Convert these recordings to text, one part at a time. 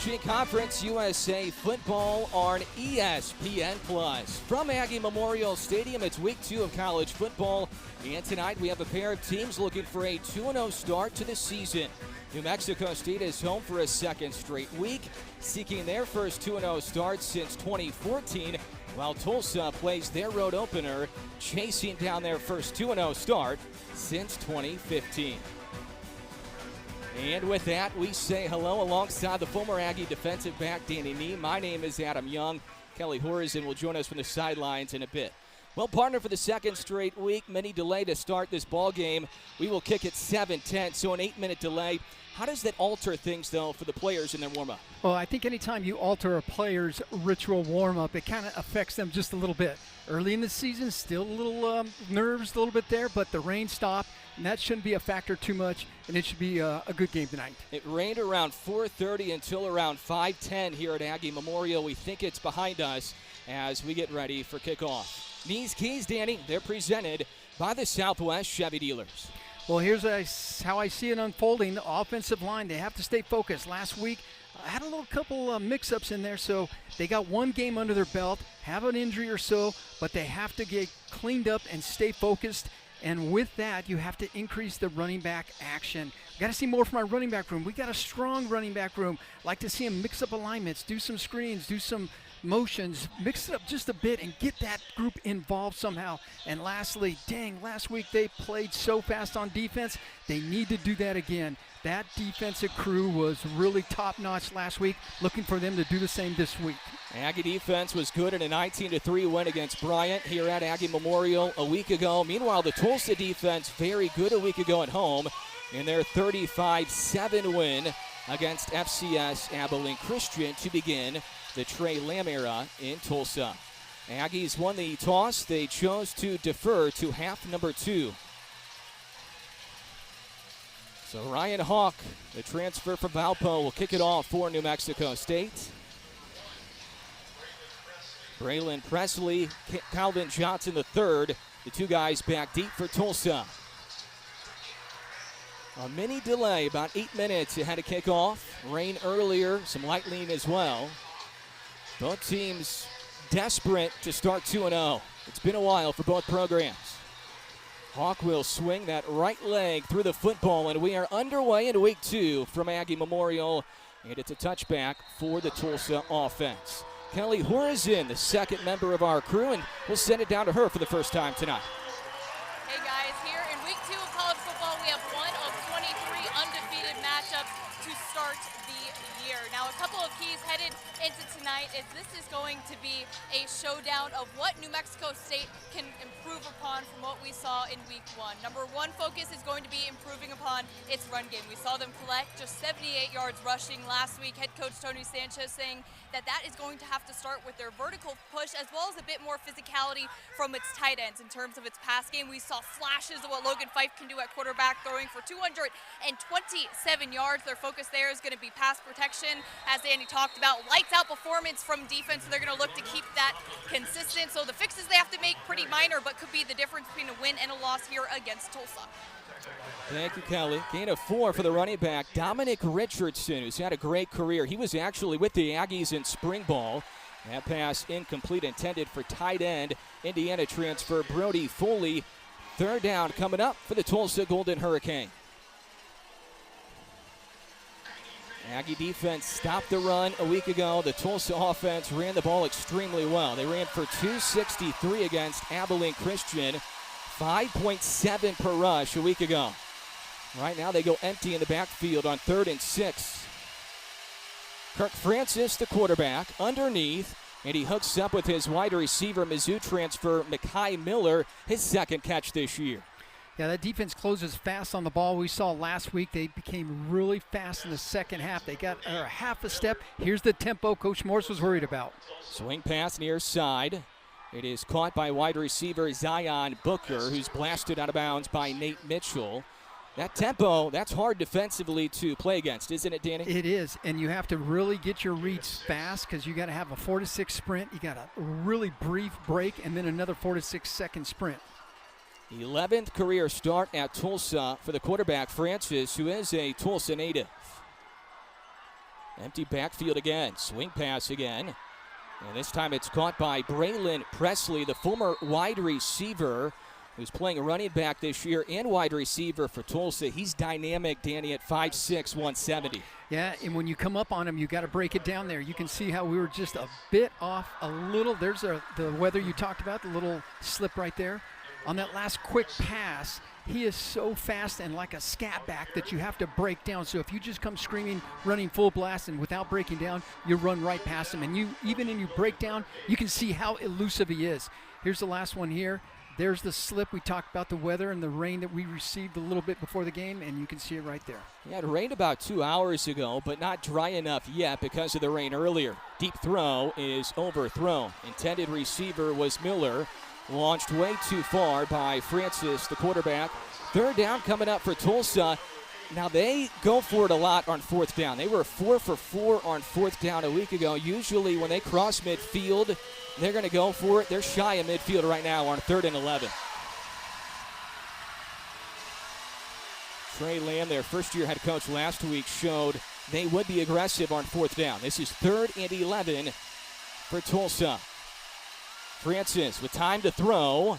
watching Conference USA football on ESPN+. From Aggie Memorial Stadium, it's week 2 of college football. And tonight we have a pair of teams looking for a 2-0 start to the season. New Mexico State is home for a second straight week, seeking their first 2-0 start since 2014, while Tulsa plays their road opener, chasing down their first 2-0 start since 2015. And with that, we say hello alongside the former Aggie defensive back, Danny Nee. My name is Adam Young. Kelly Horizon will join us from the sidelines in a bit. Well, partner, for the second straight week, many delay to start this ball game. We will kick at 7:10, so an 8-minute delay. How does that alter things, though, for the players in their warm-up? Well, I think anytime you alter a player's ritual warm-up, it kind of affects them just a little bit. Early in the season, still a little nerves a little bit there, but the rain stopped, and that shouldn't be a factor too much, and it should be a good game tonight. It rained around 4:30 until around 5:10 here at Aggie Memorial. We think it's behind us as we get ready for kickoff. These keys, Danny, they're presented by the Southwest Chevy dealers. Well, here's how I see it unfolding. The offensive line, they have to stay focused. Last week, I had a little couple mix-ups in there, so they got one game under their belt, have an injury or so, but they have to get cleaned up and stay focused. And with that, you have to increase the running back action. We got to see more from our running back room. We got a strong running back room. Like to see them mix up alignments, do some screens, do some motions, mix it up just a bit and get that group involved somehow. And lastly, last week they played so fast on defense. They need to do that again. That defensive crew was really top-notch last week. Looking for them to do the same this week. Aggie defense was good in a 19-3 win against Bryant here at Aggie Memorial a week ago. Meanwhile, the Tulsa defense very good a week ago at home in their 35-7 win against FCS Abilene Christian to begin the Trey Lamb era in Tulsa. Aggies won the toss. They chose to defer to half number 2. So Ryan Hawk, the transfer from Valpo, will kick it off for New Mexico State. Braylon Presley, Calvin Johnson III, the two guys back deep for Tulsa. A mini delay, about 8 minutes ahead of kickoff. Rain earlier, some lightning as well. Both teams desperate to start 2-0. It's been a while for both programs. Hawk will swing that right leg through the football, and we are underway in week 2 from Aggie Memorial, and it's a touchback for the Tulsa offense. Kelly Horizon, the second member of our crew, and we'll send it down to her for the first time tonight. Hey guys, here in week 2 of college football, we have one of 23 undefeated matchups to start the year. Now, a couple of keys headed into tonight is this is going to be a showdown of what New Mexico State can improve upon from what we saw in week 1. Number 1 focus is going to be improving upon its run game. We saw them collect just 78 yards rushing last week. Head coach Tony Sanchez saying that is going to have to start with their vertical push as well as a bit more physicality from its tight ends. In terms of its pass game, we saw flashes of what Logan Fife can do at quarterback, throwing for 227 yards. Their focus there is going to be pass protection, as Andy talked about. Lights out performance from defense, so they're going to look to keep that consistent. So the fixes they have to make pretty minor, but could be the difference between a win and a loss here against Tulsa. Thank you, Kelly. Gain of 4 for the running back, Dominic Richardson, who's had a great career. He was actually with the Aggies in spring ball. That pass incomplete, intended for tight end, Indiana transfer Brody Foley. Third down coming up for the Tulsa Golden Hurricane. Aggie defense stopped the run a week ago. The Tulsa offense ran the ball extremely well. They ran for 263 against Abilene Christian, 5.7 per rush a week ago. Right now they go empty in the backfield on 3rd and 6. Kirk Francis, the quarterback, underneath, and he hooks up with his wide receiver, Mizzou transfer Mekhi Miller, his second catch this year. Yeah, that defense closes fast on the ball. We saw last week they became really fast in the second half. They got half a step. Here's the tempo Coach Morse was worried about. Swing pass near side. It is caught by wide receiver Zion Booker, who's blasted out of bounds by Nate Mitchell. That tempo, that's hard defensively to play against, isn't it, Danny? It is, and you have to really get your reads fast because you got to have a 4 to 6 sprint. You got a really brief break and then another 4 to 6 second sprint. 11th career start at Tulsa for the quarterback, Francis, who is a Tulsa native. Empty backfield again. Swing pass again. And this time it's caught by Braylon Presley, the former wide receiver who's playing running back this year and wide receiver for Tulsa. He's dynamic, Danny, at 5'6", 170. Yeah, and when you come up on him, you got to break it down there. You can see how we were just a bit off a little. There's the weather you talked about, the little slip right there. On that last quick pass, he is so fast and like a scat back that you have to break down. So if you just come screaming, running full blast, and without breaking down, you run right past him. And even when you break down, you can see how elusive he is. Here's the last one here. There's the slip. We talked about the weather and the rain that we received a little bit before the game, and you can see it right there. Yeah, it rained about 2 hours ago, but not dry enough yet because of the rain earlier. Deep throw is overthrown. Intended receiver was Miller. Launched way too far by Francis, the quarterback. Third down coming up for Tulsa. Now, they go for it a lot on fourth down. They were 4 for 4 on fourth down a week ago. Usually when they cross midfield, they're going to go for it. They're shy of midfield right now on 3rd and 11. Trey Lamb, their first-year head coach last week, showed they would be aggressive on fourth down. This is 3rd and 11 for Tulsa. Francis with time to throw.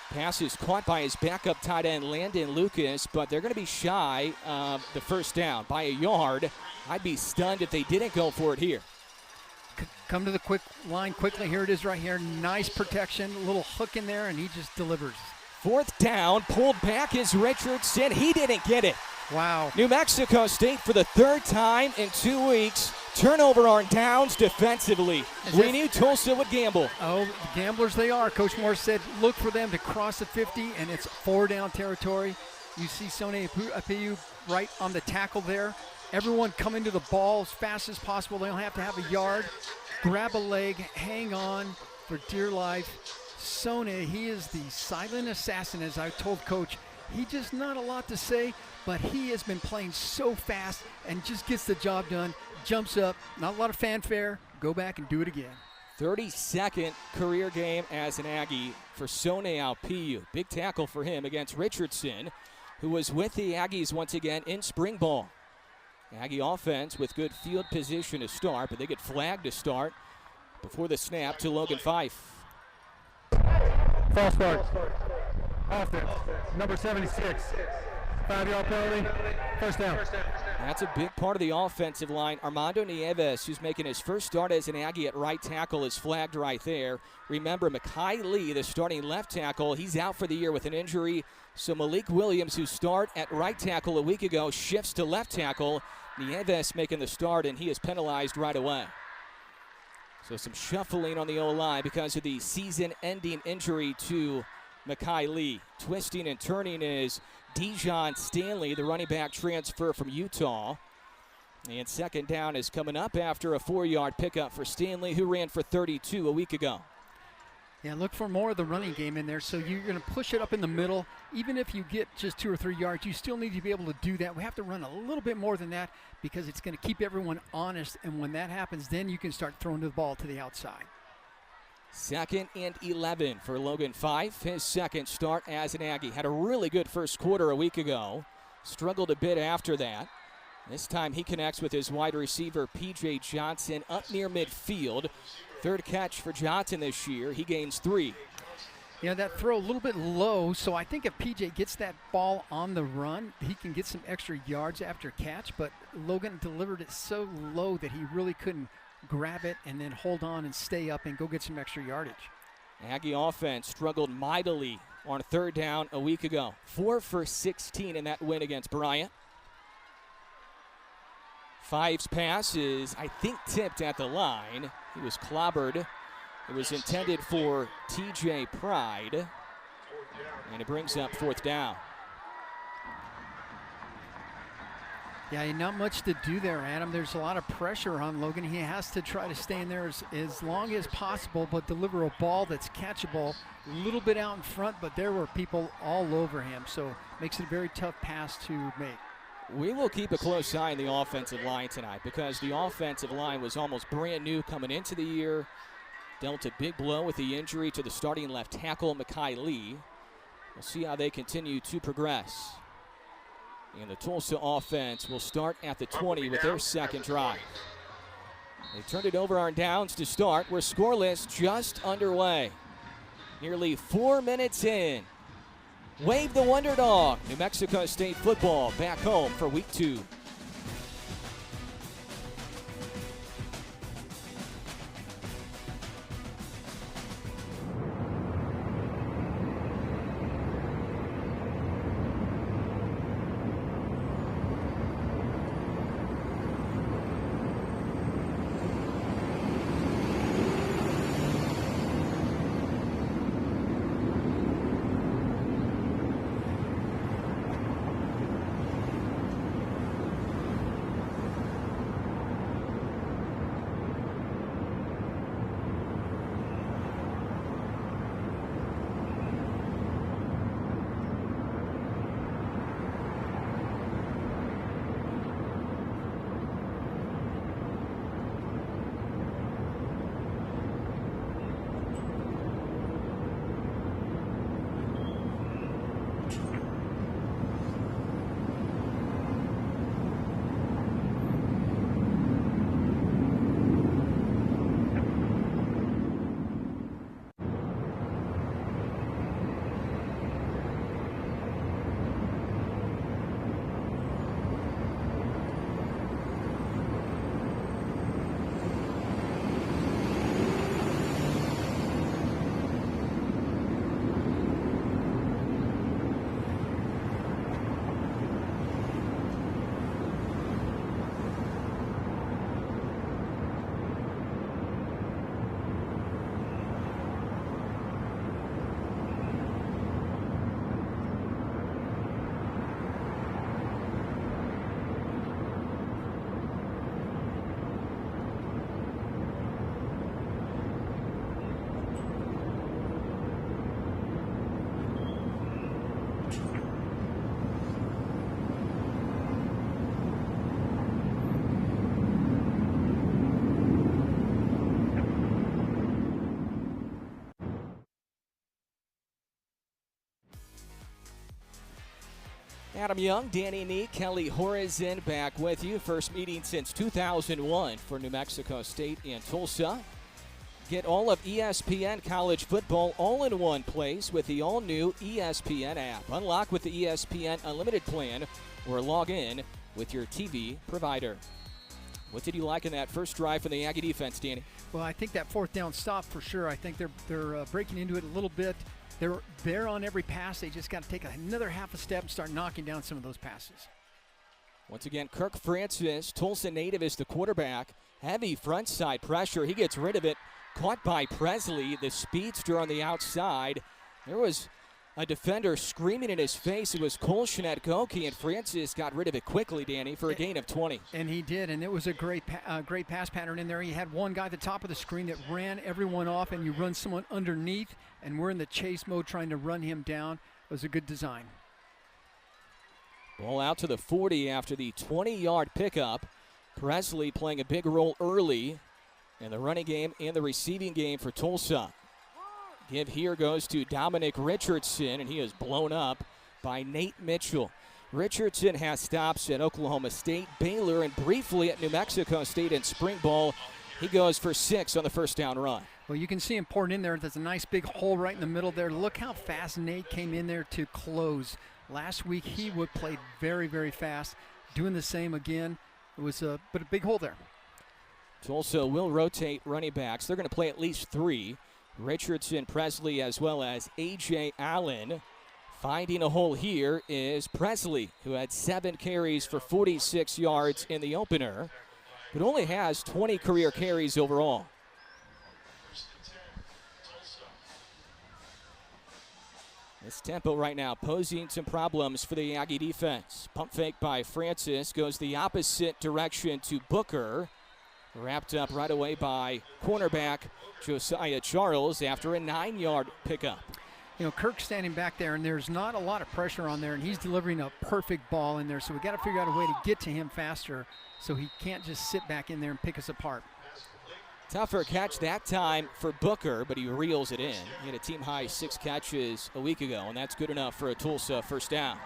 Pass is caught by his backup tight end, Landon Lucas, but they're going to be shy of the first down by a yard. I'd be stunned if they didn't go for it here. Come to the quick line quickly. Here it is right here. Nice protection, a little hook in there, and he just delivers. Fourth down, pulled back is Richardson. He didn't get it. Wow. New Mexico State for the 3rd time in 2 weeks. Turnover on downs defensively. We knew Tulsa would gamble. Oh, gamblers they are. Coach Moore said look for them to cross the 50, and it's 4-down territory. You see Sone Apiu right on the tackle there. Everyone coming to the ball as fast as possible. They don't have to have a yard. Grab a leg, hang on for dear life. Sone, he is the silent assassin, as I told Coach. He just not a lot to say, but he has been playing so fast and just gets the job done. Jumps up, not a lot of fanfare. Go back and do it again. 32nd career game as an Aggie for Sone Alpiu. Big tackle for him against Richardson, who was with the Aggies once again in spring ball. Aggie offense with good field position to start, but they get flagged to start before the snap to Logan Fife. False start. Offense, number 76. 5-yard penalty. First down. That's a big part of the offensive line. Armando Nieves, who's making his first start as an Aggie at right tackle, is flagged right there. Remember, Mekhi Lee, the starting left tackle, he's out for the year with an injury. So Malik Williams, who started at right tackle a week ago, shifts to left tackle. Nieves making the start, and he is penalized right away. So some shuffling on the O-line because of the season-ending injury to Mekhi Lee. Twisting and turning is Dijon Stanley, the running back transfer from Utah. And second down is coming up after a 4-yard pickup for Stanley, who ran for 32 a week ago. Yeah, look for more of the running game in there. So you're going to push it up in the middle. Even if you get just 2 or 3 yards, you still need to be able to do that. We have to run a little bit more than that because it's going to keep everyone honest. And when that happens, then you can start throwing the ball to the outside. 2nd and 11 for Logan Fife. His second start as an Aggie. Had a really good first quarter a week ago. Struggled a bit after that. This time he connects with his wide receiver, P.J. Johnson, up near midfield. Third catch for Johnson this year. He gains 3. Yeah, that throw a little bit low, so I think if P.J. gets that ball on the run, he can get some extra yards after catch, but Logan delivered it so low that he really couldn't grab it and then hold on and stay up and go get some extra yardage. Aggie offense struggled mightily on 3rd down a week ago. 4 for 16 in that win against Bryant. Fife's pass is, I think, tipped at the line. He was clobbered. It was intended for TJ Pride. And it brings up 4th down. Yeah, not much to do there, Adam. There's a lot of pressure on Logan. He has to try to stay in there as long as possible, but deliver a ball that's catchable. A little bit out in front, but there were people all over him, so makes it a very tough pass to make. We will keep a close eye on the offensive line tonight because the offensive line was almost brand new coming into the year. Dealt a big blow with the injury to the starting left tackle, Mekhi Lee. We'll see how they continue to progress. And the Tulsa offense will start at the 20 with their second drive. They turned it over on downs to start. We're scoreless, just underway. Nearly 4 minutes in. Wave the Wonder Dog. New Mexico State football back home for week 2. Adam Young, Danny Nee, Kelly Horizon back with you. First meeting since 2001 for New Mexico State and Tulsa. Get all of ESPN college football all in one place with the all-new ESPN app. Unlock with the ESPN Unlimited plan or log in with your TV provider. What did you like in that first drive from the Aggie defense, Danny? Well, I think that fourth down stop for sure. I think they're breaking into it a little bit. They're there on every pass. They just got to take another half a step and start knocking down some of those passes. Once again, Kirk Francis, Tulsa native, is the quarterback. Heavy front side pressure. He gets rid of it. Caught by Presley, the speedster on the outside. There was a defender screaming in his face. It was Cole Shinetkoki, and Francis got rid of it quickly, Danny, for a gain of 20. And he did, and it was a great pass pattern in there. He had one guy at the top of the screen that ran everyone off, and you run someone underneath, and we're in the chase mode trying to run him down. It was a good design. Ball out to the 40 after the 20-yard pickup. Presley playing a big role early in the running game and the receiving game for Tulsa. Give here goes to Dominic Richardson, and he is blown up by Nate Mitchell. Richardson has stops at Oklahoma State, Baylor, and briefly at New Mexico State in spring ball. He goes for 6 on the first down run. Well, you can see him pouring in there. There's a nice big hole right in the middle there. Look how fast Nate came in there to close. Last week he would play very, very fast. Doing the same again. It was a big hole there. Tulsa will rotate running backs. They're going to play at least 3. Richardson, Presley, as well as A.J. Allen. Finding a hole here is Presley, who had 7 carries for 46 yards in the opener, but only has 20 career carries overall. This tempo right now posing some problems for the Aggie defense. Pump fake by Francis goes the opposite direction to Booker. Wrapped up right away by cornerback Josiah Charles after a 9-yard pickup. You know, Kirk's standing back there, and there's not a lot of pressure on there, and he's delivering a perfect ball in there, so we got to figure out a way to get to him faster so he can't just sit back in there and pick us apart. Tougher catch that time for Booker, but he reels it in. He had a team-high 6 catches a week ago, and that's good enough for a Tulsa first down.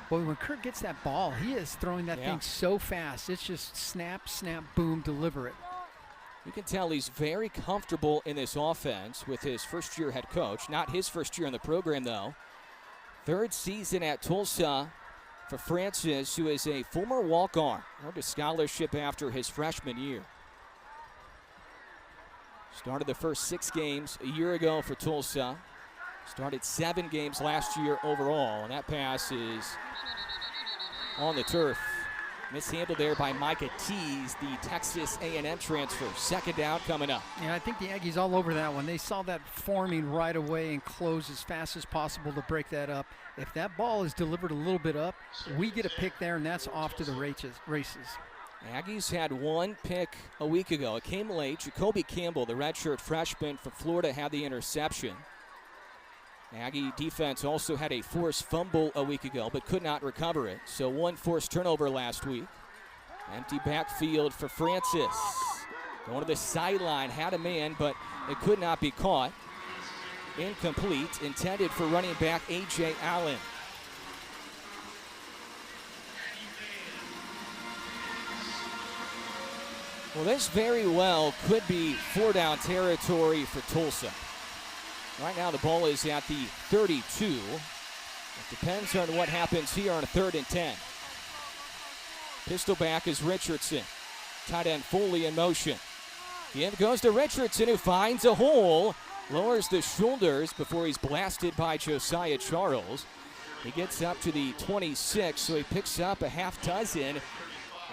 Boy, when Kurt gets that ball, he is throwing that thing so fast. It's just snap, snap, boom, deliver it. You can tell he's very comfortable in this offense with his first-year head coach. Not his first year in the program, though. Third season at Tulsa for Francis, who is a former walk-on. Earned a scholarship after his freshman year. Started the first 6 games a year ago for Tulsa. Started 7 games last year overall, and that pass is on the turf. Mishandled there by Micah Tees, the Texas A&M transfer. Second down coming up. Yeah, I think the Aggies all over that one. They saw that forming right away and close as fast as possible to break that up. If that ball is delivered a little bit up, we get a pick there, and that's off to the races. Aggies had 1 pick a week ago. It came late. Jacoby Campbell, the redshirt freshman from Florida, had the interception. Aggie defense also had a forced fumble a week ago, but could not recover it. So 1 forced turnover last week. Empty backfield for Francis. Going to the sideline, had a man, but it could not be caught. Incomplete, intended for running back A.J. Allen. Well, this very well could be 4-down territory for Tulsa. Right now the ball is at the 32. It depends on what happens here on a 3rd and 10. Pistol back is Richardson. Tight end Foley in motion. Give goes to Richardson, who finds a hole. Lowers the shoulders before he's blasted by Josiah Charles. He gets up to the 26, so he picks up a half dozen.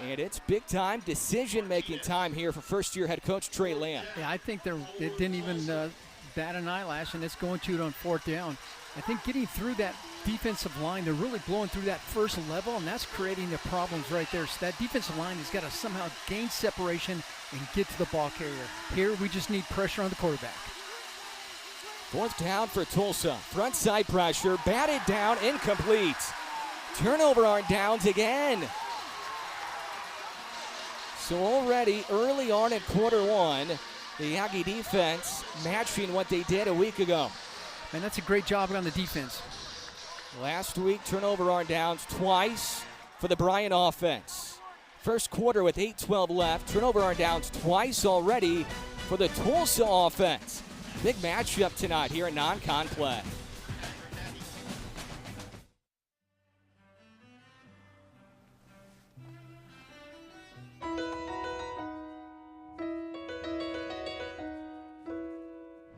And it's big-time decision-making time here for first-year head coach Trey Lamb. Yeah, I think it didn't even bat an eyelash, and it's going to it on 4th down. I think getting through that defensive line, they're really blowing through that first level, and that's creating the problems right there. So that defensive line has got to somehow gain separation and get to the ball carrier. Here we just need pressure on the quarterback. 4th down for Tulsa. Front side pressure, batted down, incomplete. Turnover on downs again. So already early on in quarter 1, the Aggie defense matching what they did a week ago. Man, that's a great job on the defense. Last week, turnover on downs twice for the Bryant offense. First quarter with 8:12 left. Turnover on downs twice already for the Tulsa offense. Big matchup tonight here in non-con play.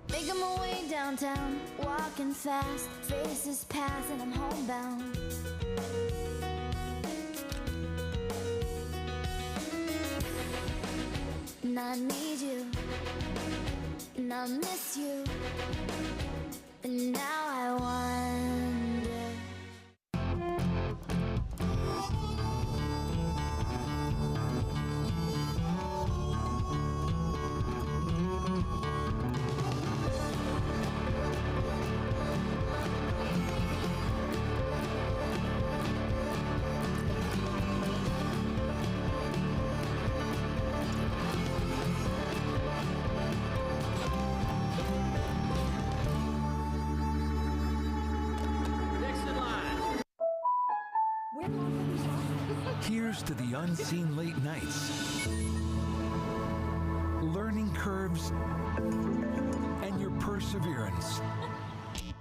Making my way downtown, walking fast, faces pass and I'm homebound. And I need you, and I miss you, and now I wonder. Here's to the unseen late nights, learning curves, and your perseverance.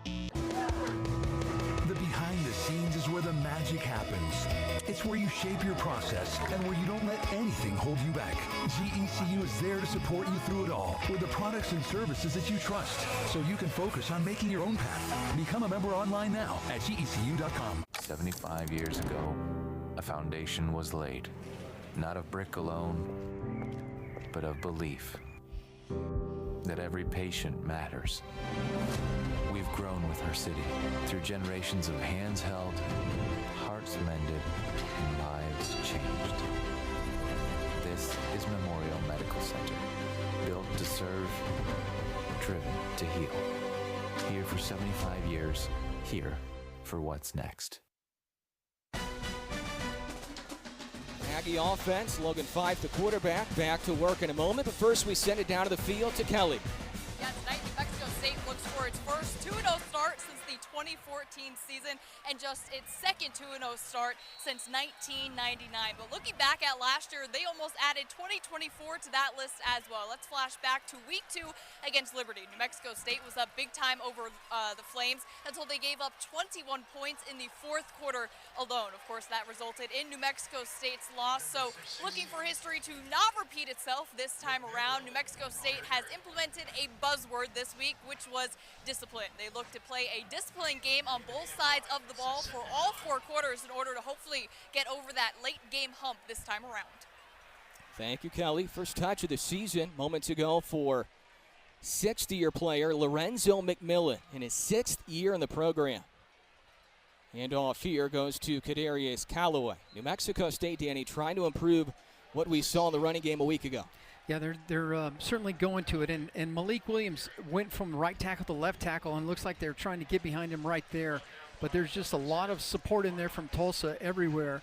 The behind the scenes is where the magic happens. It's where you shape your process and where you don't let anything hold you back. GECU is there to support you through it all with the products and services that you trust, so you can focus on making your own path. Become a member online now at GECU.com. 75 years ago, a foundation was laid, not of brick alone, but of belief that every patient matters. We've grown with our city through generations of hands held, hearts mended, and lives changed. This is Memorial Medical Center, built to serve, driven to heal. Here for 75 years, here for what's next. Aggie offense, Logan Fife, the quarterback, back to work in a moment. But first, we send it down to the field to Kelly. Yeah, tonight New Mexico State looks for its first 2-0 start since the 2014 season and just its second 2-0 start since 1999. But looking back at last year, they almost added 2024 to that list as well. Let's flash back to week 2 against Liberty. New Mexico State was up big time over the Flames until they gave up 21 points in the fourth quarter alone. Of course, that resulted in New Mexico State's loss. So looking for history to not repeat itself this time around, New Mexico State has implemented a buzzword this week, which was discipline. They look to play a disciplined game on both sides of the ball for all 4 quarters in order to hopefully get over that late game hump this time around. Thank you, Kelly. First touch of the season moments ago for 60-year player Lorenzo McMillan in his 6th year in the program. Handoff here goes to Kadarius Callaway. New Mexico State, Danny, trying to improve what we saw in the running game a week ago. Yeah, they're certainly going to it. And Malik Williams went from right tackle to left tackle, and looks like they're trying to get behind him right there. But there's just a lot of support in there from Tulsa everywhere.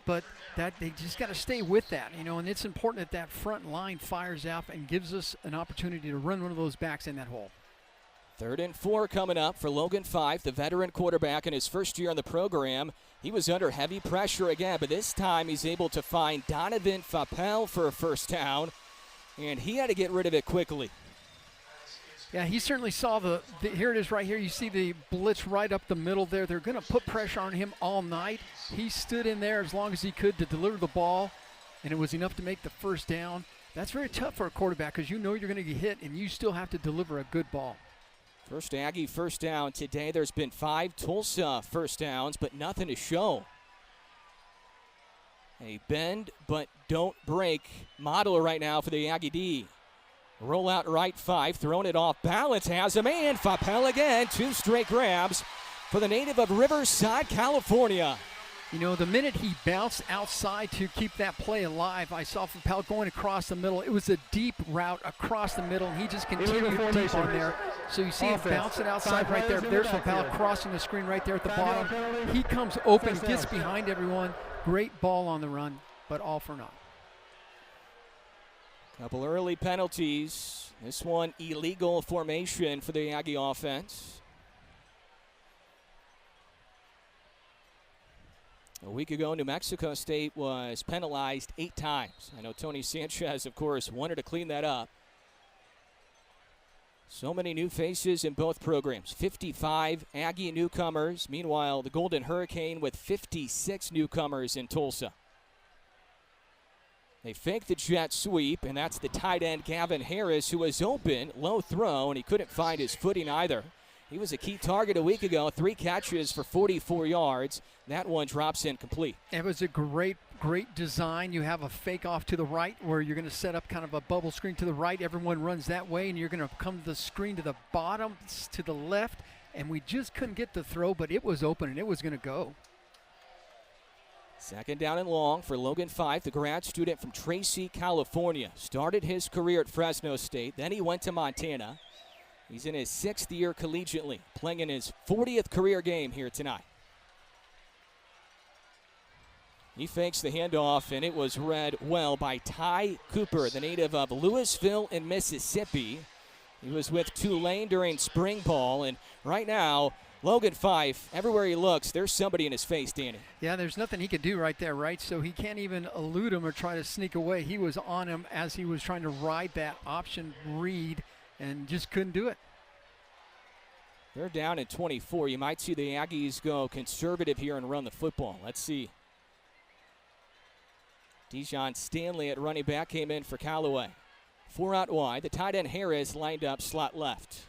But that they just got to stay with that, and it's important that front line fires out and gives us an opportunity to run one of those backs in that hole. 3rd and 4 coming up for Logan Fife, the veteran quarterback in his first year on the program. He was under heavy pressure again, but this time he's able to find Donovan Fapel for a first down, and he had to get rid of it quickly. Yeah, he certainly saw here it is right here. You see the blitz right up the middle there. They're going to put pressure on him all night. He stood in there as long as he could to deliver the ball, and it was enough to make the first down. That's very tough for a quarterback because you know you're going to get hit, and you still have to deliver a good ball. First Aggie first down today. There's been 5 Tulsa first downs, but nothing to show. A bend but don't break model right now for the Aggie D. Roll out right 5, throwing it off balance, has a man. Fapel again, 2 straight grabs for the native of Riverside, California. The minute he bounced outside to keep that play alive, I saw Fapel going across the middle. It was a deep route across the middle, and he just continued deep on there. So you see him bounce it outside right there. There's Fapel crossing the screen right there at the bottom. He comes open, gets behind everyone. Great ball on the run, but all for naught. Couple early penalties. This one illegal formation for the Aggie offense. A week ago, New Mexico State was penalized 8 times. I know Tony Sanchez, of course, wanted to clean that up. So many new faces in both programs. 55 Aggie newcomers. Meanwhile, the Golden Hurricane with 56 newcomers in Tulsa. They fake the jet sweep, and that's the tight end Gavin Harris, who was open, low throw, and he couldn't find his footing either. He was a key target a week ago, 3 catches for 44 yards. That one drops in complete. It was a great design. You have a fake off to the right where you're going to set up kind of a bubble screen to the right. Everyone runs that way, and you're going to come to the screen to the bottom, to the left, and we just couldn't get the throw, but it was open, and it was going to go. 2nd down and long for Logan Fife, the grad student from Tracy, California. Started his career at Fresno State, then he went to Montana. He's in his 6th year collegiately, playing in his 40th career game here tonight. He fakes the handoff, and it was read well by Ty Cooper, the native of Louisville in Mississippi. He was with Tulane during spring ball, and right now, Logan Fife, everywhere he looks, there's somebody in his face, Danny. Yeah, there's nothing he could do right there, right? So he can't even elude him or try to sneak away. He was on him as he was trying to ride that option read and just couldn't do it. They're down at 24. You might see the Aggies go conservative here and run the football. Let's see. Dijon Stanley at running back came in for Callaway. 4 out wide. The tight end Harris lined up slot left.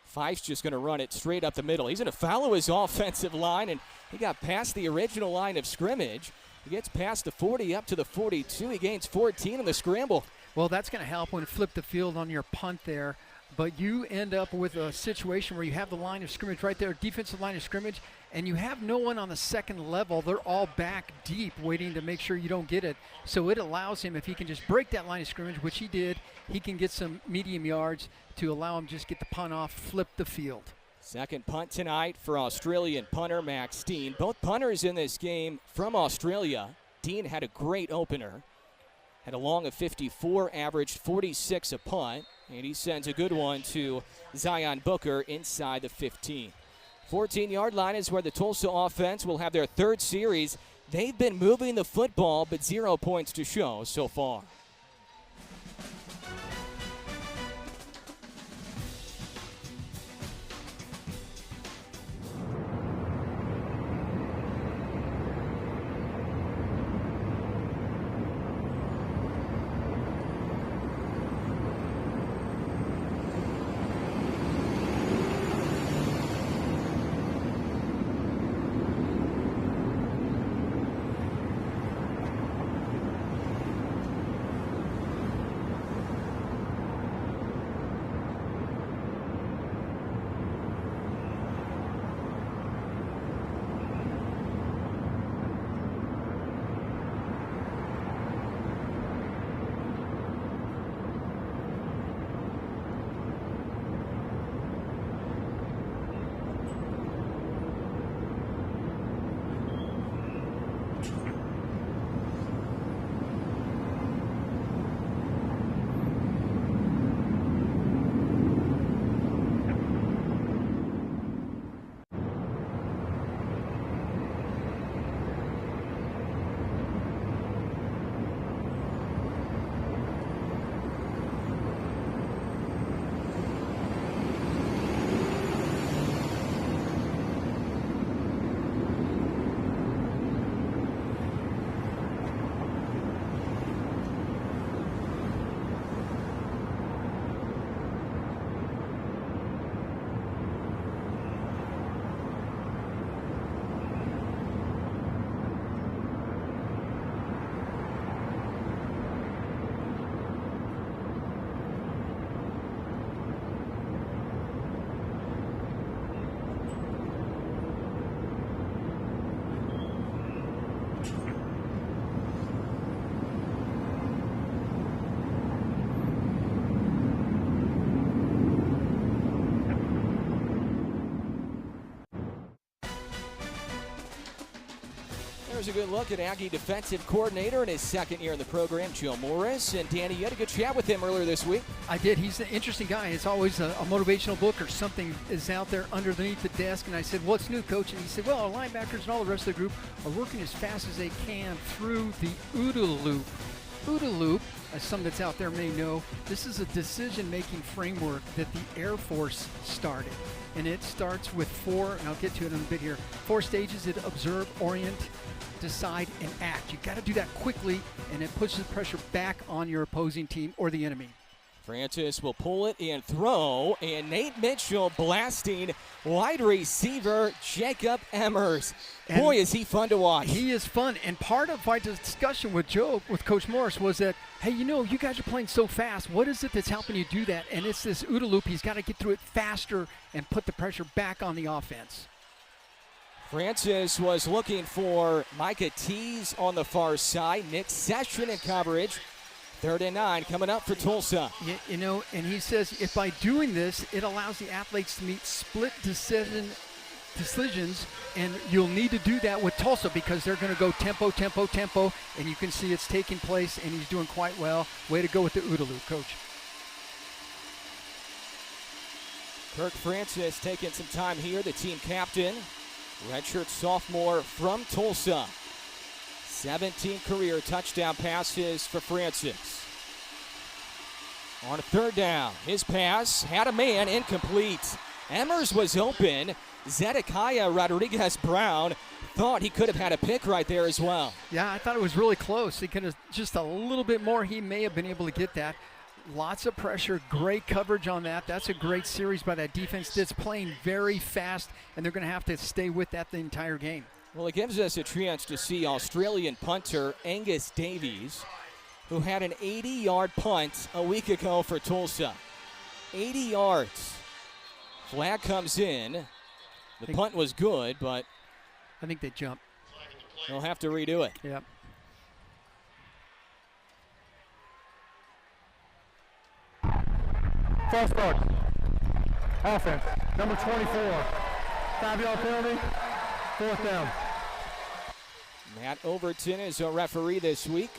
Fife's just going to run it straight up the middle. He's going to follow his offensive line, and he got past the original line of scrimmage. He gets past the 40 up to the 42. He gains 14 in the scramble. Well, that's going to help when you flip the field on your punt there. But you end up with a situation where you have the line of scrimmage right there, defensive line of scrimmage, and you have no one on the second level. They're all back deep waiting to make sure you don't get it. So it allows him, if he can just break that line of scrimmage, which he did, he can get some medium yards to allow him just get the punt off, flip the field. Second punt tonight for Australian punter Max Dean. Both punters in this game from Australia. Dean had a great opener. Had a long of 54, averaged 46 a punt. And he sends a good one to Zion Booker inside the 15. 14-yard line is where the Tulsa offense will have their third series. They've been moving the football, but 0 points to show so far. There's a good look at Aggie defensive coordinator in his second year in the program, Joe Morris. And Danny, you had a good chat with him earlier this week. I did. He's an interesting guy. It's always a motivational book or something is out there underneath the desk. And I said, what's new, coach? And he said, well, our linebackers and all the rest of the group are working as fast as they can through the OODA loop. OODA loop, as some that's out there may know, this is a decision-making framework that the Air Force started. And it starts with four, and I'll get to it in a bit here, 4 stages: it observe, orient, decide, and act. You got to do that quickly, and it puts the pressure back on your opposing team or the enemy. Francis will pull it and throw, and Nate Mitchell blasting wide receiver Jacob Emmers. And boy, is he fun to watch. He is fun, and part of my discussion with Joe, with Coach Morris, was that, hey, you know, you guys are playing so fast. What is it that's helping you do that? And it's this OODA loop. He's got to get through it faster and put the pressure back on the offense. Francis was looking for Micah Tees on the far side. Nick Session in coverage. 3rd and 9 coming up for Tulsa. You know, and he says if by doing this, it allows the athletes to meet split decisions, and you'll need to do that with Tulsa because they're going to go tempo, tempo, tempo, and you can see it's taking place, and he's doing quite well. Way to go with the OODA loop, Coach. Kirk Francis taking some time here, the team captain. Redshirt sophomore from Tulsa. 17 career touchdown passes for Francis. On 3rd down, his pass had a man, incomplete. Emmers was open. Zedekiah Rodriguez-Brown thought he could have had a pick right there as well. Yeah, I thought it was really close. He could have just a little bit more. He may have been able to get that. Lots of pressure, great coverage on that. That's a great series by that defense that's playing very fast, and they're going to have to stay with that the entire game. Well, it gives us a chance to see Australian punter Angus Davies, who had an 80-yard punt a week ago for Tulsa. 80 yards. Flag comes in. The punt was good, but I think they jumped. They'll have to redo it. Yep. False start. Offense. Number 24. 5-yard penalty. 4th down. Matt Overton is a referee this week.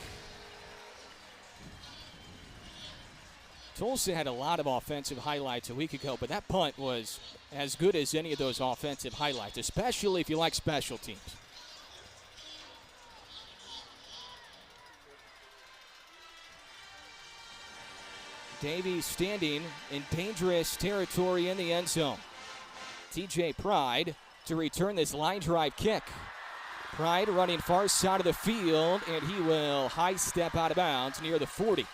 Tulsa had a lot of offensive highlights a week ago, but that punt was as good as any of those offensive highlights, especially if you like special teams. Davies standing in dangerous territory in the end zone. TJ Pride to return this line drive kick. Pride running far side of the field, and he will high step out of bounds near the 40.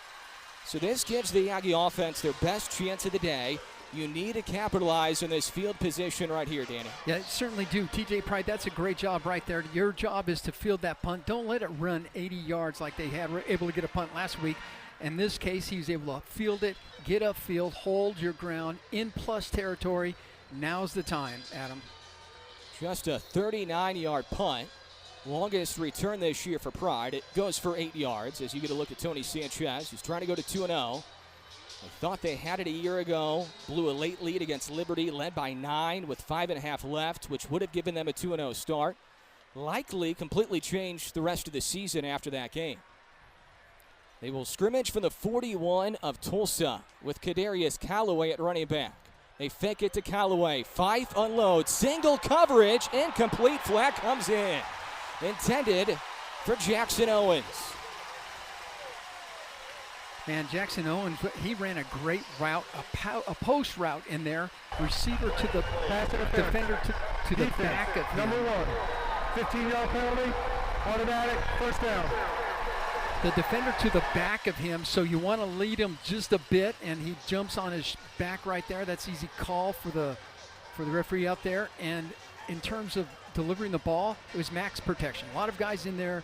So this gives the Aggie offense their best chance of the day. You need to capitalize on this field position right here, Danny. Yeah, certainly do. TJ Pride, that's a great job right there. Your job is to field that punt. Don't let it run 80 yards like they were able to get a punt last week. In this case, he was able to field it, get upfield, hold your ground in plus territory. Now's the time, Adam. Just a 39-yard punt. Longest return this year for Pride. It goes for 8 yards as you get a look at Tony Sanchez, who's trying to go to 2-0. They thought they had it a year ago. Blew a late lead against Liberty, led by 9 with 5.5 left, which would have given them a 2-0 start. Likely completely changed the rest of the season after that game. They will scrimmage from the 41 of Tulsa with Kadarius Callaway at running back. They fake it to Callaway. Fife unloads. Single coverage. Incomplete. Flag comes in. Intended for Jackson Owens. Man, Jackson Owens, he ran a great route, a post route in there. Receiver to the defender to the back of him. Number 1, 15-yard penalty, automatic, first down. The defender to the back of him, so you want to lead him just a bit, and he jumps on his back right there. That's easy call for the referee out there. And in terms of delivering the ball, it was max protection. A lot of guys in there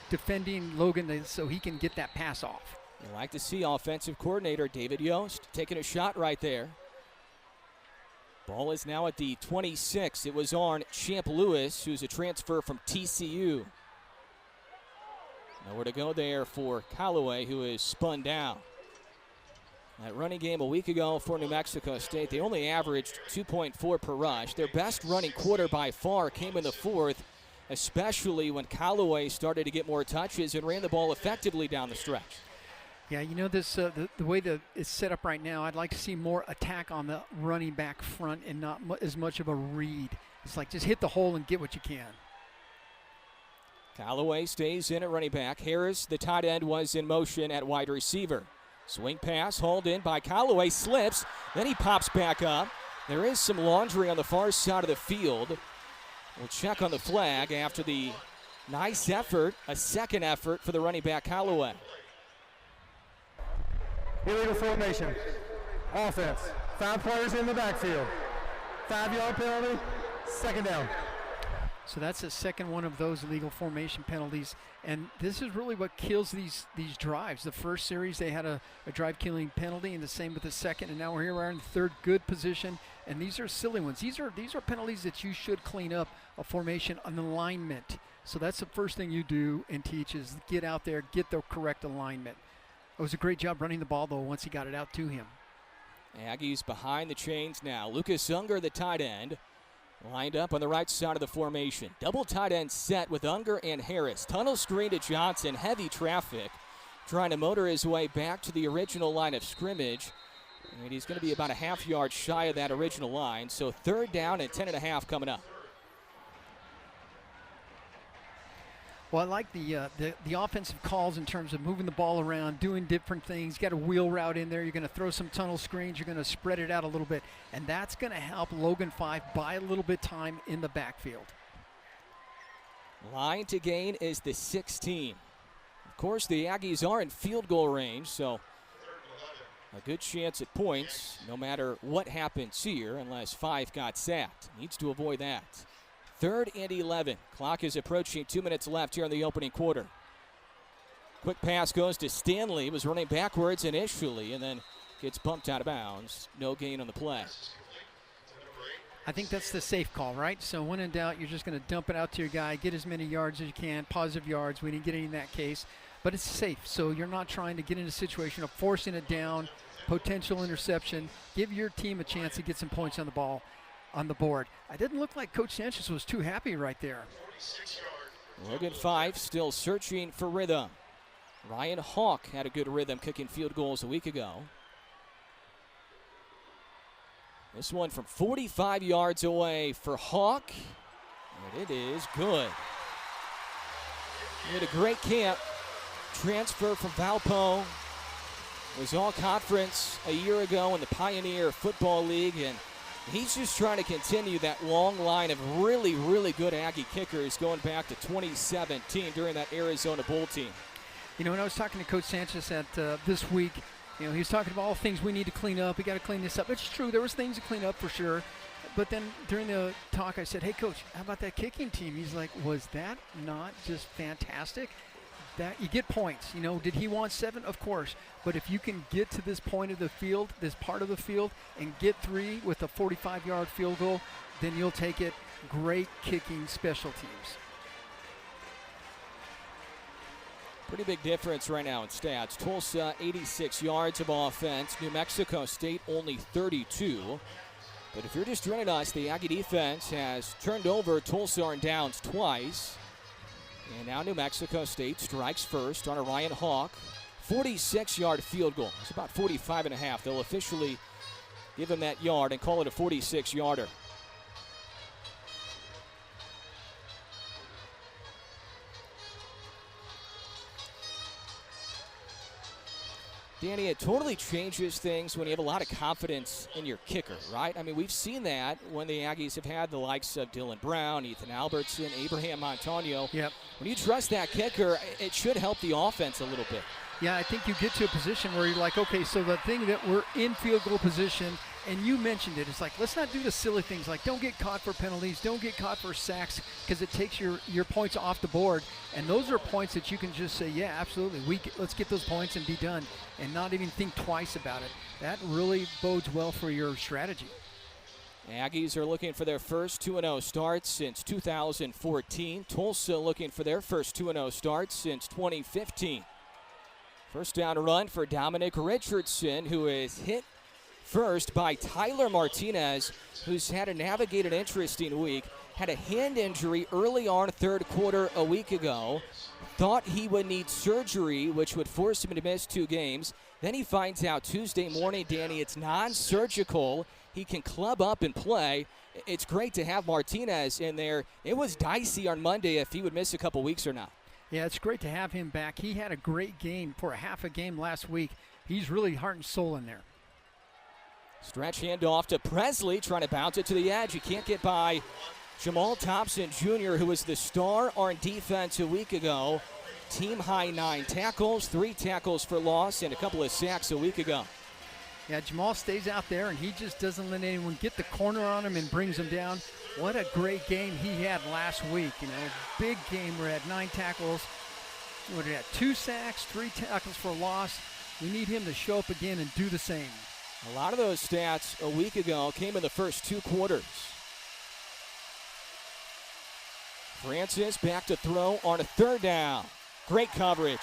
defending Logan so he can get that pass off. You like to see offensive coordinator David Yost taking a shot right there. Ball is now at the 26. It was on Champ Lewis, who's a transfer from TCU. Nowhere to go there for Callaway, who is spun down. That running game a week ago for New Mexico State, they only averaged 2.4 per rush. Their best running quarter by far came in the fourth, especially when Callaway started to get more touches and ran the ball effectively down the stretch. Yeah, you know, this the way that it's set up right now, I'd like to see more attack on the running back front and not as much of a read. It's like just hit the hole and get what you can. Callaway stays in at running back. Harris, the tight end, was in motion at wide receiver. Swing pass hauled in by Callaway, slips, then he pops back up. There is some laundry on the far side of the field. We'll check on the flag after the nice effort, a second effort for the running back Callaway. Illegal formation. Offense. 5 players in the backfield. 5-yard penalty, second down. So that's the second one of those illegal formation penalties. And this is really what kills these drives. The first series, they had a drive-killing penalty, and the same with the second. And now we're here in the third good position. And these are silly ones. These are penalties that you should clean up a formation, an alignment. So that's the first thing you do and teach is get out there, get the correct alignment. It was a great job running the ball, though, once he got it out to him. Aggies behind the chains now. Lucas Unger, the tight end, lined up on the right side of the formation. Double tight end set with Unger and Harris. Tunnel screen to Johnson. Heavy traffic. Trying to motor his way back to the original line of scrimmage. And he's going to be about a half-yard shy of that original line. So third down and 10.5 coming up. Well, I like the offensive calls in terms of moving the ball around, doing different things. You got a wheel route in there. You're going to throw some tunnel screens. You're going to spread it out a little bit. And that's going to help Logan Fife buy a little bit time in the backfield. Line to gain is the 16. Of course, the Aggies are in field goal range, so a good chance at points no matter what happens here unless Fife got sacked. Needs to avoid that. 3rd and 11. Clock is approaching 2 minutes left here in the opening quarter. Quick pass goes to Stanley. Was running backwards initially and then gets bumped out of bounds. No gain on the play. I think that's the safe call, right? So when in doubt, you're just going to dump it out to your guy, get as many yards as you can, positive yards. We didn't get any in that case. But it's safe, so you're not trying to get in a situation of forcing it down, potential interception. Give your team a chance to get some points on the ball. On the board. I didn't look like Coach Sanchez was too happy right there. Logan Fife still searching for rhythm. Ryan Hawk had a good rhythm kicking field goals a week ago. This one from 45 yards away for Hawk, and it is good. He had a great camp. Transfer from Valpo. Was all conference a year ago in the Pioneer Football League, and he's just trying to continue that long line of really, really good Aggie kickers going back to 2017 during that Arizona Bowl team. You know, when I was talking to Coach Sanchez at this week, you know, he was talking about all the things we need to clean up. We got to clean this up. It's true. There was things to clean up for sure. But then during the talk, I said, hey, Coach, how about that kicking team? He's like, was that not just fantastic? That you get points. You know, did he want 7? Of course. But if you can get to this point of the field, this part of the field, and get 3 with a 45-yard field goal, then you'll take it. Great kicking special teams. Pretty big difference right now in stats. Tulsa, 86 yards of offense. New Mexico State, only 32. But if you're just joining us, the Aggie defense has turned over Tulsa on downs twice. And now New Mexico State strikes first on a Ryan Hawk. 46-yard field goal. It's about 45.5. They'll officially give him that yard and call it a 46-yarder. Danny, it totally changes things when you have a lot of confidence in your kicker, right? I mean, we've seen that when the Aggies have had the likes of Dylan Brown, Ethan Albertson, Abraham Montano. Yep. When you trust that kicker, it should help the offense a little bit. Yeah, I think you get to a position where you're like, okay, so the thing that we're in field goal position, and you mentioned it, it's like, let's not do the silly things like don't get caught for penalties, don't get caught for sacks, because it takes your points off the board. And those are points that you can just say, yeah, absolutely, let's get those points and be done, and not even think twice about it. That really bodes well for your strategy. Aggies are looking for their first 2-0 start since 2014. Tulsa looking for their first 2-0 start since 2015. First down run for Dominic Richardson, who is hit first by Tyler Martinez, who's had to navigate an interesting week. Had a hand injury early on third quarter a week ago. Thought he would need surgery, which would force him to miss 2 games. Then he finds out Tuesday morning, Danny, it's non-surgical. He can club up and play. It's great to have Martinez in there. It was dicey on Monday if he would miss a couple weeks or not. Yeah, it's great to have him back. He had a great game for a half a game last week. He's really heart and soul in there. Stretch handoff to Presley, trying to bounce it to the edge. He can't get by Jamal Thompson Jr., who was the star on defense a week ago. Team high 9 tackles, 3 tackles for loss, and a couple of sacks a week ago. Yeah, Jamal stays out there, and he just doesn't let anyone get the corner on him and brings him down. What a great game he had last week. You know, big game where he had 9 tackles. What did he have? 2 sacks, 3 tackles for loss. We need him to show up again and do the same. A lot of those stats a week ago came in the first 2 quarters. Francis back to throw on a third down. Great coverage.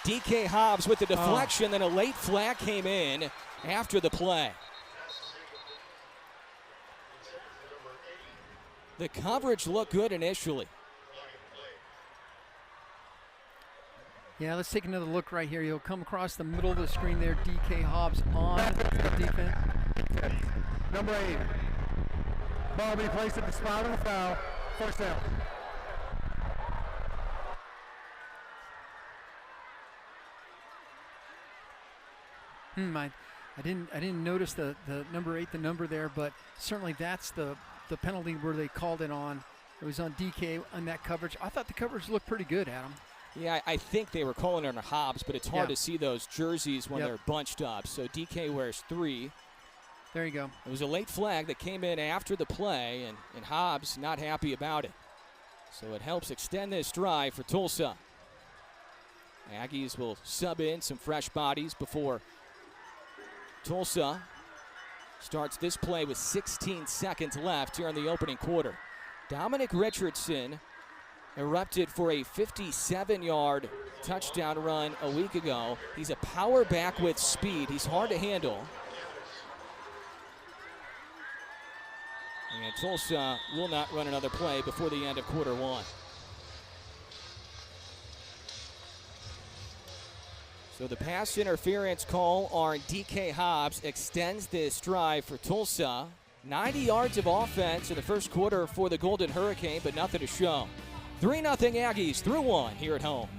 DK Hobbs with the deflection, then a late flag came in after the play. The coverage looked good initially. Yeah, let's take another look right here. He'll come across the middle of the screen there. DK Hobbs on the defense. Number 8. Ball will be placed at the spot of the foul. First down. I didn't notice the number 8, the number there, but certainly that's the penalty where they called it on. It was on DK on that coverage. I thought the coverage looked pretty good, Adam. Yeah, I think they were calling it on Hobbs, but it's hard to see those jerseys when they're bunched up. So DK wears 3. There you go. It was a late flag that came in after the play, and Hobbs not happy about it. So it helps extend this drive for Tulsa. Aggies will sub in some fresh bodies before Tulsa starts this play with 16 seconds left here in the opening quarter. Dominic Richardson erupted for a 57-yard touchdown run a week ago. He's a power back with speed. He's hard to handle. And Tulsa will not run another play before the end of quarter 1. So the pass interference call on DK Hobbs extends this drive for Tulsa. 90 yards of offense in the first quarter for the Golden Hurricane, but nothing to show. 3-0 Aggies through one here at home.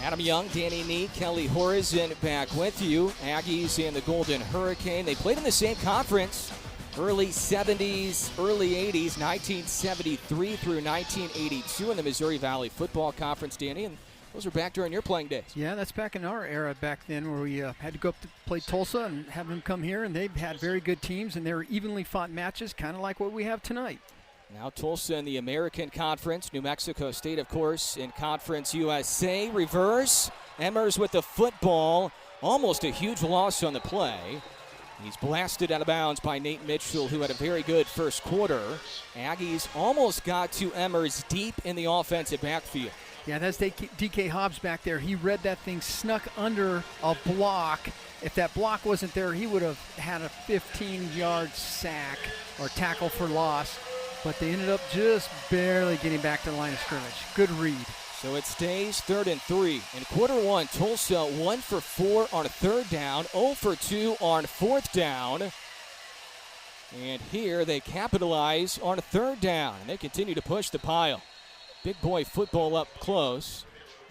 Adam Young, Danny Nee, Kelly Horizon back with you. Aggies and the Golden Hurricane. They played in the same conference. Early 70s, early 80s, 1973 through 1982 in the Missouri Valley Football Conference, Danny. And those were back during your playing days. Yeah, that's back in our era back then where we had to go up to play Tulsa and have them come here. And they've had very good teams, and they were evenly fought matches, kind of like what we have tonight. Now Tulsa in the American Conference. New Mexico State, of course, in Conference USA. Reverse. Emmers with the football. Almost a huge loss on the play. He's blasted out of bounds by Nate Mitchell, who had a very good first quarter. Aggies almost got to Emmers deep in the offensive backfield. Yeah, that's DK Hobbs back there. He read that thing, snuck under a block. If that block wasn't there, he would have had a 15-yard sack or tackle for loss. But they ended up just barely getting back to the line of scrimmage. Good read. So it stays 3rd and 3. In quarter one, Tulsa 1 for 4 on a 3rd down, 0 for 2 on 4th down. And here they capitalize on a 3rd down, and they continue to push the pile. Big boy football up close.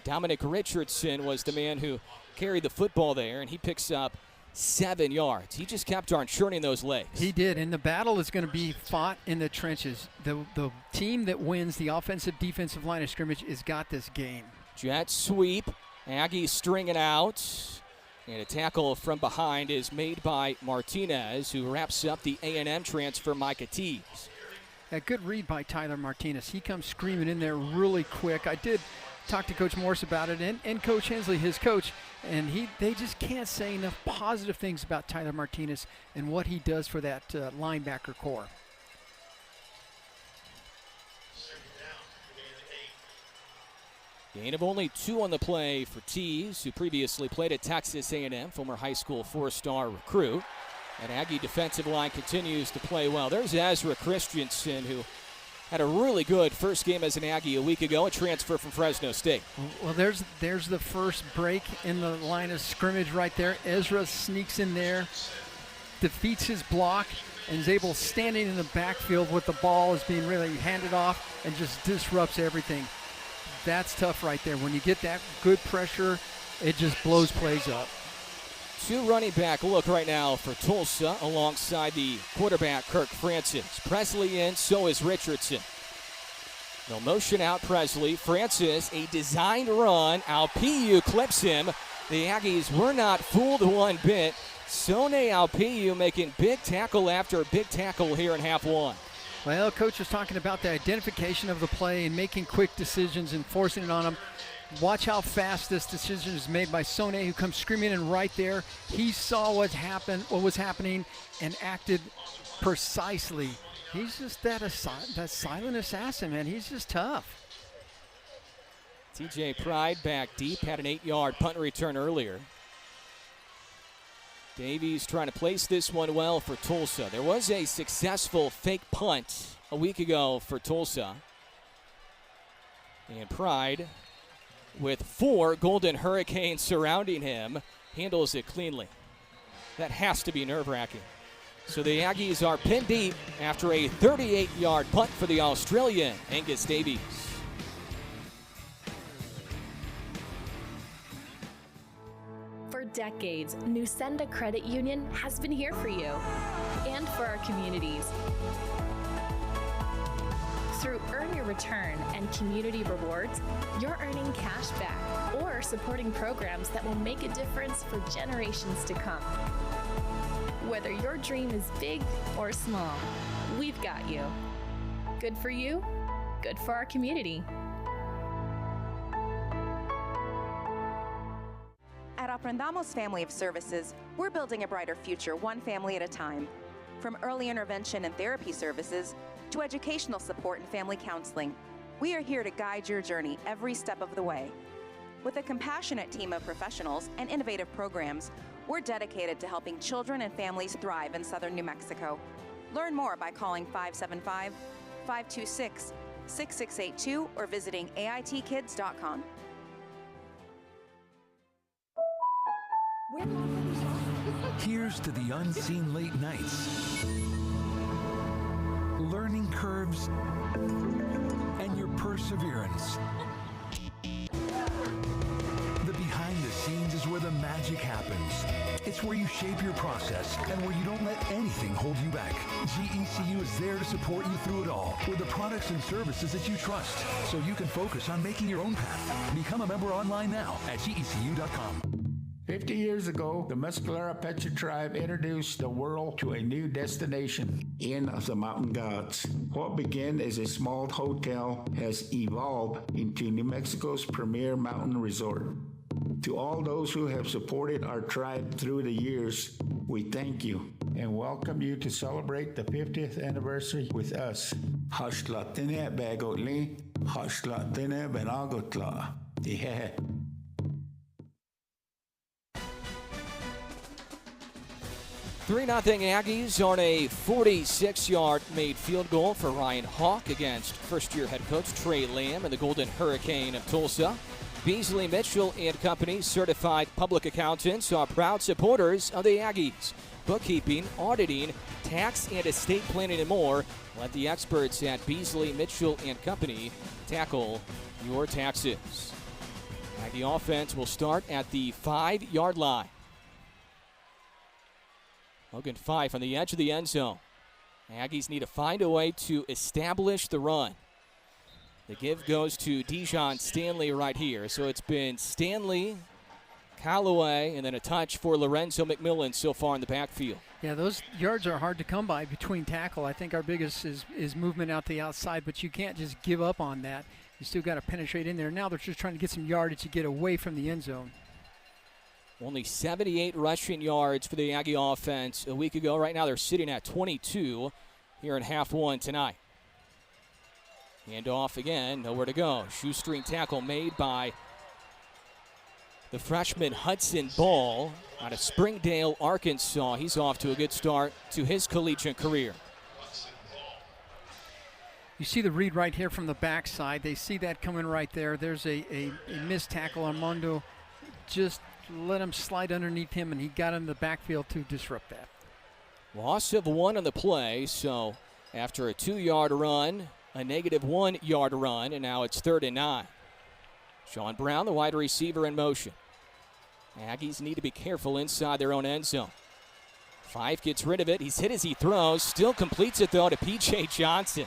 Dominic Richardson was the man who carried the football there, and he picks up 7 yards. He just kept on churning those legs. He did, and the battle is going to be fought in the trenches. The team that wins the offensive-defensive line of scrimmage has got this game. Jet sweep. Aggies stringing out. And a tackle from behind is made by Martinez, who wraps up the A&M transfer, Micah Teagues. A good read by Tyler Martinez. He comes screaming in there really quick. I did talk to Coach Morris about it and Coach Hensley, his coach, and they just can't say enough positive things about Tyler Martinez and what he does for that linebacker core. Gain of only 2 on the play for Teagues, who previously played at Texas A&M, former high school 4-star recruit. And Aggie defensive line continues to play well. There's Ezra Christensen, who had a really good first game as an Aggie a week ago, a transfer from Fresno State. Well, there's the first break in the line of scrimmage right there. Ezra sneaks in there, defeats his block, and is able, standing in the backfield with the ball is being really handed off, and just disrupts everything. That's tough right there. When you get that good pressure, it just blows plays up. 2 running back look right now for Tulsa alongside the quarterback, Kirk Francis. Presley in, so is Richardson. They'll motion out Presley. Francis, a designed run. Alpiu clips him. The Aggies were not fooled one bit. Sone Alpiu making big tackle after big tackle here in half 1. Well, Coach was talking about the identification of the play and making quick decisions and forcing it on them. Watch how fast this decision is made by Sone, who comes screaming in right there. He saw what was happening, and acted precisely. He's just that silent assassin, man. He's just tough. TJ Pride back deep, had an 8-yard punt return earlier. Davies trying to place this one well for Tulsa. There was a successful fake punt a week ago for Tulsa. And Pride, with 4 Golden Hurricanes surrounding him, handles it cleanly. That has to be nerve-wracking. So the Aggies are pinned deep after a 38-yard punt for the Australian, Angus Davies. For decades, Nusenda Credit Union has been here for you and for our communities. Through Earn Your Return and Community Rewards, you're earning cash back or supporting programs that will make a difference for generations to come. Whether your dream is big or small, we've got you. Good for you, good for our community. At Aprendamos Family of Services, we're building a brighter future one family at a time. From early intervention and therapy services to educational support and family counseling, we are here to guide your journey every step of the way. With a compassionate team of professionals and innovative programs, we're dedicated to helping children and families thrive in southern New Mexico. Learn more by calling 575-526-6682 or visiting AITkids.com. Here's to the unseen late nights, learning curves, and your perseverance. The behind the scenes is where the magic happens. It's where you shape your process and where you don't let anything hold you back. GECU is there to support you through it all with the products and services that you trust, so you can focus on making your own path. Become a member online now at GECU.com. 50 years ago, the Mescalero Apache tribe introduced the world to a new destination, Inn of the Mountain Gods. What began as a small hotel has evolved into New Mexico's premier mountain resort. To all those who have supported our tribe through the years, we thank you and welcome you to celebrate the 50th anniversary with us. Hashlatine Bagotli, Hashlatine Benagotla. Yeah. 3-0 Aggies on a 46-yard made field goal for Ryan Hawk against first-year head coach Trey Lamb and the Golden Hurricane of Tulsa. Beasley Mitchell and Company, certified public accountants, are proud supporters of the Aggies. Bookkeeping, auditing, tax and estate planning, and more. Let the experts at Beasley Mitchell and Company tackle your taxes. Aggie offense will start at the 5-yard line. Logan Fife on the edge of the end zone. Aggies need to find a way to establish the run. The give goes to Dijon Stanley right here. So it's been Stanley Callaway, and then a touch for Lorenzo McMillan so far in the backfield. Yeah, those yards are hard to come by between tackle. I think our biggest is movement out the outside, but you can't just give up on that. You still got to penetrate in there. Now they're just trying to get some yardage to get away from the end zone. Only 78 rushing yards for the Aggie offense a week ago. Right now they're sitting at 22 here in half one tonight. Hand off again, nowhere to go. Shoestring tackle made by the freshman Hudson Ball out of Springdale, Arkansas. He's off to a good start to his collegiate career. You see the read right here from the backside. They see that coming right there. There's a missed tackle. Armando just let him slide underneath him, and he got in the backfield to disrupt that. Loss of 1 on the play, so after a 2-yard run, a -1 yard run, and now it's 3rd and 9. Sean Brown, the wide receiver, in motion. Aggies need to be careful inside their own end zone. 5 gets rid of it. He's hit as he throws. Still completes it, though, to P.J. Johnson.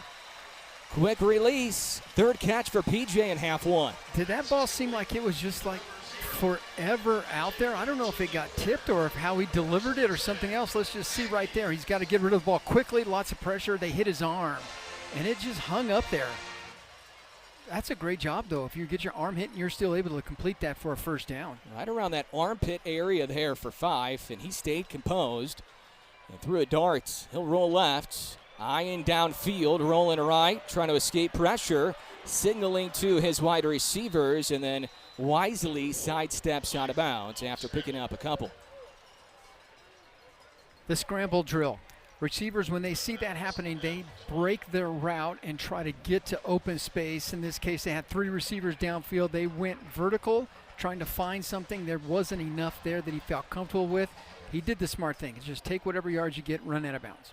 Quick release. 3rd catch for P.J. in half one. Did that ball seem like it was just like forever out there? I don't know if it got tipped or if how he delivered it or something else. Let's just see right there. He's got to get rid of the ball quickly. Lots of pressure. They hit his arm, and it just hung up there. That's a great job, though. If you get your arm hit and you're still able to complete that for a first down. Right around that armpit area there for 5, and he stayed composed and threw a dart. He'll roll left, eyeing downfield, rolling right, trying to escape pressure, signaling to his wide receivers, and then wisely sidesteps out of bounds after picking up a couple. The scramble drill. Receivers, when they see that happening, they break their route and try to get to open space. In this case, they had 3 receivers downfield. They went vertical, trying to find something. There wasn't enough there that he felt comfortable with. He did the smart thing. Just take whatever yards you get, run out of bounds.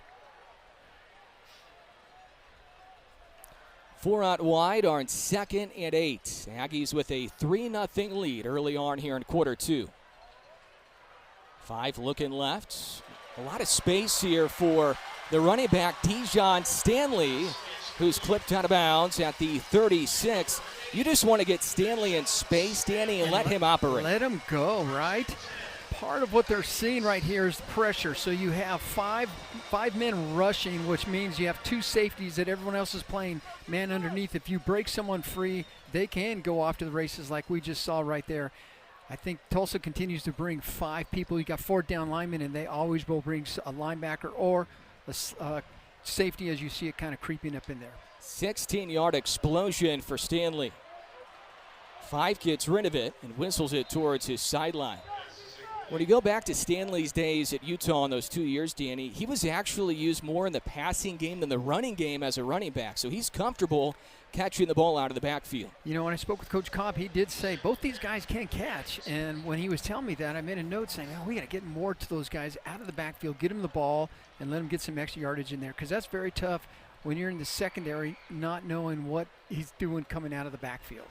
4 out wide are in 2nd and 8. Aggies with a 3-0 lead early on here in quarter 2. 5 looking left. A lot of space here for the running back, Dijon Stanley, who's clipped out of bounds at the 36. You just want to get Stanley in space, Danny, and let him operate. Let him go, right? Part of what they're seeing right here is pressure. So you have five men rushing, which means you have 2 safeties that everyone else is playing man underneath. If you break someone free, they can go off to the races like we just saw right there. I think Tulsa continues to bring 5 people. You got 4 down linemen, and they always will bring a linebacker or a safety as you see it kind of creeping up in there. 16-yard explosion for Stanley. 5 gets rid of it and whistles it towards his sideline. When you go back to Stanley's days at Utah in those 2 years, Danny, he was actually used more in the passing game than the running game as a running back. So he's comfortable catching the ball out of the backfield. You know, when I spoke with Coach Cobb, he did say both these guys can catch. And when he was telling me that, I made a note saying, oh, we got to get more to those guys out of the backfield, get them the ball, and let them get some extra yardage in there. Because that's very tough when you're in the secondary not knowing what he's doing coming out of the backfield.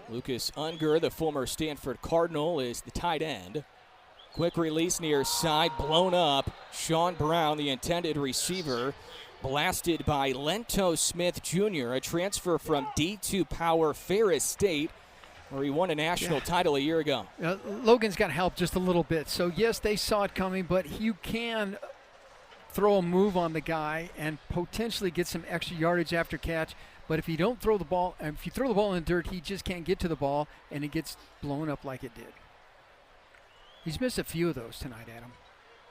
Lucas Unger, the former Stanford Cardinal, is the tight end. Quick release near side, blown up. Sean Brown, the intended receiver, blasted by Lento Smith Jr., a transfer from D2 Power Ferris State, where he won a national title a year ago. Logan's got help just a little bit. So, yes, they saw it coming, but you can throw a move on the guy and potentially get some extra yardage after catch. But if you don't throw the ball, if you throw the ball in the dirt, he just can't get to the ball, and it gets blown up like it did. He's missed a few of those tonight, Adam.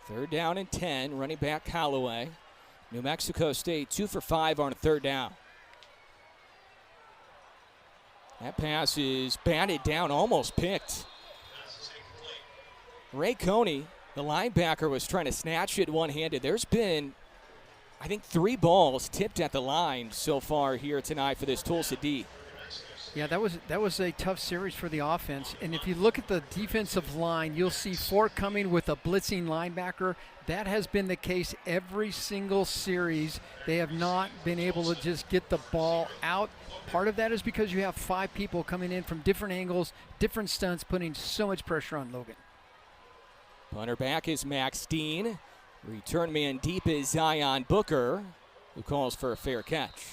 3rd down and 10, running back Callaway. New Mexico State 2 for 5 on 3rd down. That pass is batted down, almost picked. Ray Coney, the linebacker, was trying to snatch it one-handed. There's been, I think, 3 balls tipped at the line so far here tonight for this Tulsa D. Yeah, that was a tough series for the offense. And if you look at the defensive line, you'll see Fort coming with a blitzing linebacker. That has been the case every single series. They have not been able to just get the ball out. Part of that is because you have 5 people coming in from different angles, different stunts, putting so much pressure on Logan. Punter back is Max Dean. Return man deep is Zion Booker, who calls for a fair catch.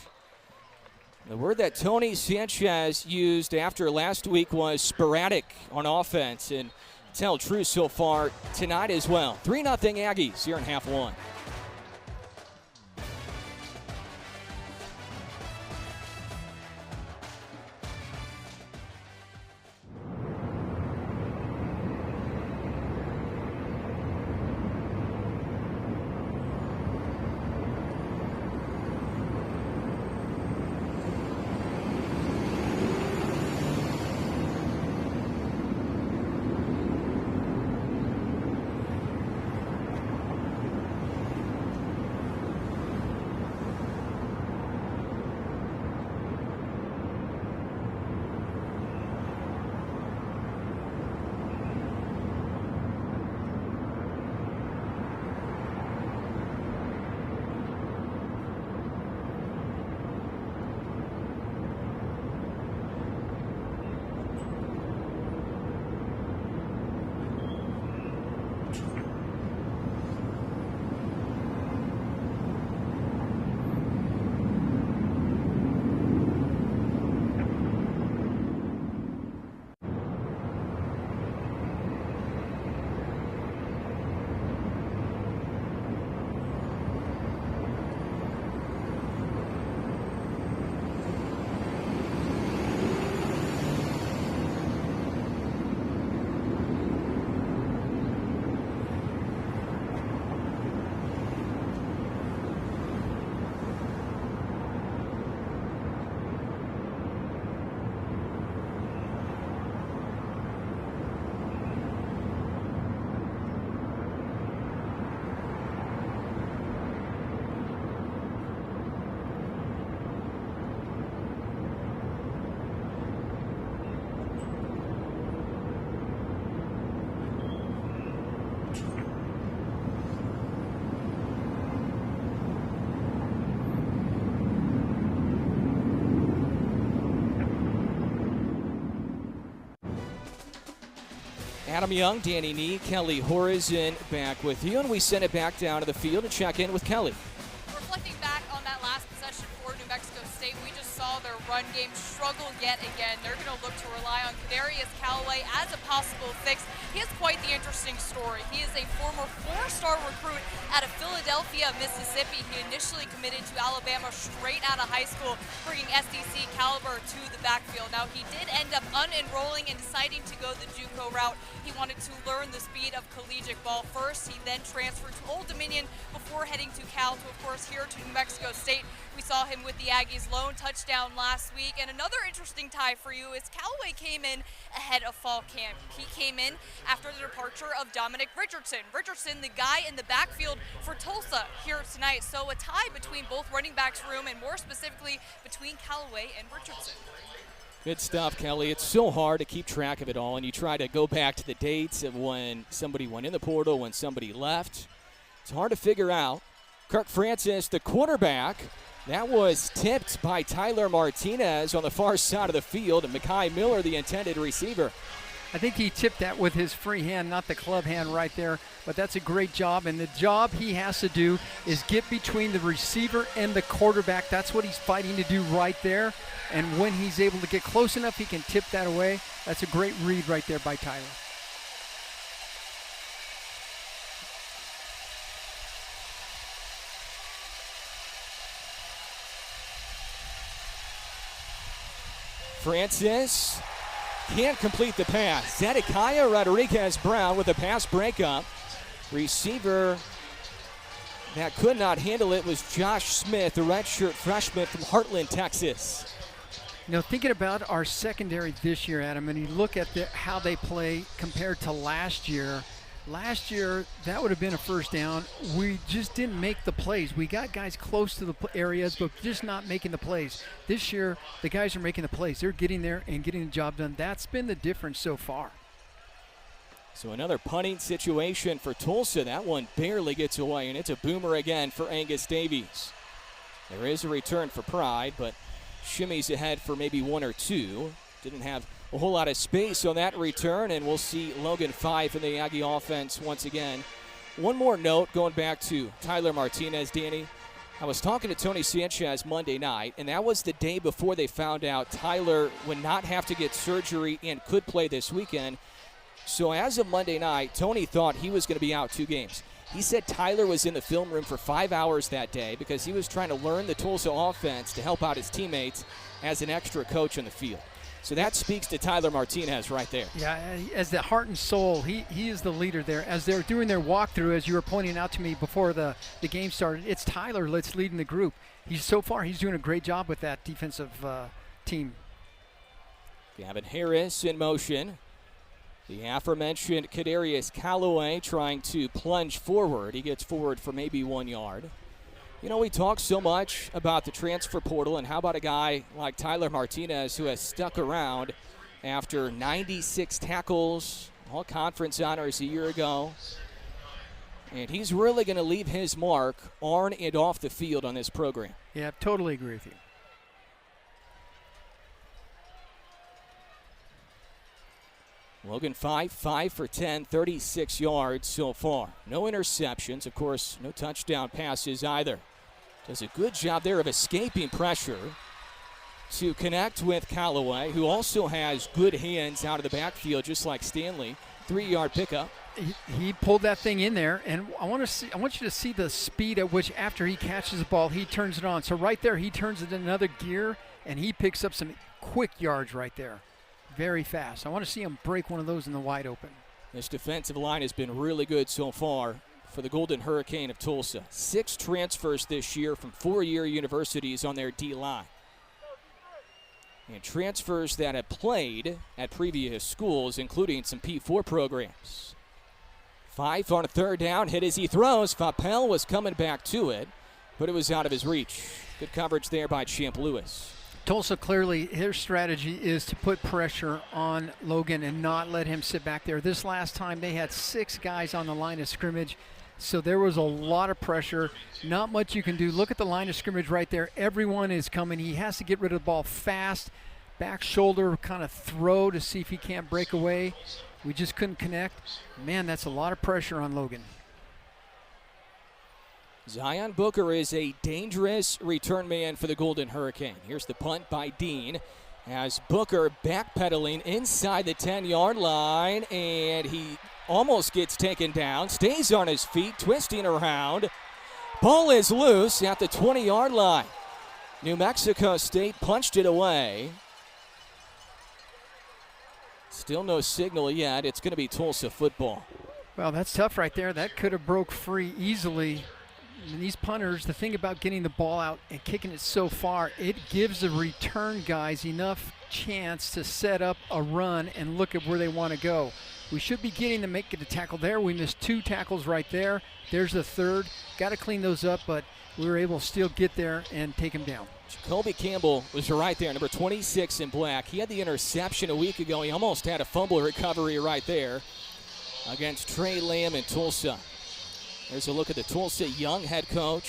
The word that Tony Sanchez used after last week was sporadic on offense, and It's held true so far tonight as well. 3-0 Aggies here in half one. Adam Young, Danny Nee, Kelly Horizon back with you, and we send it back down to the field to check in with Kelly. Reflecting back on that last possession for New Mexico State, we just saw their run game struggle yet again. They're going to look to rely on Kadarius Callaway as a possible fix. He has quite the interesting story. He is a former 4-star recruit out of Philadelphia, Mississippi. He initially committed to Alabama straight out of high school, bringing SEC caliber to the backfield. Now, he did end up unenrolling and deciding to go the JUCO route. He wanted to learn the speed of collegiate ball first. He then transferred to Old Dominion before heading to Cal to, of course, here to New Mexico State. We saw him with the Aggies' lone touchdown last week. And another interesting tie for you is Callaway came in ahead of fall camp. He came in after the departure of Dominic Richardson. Richardson, the guy in the backfield for Tulsa here tonight. So a tie between both running backs' room, and more specifically between Callaway and Richardson. Good stuff, Kelly. It's so hard to keep track of it all, and you try to go back to the dates of when somebody went in the portal, when somebody left. It's hard to figure out. Kirk Francis, the quarterback, that was tipped by Tyler Martinez on the far side of the field, and Mekhi Miller, the intended receiver. I think he tipped that with his free hand, not the club hand right there, but that's a great job. And the job he has to do is get between the receiver and the quarterback. That's what he's fighting to do right there. And when he's able to get close enough, he can tip that away. That's a great read right there by Tyler. Francis can't complete the pass. Zedekiah Rodriguez-Brown with a pass breakup. Receiver that could not handle it was Josh Smith, the redshirt freshman from Heartland, Texas. You know, thinking about our secondary this year, Adam, and you look at how they play compared to last year, that would have been a first down. We just didn't make the plays. We got guys close to the areas, but just not making the plays. This year, the guys are making the plays. They're getting there and getting the job done. That's been the difference so far. So another punting situation for Tulsa. That one barely gets away, and it's a boomer again for Angus Davies. There is a return for Pride, but shimmies ahead for maybe one or two. Didn't have a whole lot of space on that return, and we'll see Logan Fife in the Aggie offense once again. One more note going back to Tyler Martinez, Danny. I was talking to Tony Sanchez Monday night, and that was the day before they found out Tyler would not have to get surgery and could play this weekend. So as of Monday night, Tony thought he was going to be out 2 games. He said Tyler was in the film room for 5 hours that day because he was trying to learn the Tulsa offense to help out his teammates as an extra coach on the field. So that speaks to Tyler Martinez right there. Yeah, as the heart and soul, he is the leader there. As they're doing their walkthrough, as you were pointing out to me before the game started, it's Tyler that's leading the group. He's doing a great job with that defensive team. Gavin Harris in motion. The aforementioned Kadarius Calloway trying to plunge forward. He gets forward for maybe 1 yard. You know, we talk so much about the transfer portal, and how about a guy like Tyler Martinez who has stuck around after 96 tackles, all conference honors a year ago. And he's really going to leave his mark on and off the field on this program. Yeah, totally agree with you. Logan 5 for 10, 36 yards so far. No interceptions, of course, no touchdown passes either. Does a good job there of escaping pressure to connect with Callaway, who also has good hands out of the backfield, just like Stanley. 3-yard pickup. He pulled that thing in there, and I want you to see the speed at which after he catches the ball, he turns it on. So right there, he turns it in another gear, and he picks up some quick yards right there. Very fast. I want to see him break one of those in the wide open. This defensive line has been really good so far for the Golden Hurricane of Tulsa. 6 transfers this year from 4-year universities on their D-line. And transfers that have played at previous schools, including some P4 programs. 5 on a 3rd down, hit as he throws. Fappel was coming back to it, but it was out of his reach. Good coverage there by Champ Lewis. Tulsa clearly, their strategy is to put pressure on Logan and not let him sit back there. This last time they had 6 guys on the line of scrimmage, so there was a lot of pressure. Not much you can do. Look at the line of scrimmage right there. Everyone is coming. He has to get rid of the ball fast. Back shoulder kind of throw to see if he can't break away. We just couldn't connect. Man, that's a lot of pressure on Logan. Zion Booker is a dangerous return man for the Golden Hurricane. Here's the punt by Dean as Booker backpedaling inside the 10-yard line, and he almost gets taken down, stays on his feet, twisting around. Ball is loose at the 20-yard line. New Mexico State punched it away. Still no signal yet. It's going to be Tulsa football. Well, that's tough right there. That could have broke free easily. And these punters, the thing about getting the ball out and kicking it so far, it gives the return guys enough chance to set up a run and look at where they want to go. We should be getting to make it a tackle there. We missed 2 tackles right there. There's the 3rd. Got to clean those up, but we were able to still get there and take him down. Jacoby Campbell was right there, number 26 in black. He had the interception a week ago. He almost had a fumble recovery right there against Trey Lamb in Tulsa. There's a look at the Tulsa young head coach,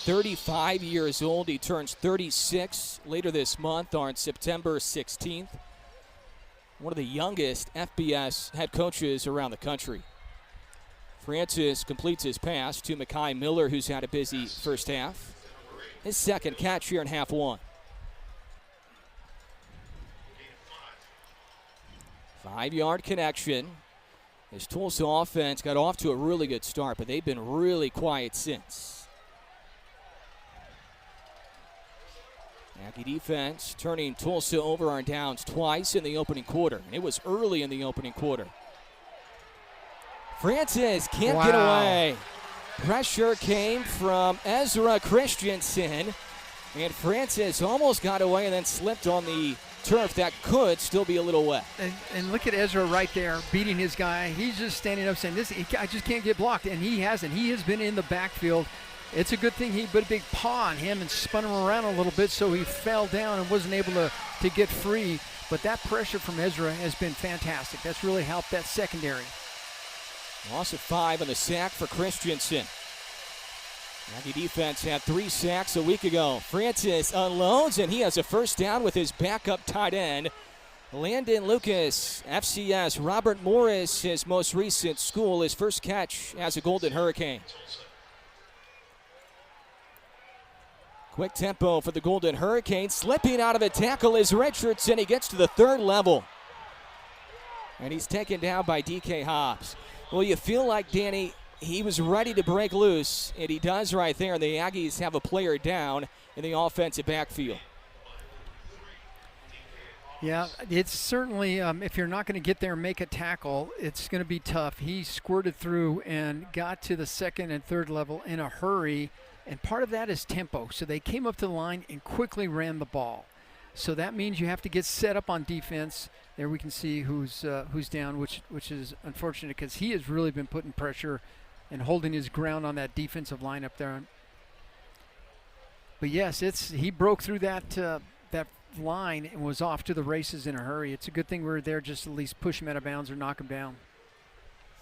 35 years old. He turns 36 later this month on September 16th. One of the youngest FBS head coaches around the country. Francis completes his pass to Mekhi Miller, who's had a busy first half. His 2nd catch here in half 1. 5-yard connection. This Tulsa offense got off to a really good start, but they've been really quiet since. Aggie defense turning Tulsa over on downs twice in the opening quarter. And it was early in the opening quarter. Francis can't get away. Pressure came from Ezra Christensen. And Francis almost got away and then slipped on the turf that could still be a little wet. And look at Ezra right there beating his guy. He's just standing up saying, I just can't get blocked. And he hasn't. He has been in the backfield. It's a good thing he put a big paw on him and spun him around a little bit so he fell down and wasn't able to get free. But that pressure from Ezra has been fantastic. That's really helped that secondary. Loss of 5 on the sack for Christensen. Aggie defense had 3 sacks a week ago. Francis unloads, and he has a first down with his backup tight end, Landon Lucas. FCS Robert Morris, his most recent school, his first catch as a Golden Hurricane. Quick tempo for the Golden Hurricane. Slipping out of the tackle is Richardson. He gets to the 3rd level. And he's taken down by DK Hobbs. Well, you feel like, Danny, he was ready to break loose, and he does right there. And the Aggies have a player down in the offensive backfield. Yeah, it's certainly, if you're not going to get there and make a tackle, it's going to be tough. He squirted through and got to the second and third level in a hurry, and part of that is tempo. So they came up to the line and quickly ran the ball. So that means you have to get set up on defense. There we can see who's down, which is unfortunate because he has really been putting pressure and holding his ground on that defensive line up there. But yes, he broke through that line and was off to the races in a hurry. It's a good thing we were there just at least push him out of bounds or knock him down.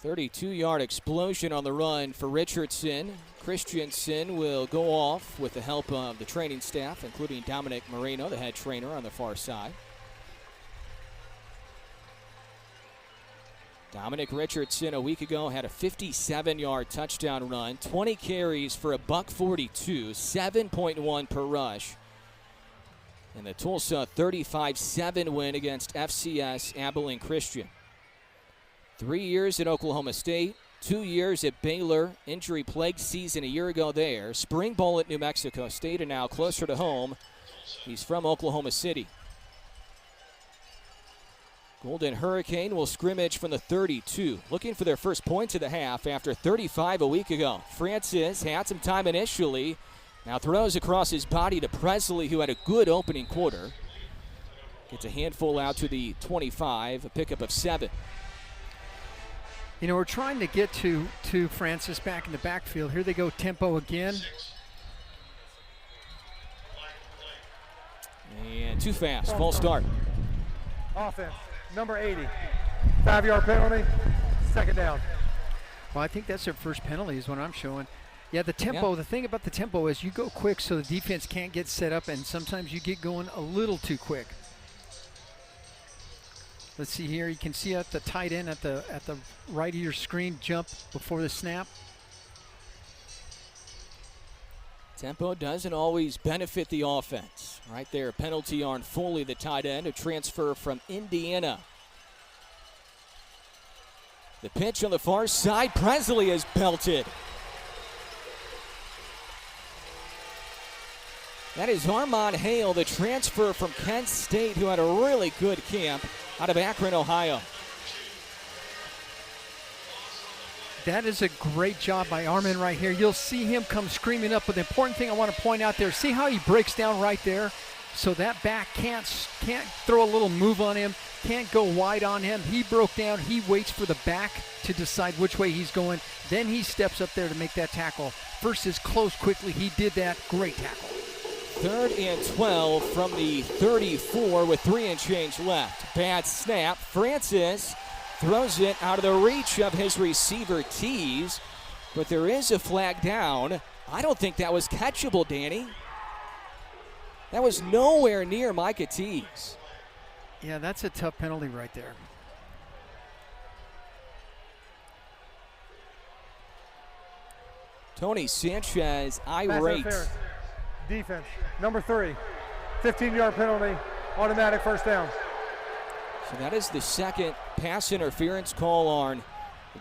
32-yard explosion on the run for Richardson. Christensen will go off with the help of the training staff, including Dominic Moreno, the head trainer, on the far side. Dominic Richardson a week ago had a 57-yard touchdown run, 20 carries for $142, 7.1 per rush. And the Tulsa 35-7 win against FCS Abilene Christian. 3 years at Oklahoma State, 2 years at Baylor, injury-plagued season a year ago there, spring bowl at New Mexico State, and now closer to home, he's from Oklahoma City. Golden Hurricane will scrimmage from the 32, looking for their first points of the half after 35 a week ago. Francis had some time initially, now throws across his body to Presley, who had a good opening quarter. Gets a handful out to the 25, a pickup of 7. You know, we're trying to get to Francis back in the backfield. Here they go, tempo again. And too fast, false start. Offense, number 80. 5-yard penalty, second down. Well, I think that's their first penalty is what I'm showing. Yeah, the tempo, The thing about the tempo is you go quick so the defense can't get set up, and sometimes you get going a little too quick. Let's see here. You can see at the tight end at the right of your screen jump before the snap. Tempo doesn't always benefit the offense. Right there, penalty on Foley, the tight end, a transfer from Indiana. The pitch on the far side, Presley is belted. That is Armand Hale, the transfer from Kent State, who had a really good camp out of Akron, Ohio. That is a great job by Armand right here. You'll see him come screaming up, but the important thing I want to point out there, see how he breaks down right there? So that back can't throw a little move on him, can't go wide on him. He broke down. He waits for the back to decide which way he's going. Then he steps up there to make that tackle. First is close quickly. He did that. Great tackle. 3rd and 12 from the 34 with 3 and change left. Bad snap. Francis throws it out of the reach of his receiver, Tees. But there is a flag down. I don't think that was catchable, Danny. That was nowhere near Micah Tees. Yeah, that's a tough penalty right there. Tony Sanchez, irate. Defense, number 3. 15-yard penalty, automatic first down. So that is the second pass interference call on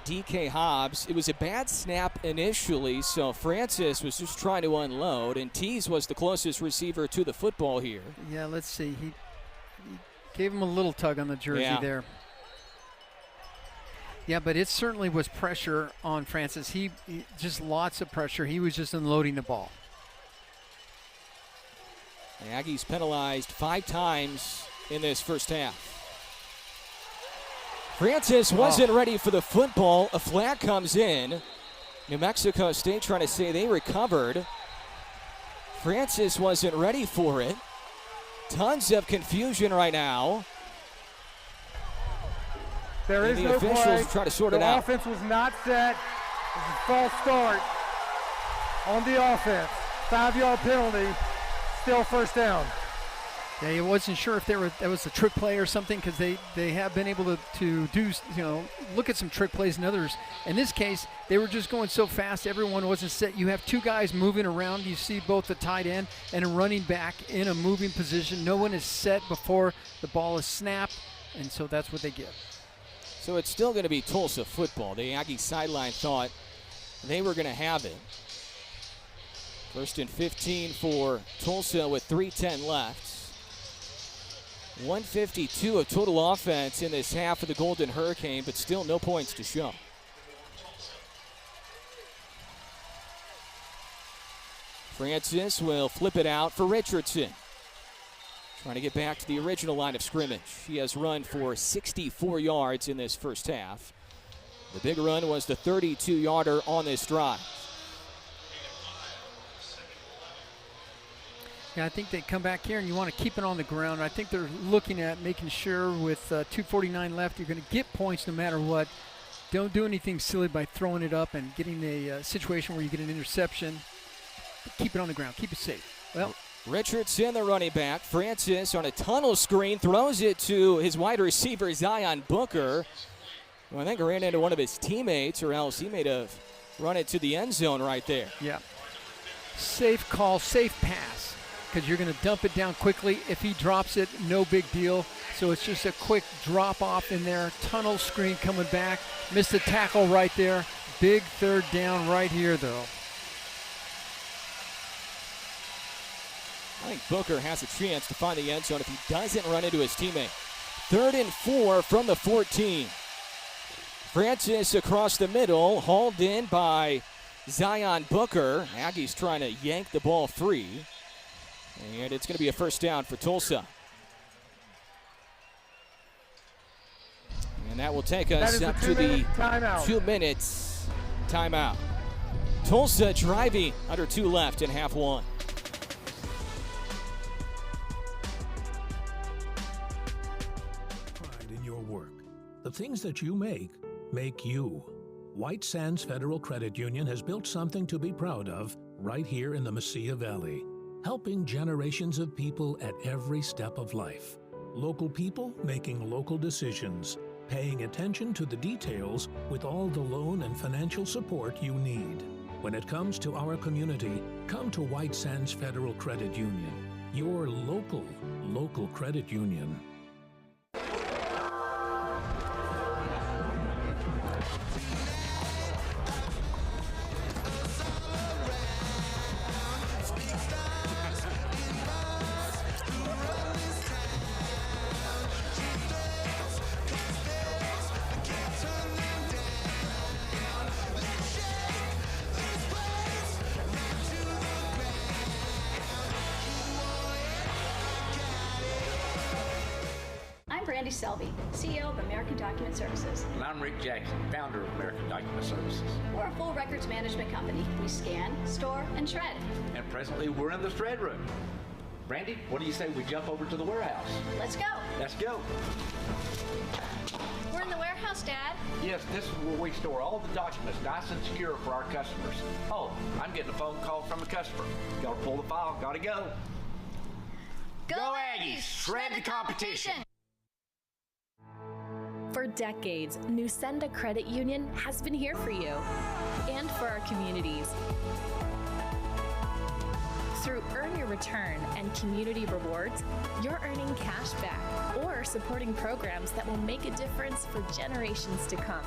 DK Hobbs. It was a bad snap initially, so Francis was just trying to unload, and Tees was the closest receiver to the football here. Yeah, let's see. He gave him a little tug on the jersey there. Yeah, but it certainly was pressure on Francis. He just lots of pressure. He was just unloading the ball. The Aggies penalized 5 times in this first half. Francis wasn't ready for the football. A flag comes in. New Mexico State trying to say they recovered. Francis wasn't ready for it. Tons of confusion right now. There is no officials flag. Try to sort it out. The offense was not set. This is a false start on the offense. 5-yard penalty. Still first down. Yeah, he wasn't sure if that was a trick play or something because they have been able to do, look at some trick plays and others. In this case, they were just going so fast, everyone wasn't set. You have 2 guys moving around. You see both the tight end and a running back in a moving position. No one is set before the ball is snapped, and so that's what they give. So it's still going to be Tulsa football. The Aggie sideline thought they were going to have it. 1st and 15 for Tulsa with 3:10 left. 152 of total offense in this half of the Golden Hurricane, but still no points to show. Francis will flip it out for Richardson. Trying to get back to the original line of scrimmage. He has run for 64 yards in this first half. The big run was the 32-yarder on this drive. Yeah, I think they come back here and you want to keep it on the ground. I think they're looking at making sure with 2:49 left, you're going to get points no matter what. Don't do anything silly by throwing it up and getting a situation where you get an interception. Keep it on the ground. Keep it safe. Well, Richardson, the running back. Francis on a tunnel screen throws it to his wide receiver, Zion Booker. Well, I think he ran into one of his teammates, or else he may have run it to the end zone right there. Yeah. Safe call, safe pass, because you're going to dump it down quickly. If he drops it, no big deal. So it's just a quick drop off in there. Tunnel screen coming back. Missed the tackle right there. Big 3rd down right here, though. I think Booker has a chance to find the end zone if he doesn't run into his teammate. 3rd and 4 from the 14. Francis across the middle, hauled in by Zion Booker. Aggies trying to yank the ball free. And it's going to be a first down for Tulsa. And that will take us up to the 2 minutes timeout. Tulsa driving under 2 left in half 1. The things that you make you. White Sands Federal Credit Union has built something to be proud of right here in the Mesilla Valley, helping generations of people at every step of life. Local people making local decisions, paying attention to the details with all the loan and financial support you need. When it comes to our community, come to White Sands Federal Credit Union, your local credit union. Randy Selby, CEO of American Document Services. And I'm Rick Jackson, founder of American Document Services. We're a full records management company. We scan, store, and shred. And presently we're in the shred room. Randy, what do you say we jump over to the warehouse? Let's go. Let's go. We're in the warehouse, Dad. Yes, this is where we store all the documents nice and secure for our customers. Oh, I'm getting a phone call from a customer. Gotta pull the file, gotta go. Go Aggies! Shred the competition! For decades, Nusenda Credit Union has been here for you and for our communities. Through Earn Your Return and community rewards, you're earning cash back or supporting programs that will make a difference for generations to come.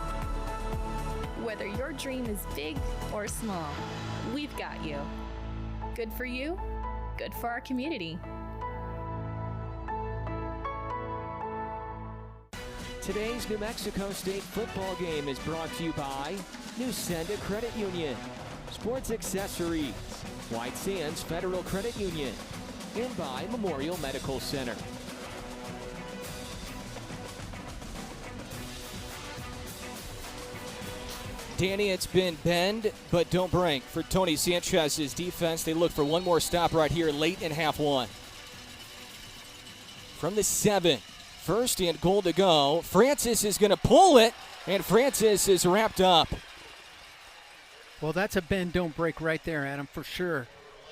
Whether your dream is big or small, we've got you. Good for you, good for our community. Today's New Mexico State football game is brought to you by Nusenda Credit Union, Sports Accessories, White Sands Federal Credit Union, and by Memorial Medical Center. Danny, it's been bend, but don't break for Tony Sanchez's defense. They look for one more stop right here late in half 1. From the 7. 1st and goal to go. Francis is going to pull it, and Francis is wrapped up. Well, that's a bend, don't break right there, Adam, for sure.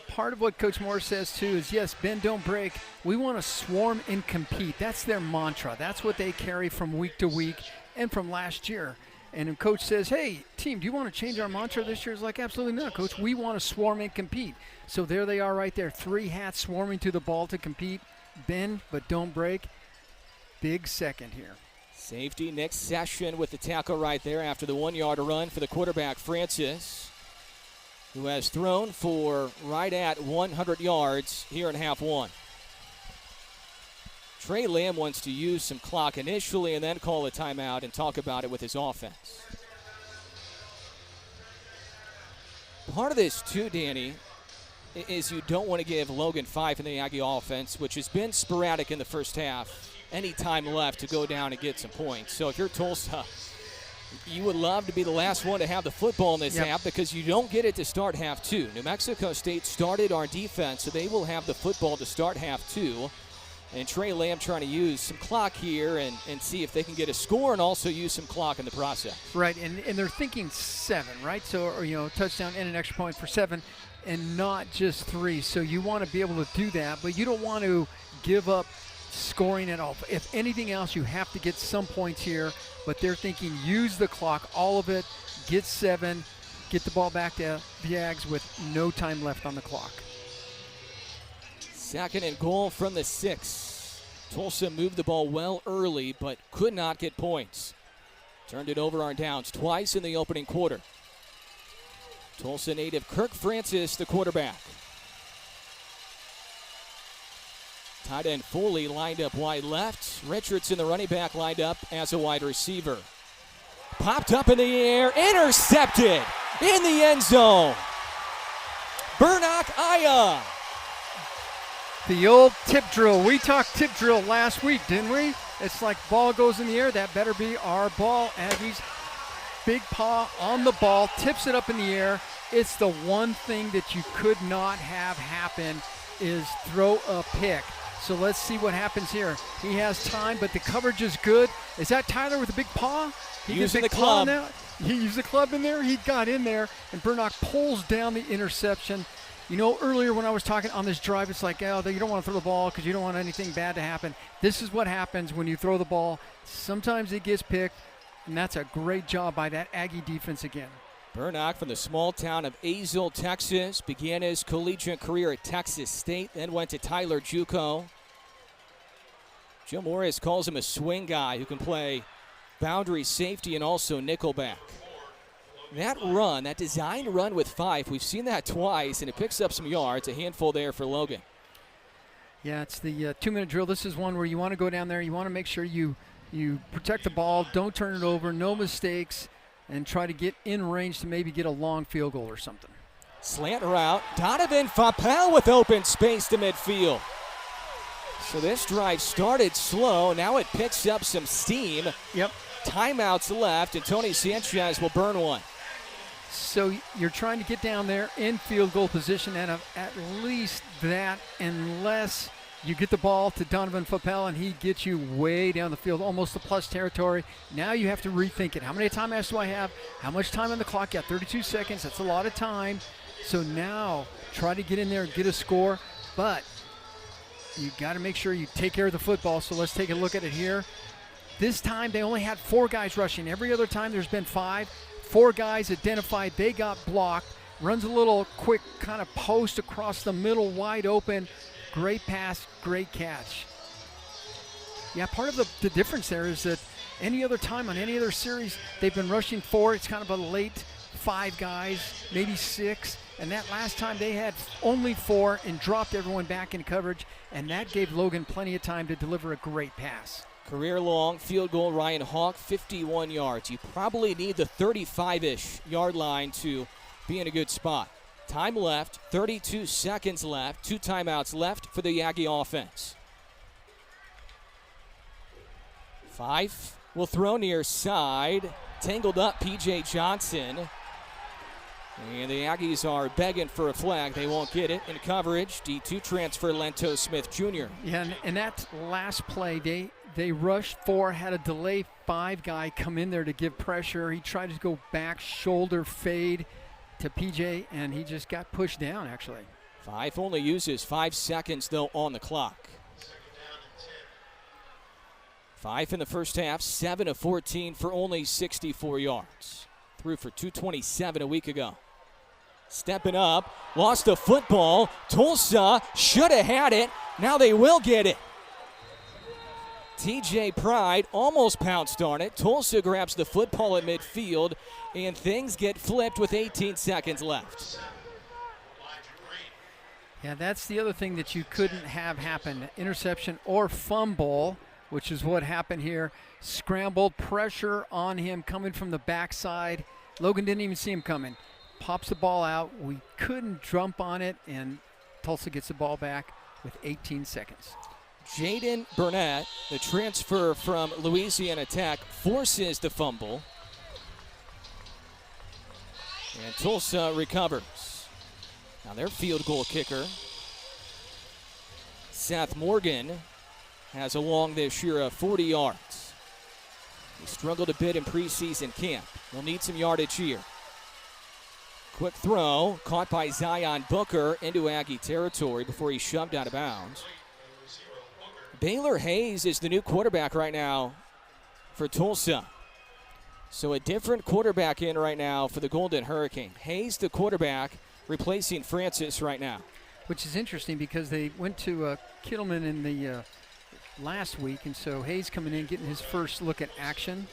Part of what Coach Moore says, too, is yes, bend, don't break. We want to swarm and compete. That's their mantra. That's what they carry from week to week and from last year. And when Coach says, hey, team, do you want to change our mantra this year? It's like, absolutely not, Coach. We want to swarm and compete. So there they are right there, 3 hats swarming to the ball to compete. Bend, but don't break. Big second here. Safety Nick Session with the tackle right there after the 1-yard run for the quarterback, Francis, who has thrown for right at 100 yards here in half one. Trey Lamb wants to use some clock initially and then call a timeout and talk about it with his offense. Part of this, too, Danny, is you don't want to give Logan Fife in the Aggie offense, which has been sporadic in the first half, any time left to go down and get some points. So if you're Tulsa, you would love to be the last one to have the football in this half because you don't get it to start half two. New Mexico State started our defense, so they will have the football to start half two. And Trey Lamb trying to use some clock here and see if they can get a score and also use some clock in the process. Right, and they're thinking 7, right? So, or, touchdown and an extra point for 7 and not just 3. So you want to be able to do that, but you don't want to give up scoring at all. If anything else, you have to get some points here, but they're thinking use the clock, all of it, get 7, get the ball back to the Ags with no time left on the clock. 2nd and goal from the 6. Tulsa moved the ball well early, but could not get points. Turned it over on downs twice in the opening quarter. Tulsa native Kirk Francis, the quarterback. Tight end Foley lined up wide left. Richardson, the running back, lined up as a wide receiver. Popped up in the air, intercepted in the end zone. Burnock Aya. The old tip drill. We talked tip drill last week, didn't we? It's like ball goes in the air. That better be our ball. Aggies, big paw on the ball, tips it up in the air. It's the one thing that you could not have happen is throw a pick. So let's see what happens here. He has time, but the coverage is good. Is that Tyler with a big paw? He using the club. Now. He used the club in there. He got in there, and Burnock pulls down the interception. Earlier when I was talking on this drive, it's like, you don't want to throw the ball because you don't want anything bad to happen. This is what happens when you throw the ball. Sometimes it gets picked, and that's a great job by that Aggie defense again. Burnock from the small town of Azle, Texas, began his collegiate career at Texas State, then went to Tyler JUCO. Joe Morris calls him a swing guy who can play boundary safety and also nickelback. That run, that designed run with Fife, we've seen that twice, and it picks up some yards, a handful there for Logan. Yeah, it's the 2-minute drill. This is one where you want to go down there. You want to make sure you protect the ball, don't turn it over, no mistakes, and try to get in range to maybe get a long field goal or something. Slant route, Donovan Fapel with open space to midfield. So this drive started slow. Now it picks up some steam. Yep. Timeouts left, and Tony Sanchez will burn one. So you're trying to get down there in field goal position at least that, unless you get the ball to Donovan Fapel and he gets you way down the field, almost the plus territory. Now you have to rethink it. How many timeouts do I have? How much time on the clock? Yeah, 32 seconds. That's a lot of time. So now try to get in there and get a score, but you got to make sure you take care of the football. So let's take a look at it here. This time they only had 4 guys rushing. Every other time there's been 5. 4 guys identified. They got blocked. Runs a little quick kind of post across the middle, wide open. Great pass, great catch. Yeah, part of the difference there is that any other time on any other series, they've been rushing 4. It's kind of a late 5 guys, maybe 6. And that last time they had only 4 and dropped everyone back in coverage. And that gave Logan plenty of time to deliver a great pass. Career-long field goal, Ryan Hawk, 51 yards. You probably need the 35-ish yard line to be in a good spot. Time left, 32 seconds left, 2 timeouts left for the Aggie offense. Fife will throw near side. Tangled up P.J. Johnson. And the Aggies are begging for a flag. They won't get it in coverage. D2 transfer Lento Smith Jr. Yeah, and that last play, they rushed 4, had a delay 5 guy come in there to give pressure. He tried to go back, shoulder fade to PJ, and he just got pushed down, actually. Fife only uses 5 seconds, though, on the clock. Fife in the first half, 7 of 14 for only 64 yards. Threw for 227 a week ago. Stepping up, lost the football. Tulsa should have had it. Now they will get it. TJ Pride almost pounced on it. Tulsa grabs the football at midfield, and things get flipped with 18 seconds left. Yeah, that's the other thing that you couldn't have happen. Interception or fumble, which is what happened here. Scrambled, pressure on him coming from the backside. Logan didn't even see him coming. Pops the ball out. We couldn't jump on it, and Tulsa gets the ball back with 18 seconds. Jaden Burnett, the transfer from Louisiana Tech, forces the fumble. And Tulsa recovers. Now their field goal kicker, Seth Morgan, has a long this year of 40 yards. He struggled a bit in preseason camp. He'll need some yardage here. Quick throw, caught by Zion Booker into Aggie territory before he's shoved out of bounds. Baylor Hayes is the new quarterback right now for Tulsa. So a different quarterback in right now for the Golden Hurricane. Hayes, the quarterback, replacing Francis right now. Which is interesting because they went to Kittleman in the last week, and so Hayes coming in, getting his first look at action.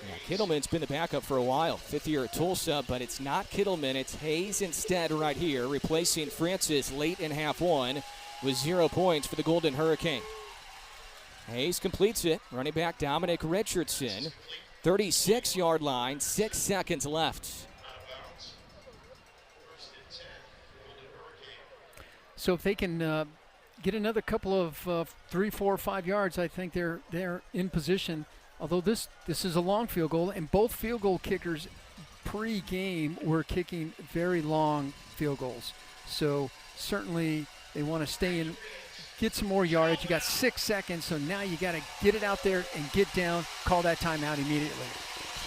Yeah, Kittleman's been the backup for a while, 5th year at Tulsa, but it's not Kittleman, it's Hayes instead right here, replacing Francis late in half one with 0 points for the Golden Hurricane. Hayes completes it, running back Dominic Richardson, 36-yard line, 6 seconds left. So if they can get another couple of 3, 4, 5 yards, I think they're in position. Although this is a long field goal, and both field goal kickers pre-game were kicking very long field goals. So certainly they want to stay in, get some more yardage. You got 6 seconds, so now you got to get it out there and get down, call that timeout immediately.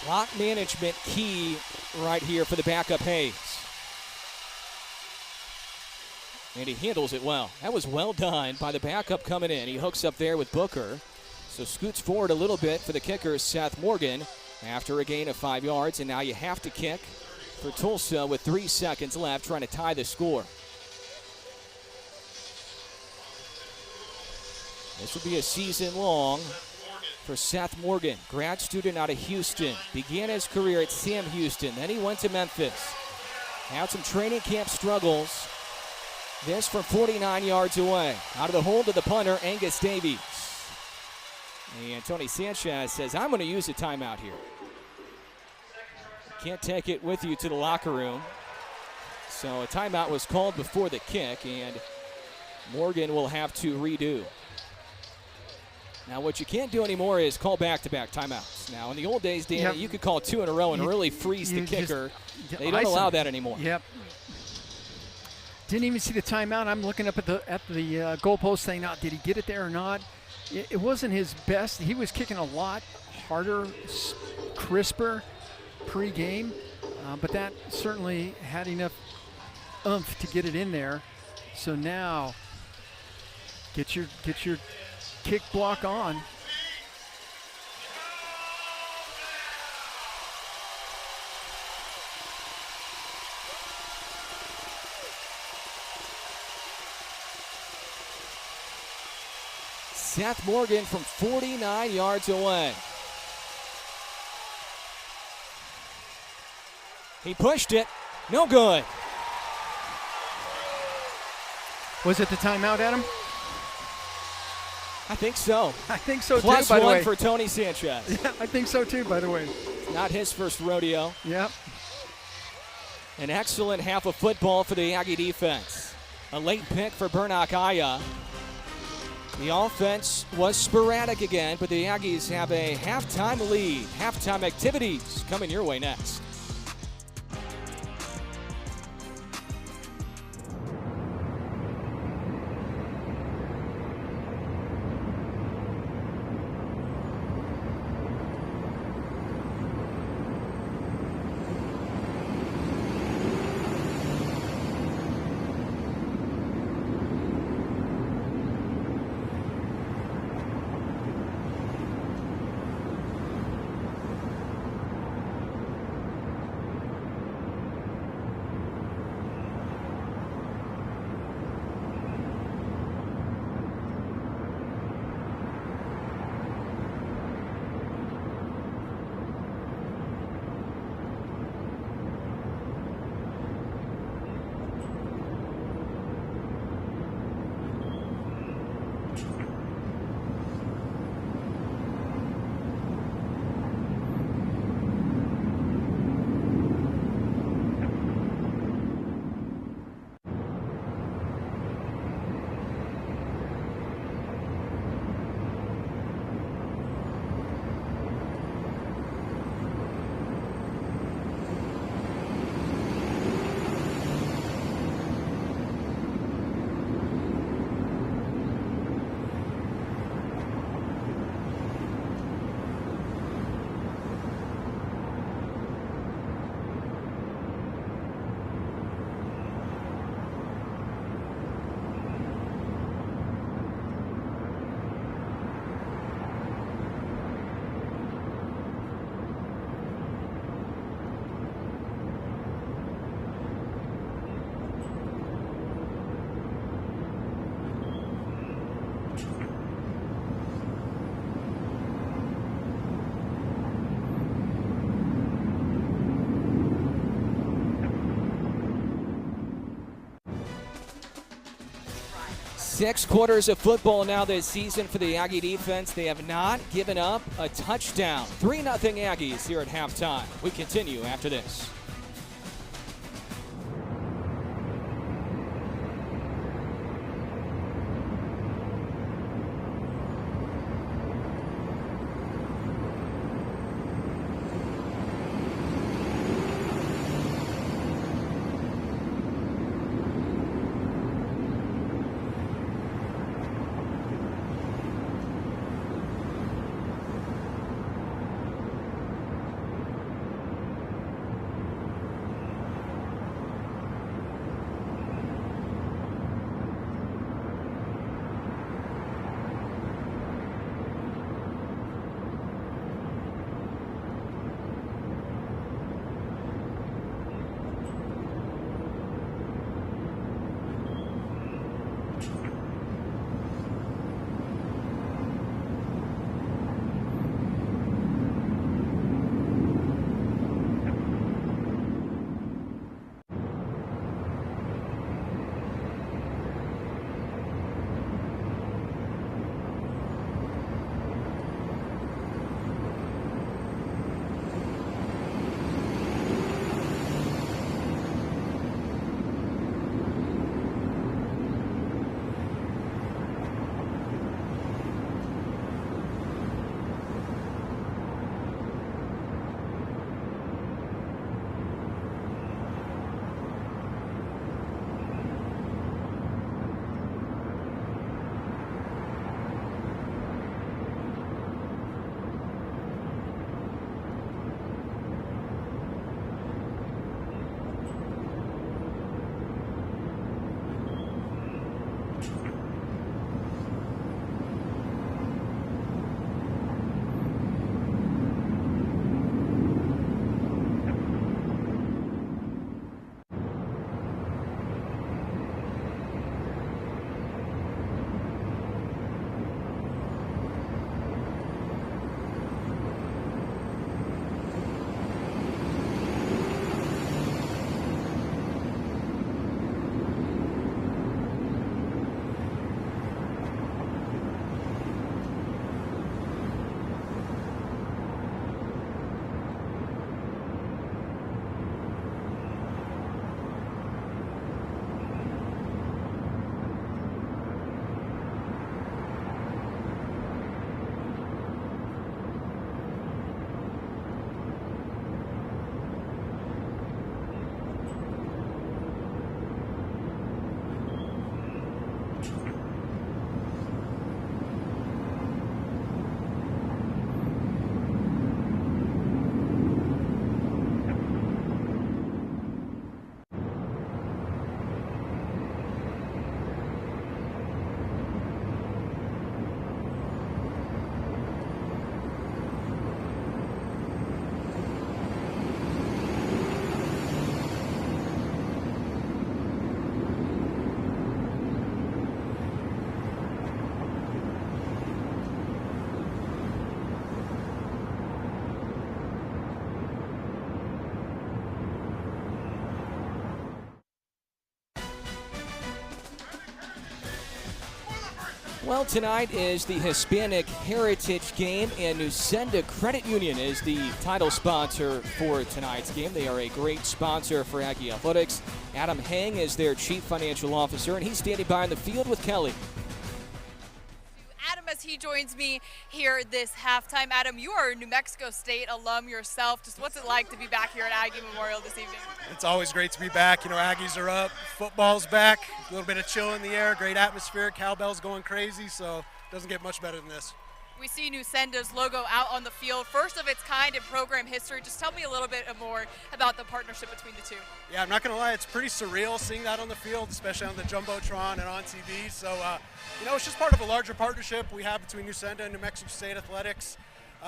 Clock management key right here for the backup Hayes. And he handles it well. That was well done by the backup coming in. He hooks up there with Booker. So scoots forward a little bit for the kicker, Seth Morgan, after a gain of 5 yards. And now you have to kick for Tulsa with 3 seconds left, trying to tie the score. This will be a season long for Seth Morgan, grad student out of Houston. Began his career at Sam Houston. Then he went to Memphis. Had some training camp struggles. This from 49 yards away. Out of the hold of the punter, Angus Davies. And Tony Sanchez says, I'm going to use a timeout here. Can't take it with you to the locker room. So a timeout was called before the kick, and Morgan will have to redo. Now, what you can't do anymore is call back-to-back timeouts. Now, in the old days, Danny, you could call 2 in a row and really freeze the kicker. They don't allow that anymore. Yep. Didn't even see the timeout. I'm looking up at the goalpost saying, did he get it there or not? It wasn't his best. He was kicking a lot harder, crisper pre-game, but that certainly had enough oomph to get it in there. So now, get your kick block on. Seth Morgan from 49 yards away. He pushed it. No good. Was it the timeout, Adam? I think so. I think so, too, +1 by the way. for Tony Sanchez. Yeah, I think so, too, by the way. Not his first rodeo. Yep. An excellent half of football for the Aggie defense. A late pick for Burnock Aya. The offense was sporadic again, but the Aggies have a halftime lead. Halftime activities coming your way next. 6 quarters of football now this season for the Aggie defense. They have not given up a touchdown. 3-0 Aggies here at halftime. We continue after this. Well, tonight is the Hispanic Heritage Game, and Nusenda Credit Union is the title sponsor for tonight's game. They are a great sponsor for Aggie Athletics. Adam Hang is their Chief Financial Officer, and he's standing by in the field with Kelly. Adam, as he joins me here this halftime. Adam, you are a New Mexico State alum yourself. Just what's it like to be back here at Aggie Memorial this evening? It's always great to be back. You know, Aggies are up, football's back, a little bit of chill in the air, great atmosphere, cowbell's going crazy, so it doesn't get much better than this. We see Nusenda's logo out on the field, first of its kind in program history. Just tell me a little bit more about the partnership between the two. Yeah, I'm not going to lie, it's pretty surreal seeing that on the field, especially on the Jumbotron and on TV. So, you know, it's just part of a larger partnership we have between Nusenda and New Mexico State Athletics,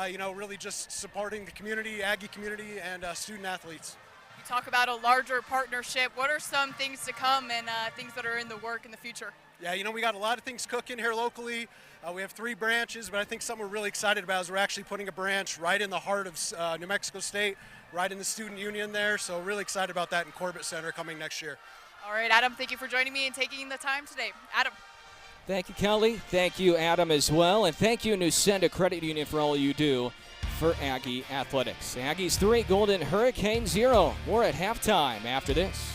you know, really just supporting the community, Aggie community, and student athletes. You talk about a larger partnership. What are some things to come and things that are in the work in the future? Yeah, you know, we got a lot of things cooking here locally. We have 3 branches, but I think something we're really excited about is we're actually putting a branch right in the heart of New Mexico State, right in the student union there. So really excited about that in Corbett Center coming next year. All right, Adam, thank you for joining me and taking the time today. Adam. Thank you, Kelly. Thank you, Adam, as well. And thank you, Nusenda Credit Union, for all you do for Aggie Athletics. Aggies 3, Golden Hurricane 0. More at halftime after this.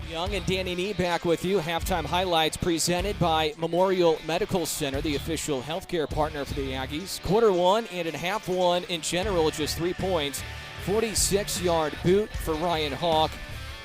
Young and Danny Nee back with you. Halftime highlights presented by Memorial Medical Center, the official healthcare partner for the Aggies. Quarter one and in half one in general, just 3 points. 46-yard boot for Ryan Hawk.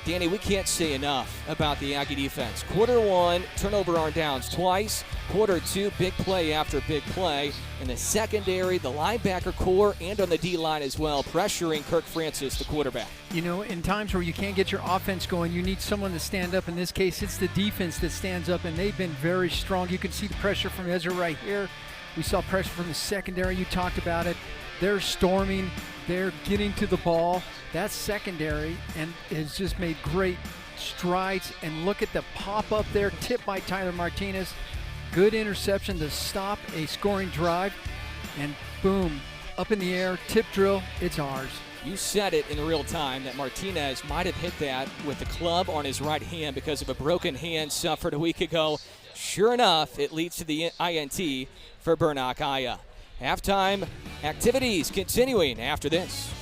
Danny, we can't say enough about the Aggie defense. Quarter one, turnover on downs twice. Quarter two, big play after big play. In the secondary, the linebacker core, and on the D-line as well, pressuring Kirk Francis, the quarterback. You know, in times where you can't get your offense going, you need someone to stand up. In this case, it's the defense that stands up, and they've been very strong. You can see the pressure from Ezra right here. We saw pressure from the secondary. You talked about it. They're storming. They're getting to the ball. That's secondary, and has just made great strides. And look at the pop-up there, tipped by Tyler Martinez. Good interception to stop a scoring drive. And boom, up in the air, tip drill, it's ours. You said it in real time that Martinez might have hit that with the club on his right hand because of a broken hand suffered a week ago. Sure enough, it leads to the INT for Burnock Aya. Halftime activities continuing after this.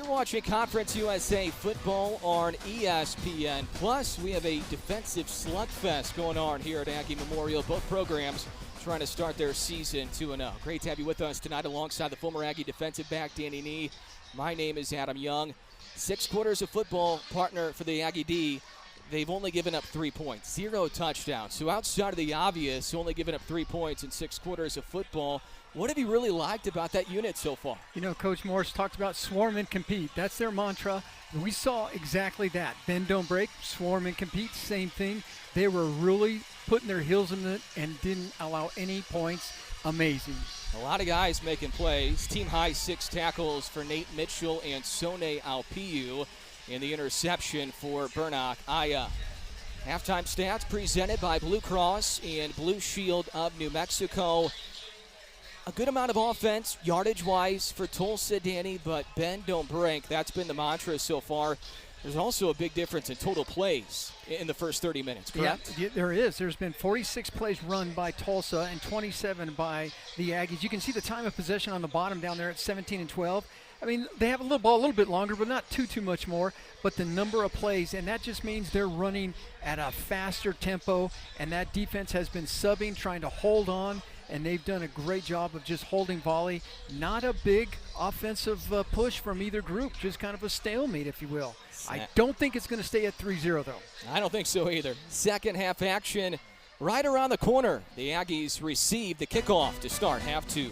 You're watching Conference USA football on ESPN. Plus, we have a defensive slugfest going on here at Aggie Memorial. Both programs trying to start their season 2-0. Great to have you with us tonight alongside the former Aggie defensive back, Danny Nee. My name is Adam Young. 6 quarters of football, partner for the Aggie D. They've only given up 3 points, 0 touchdowns. So outside of the obvious, only given up 3 points in 6 quarters of football. What have you really liked about that unit so far? You know, Coach Morris talked about swarm and compete. That's their mantra. We saw exactly that. Bend, don't break, swarm and compete, same thing. They were really putting their heels in it and didn't allow any points. Amazing. A lot of guys making plays. Team high 6 tackles for Nate Mitchell and Sone Alpiu. And the interception for Burnock Aya. Halftime stats presented by Blue Cross and Blue Shield of New Mexico. A good amount of offense, yardage-wise, for Tulsa, Danny, but bend, don't break. That's been the mantra so far. There's also a big difference in total plays in the first 30 minutes, correct? Yeah, there is. There's been 46 plays run by Tulsa and 27 by the Aggies. You can see the time of possession on the bottom down there at 17 and 12. I mean, they have a little ball a little bit longer, but not too much more. But the number of plays, and that just means they're running at a faster tempo, and that defense has been subbing, trying to hold on, and they've done a great job of just holding volley. Not a big offensive push from either group, just kind of a stalemate, if you will. I don't think it's going to stay at 3-0, though. I don't think so either. Second half action right around the corner. The Aggies receive the kickoff to start half 2.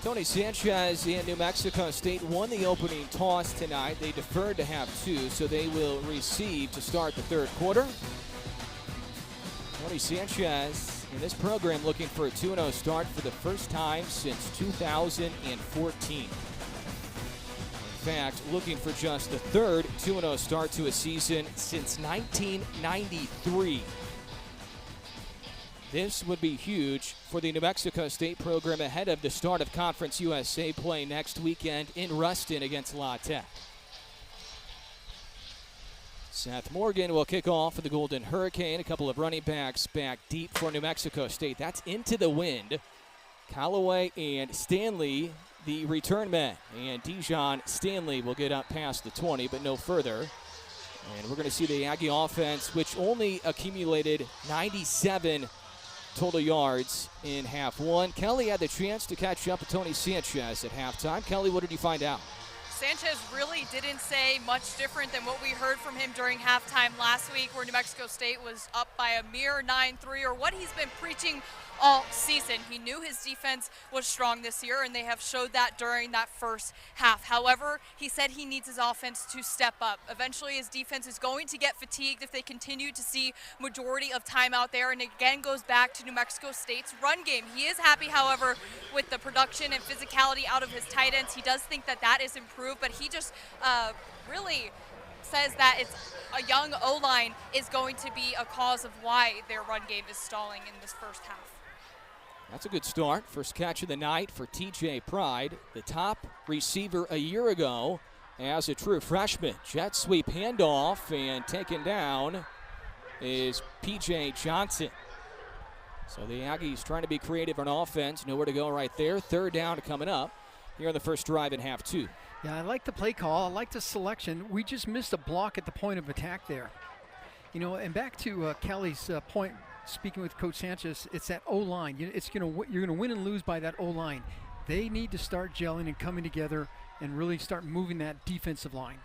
Tony Sanchez and New Mexico State won the opening toss tonight. They deferred to half two, so they will receive to start the third quarter. Tony Sanchez in this program looking for a 2-0 start for the first time since 2014. In fact, looking for just the third 2-0 start to a season since 1993. This would be huge for the New Mexico State program ahead of the start of Conference USA play next weekend in Ruston against La Tech. Seth Morgan will kick off for the Golden Hurricane. A couple of running backs back deep for New Mexico State. That's into the wind. Callaway and Stanley, the return men. And Dijon Stanley will get up past the 20, but no further. And we're going to see the Aggie offense, which only accumulated 97 total yards in half one. Kelly had the chance to catch up with Tony Sanchez at halftime. Kelly, what did you find out? Sanchez really didn't say much different than what we heard from him during halftime last week, where New Mexico State was up by a mere 9-3, or what he's been preaching all season. He knew his defense was strong this year, and they have showed that during that first half. However, he said he needs his offense to step up. Eventually, his defense is going to get fatigued if they continue to see majority of time out there, and again goes back to New Mexico State's run game. He is happy, however, with the production and physicality out of his tight ends. He does think that that is improved, but he just really says that it's a young O-line is going to be a cause of why their run game is stalling in this first half. That's a good start. First catch of the night for TJ Pride, the top receiver a year ago as a true freshman. Jet sweep handoff, and taken down is P.J. Johnson. So the Aggies trying to be creative on offense. Nowhere to go right there. Third down coming up here on the first drive in half two. Yeah, I like the play call. I like the selection. We just missed a block at the point of attack there. You know, and back to Kelly's point, speaking with Coach Sanchez, it's that O-line. You're gonna win and lose by that O-line. They need to start gelling and coming together and really start moving that defensive line.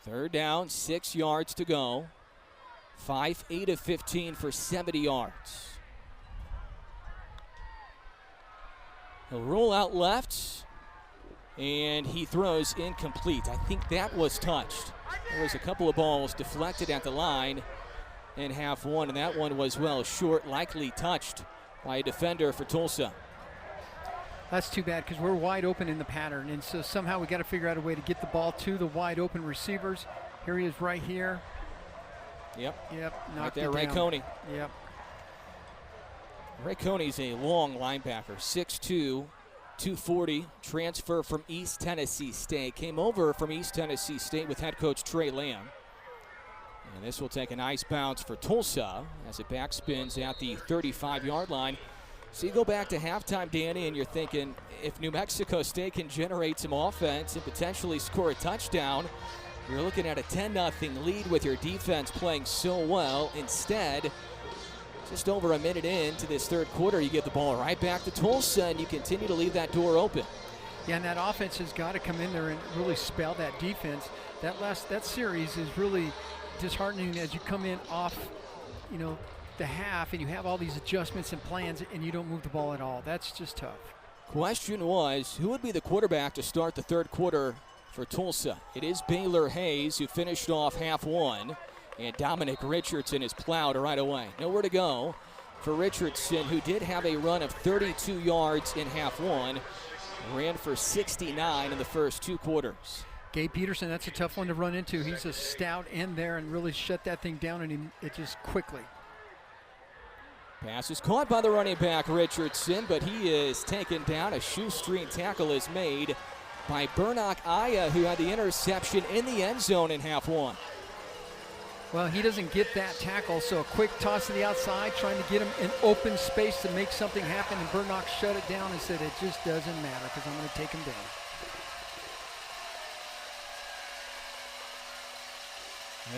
Third down, 6 yards to go. 8 of 15 for 70 yards. He'll roll out left, and he throws incomplete. I think that was touched. There was a couple of balls deflected at the line in half one, and that one was well short, likely touched by a defender for Tulsa. That's too bad because we're wide open in the pattern, and so somehow we got to figure out a way to get the ball to the wide open receivers. Here he is right here. Yep. Right there, Ray Coney. Yep. Ray Coney's a long linebacker, 6'2", 240, transfer from East Tennessee State. Came over from East Tennessee State with head coach Trey Lamb. And this will take a nice bounce for Tulsa as it backspins at the 35-yard line. So you go back to halftime, Danny, and you're thinking if New Mexico State can generate some offense and potentially score a touchdown, you're looking at a 10-0 lead with your defense playing so well. Instead, just over a minute into this third quarter, you get the ball right back to Tulsa, and you continue to leave that door open. Yeah, and that offense has got to come in there and really spell that defense. That series is really disheartening as you come in off, the half, and you have all these adjustments and plans, and you don't move the ball at all. That's just tough. Question was, who would be the quarterback to start the third quarter for Tulsa? It is Baylor Hayes, who finished off half one, and Dominic Richardson is plowed right away. Nowhere to go for Richardson, who did have a run of 32 yards in half one, ran for 69 in the first two quarters. Gabe Peterson, that's a tough one to run into. He's a stout end there and really shut that thing down, and it just quickly. Pass is caught by the running back Richardson, but he is taken down. A shoestring tackle is made by Burnock Aya, who had the interception in the end zone in half one. Well, he doesn't get that tackle, so a quick toss to the outside, trying to get him in open space to make something happen, and Burnock shut it down and said, it just doesn't matter because I'm going to take him down.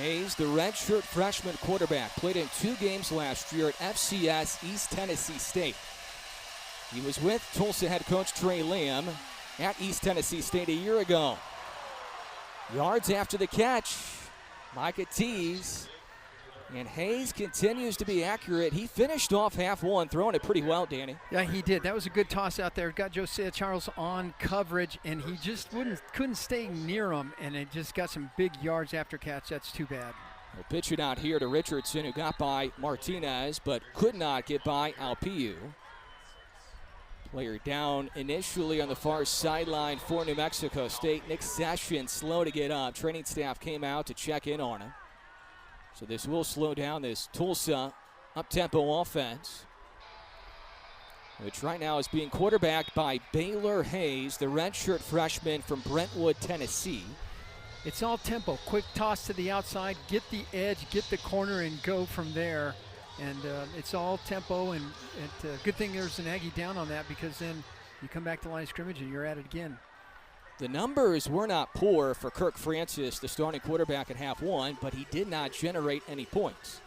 Hayes, the redshirt freshman quarterback, played in 2 games last year at FCS East Tennessee State. He was with Tulsa head coach Trey Lamb at East Tennessee State a year ago. Yards after the catch, Micah Tees And Hayes continues to be accurate. He finished off half one, throwing it pretty well, Danny. Yeah, he did. That was a good toss out there. Got Josiah Charles on coverage, and he just couldn't stay near him, and it just got some big yards after catch. That's too bad. We'll pitch it out here to Richardson, who got by Martinez, but could not get by Alpiu. Player down initially on the far sideline for New Mexico State. Nick Sessions slow to get up. Training staff came out to check in on him. So this will slow down this Tulsa up-tempo offense, which right now is being quarterbacked by Baylor Hayes, the redshirt freshman from Brentwood, Tennessee. It's all tempo. Quick toss to the outside, get the edge, get the corner, and go from there. And it's all tempo, and good thing there's an Aggie down on that, because then you come back to line of scrimmage and you're at it again. The numbers were not poor for Kirk Francis, the starting quarterback at half one, but he did not generate any points.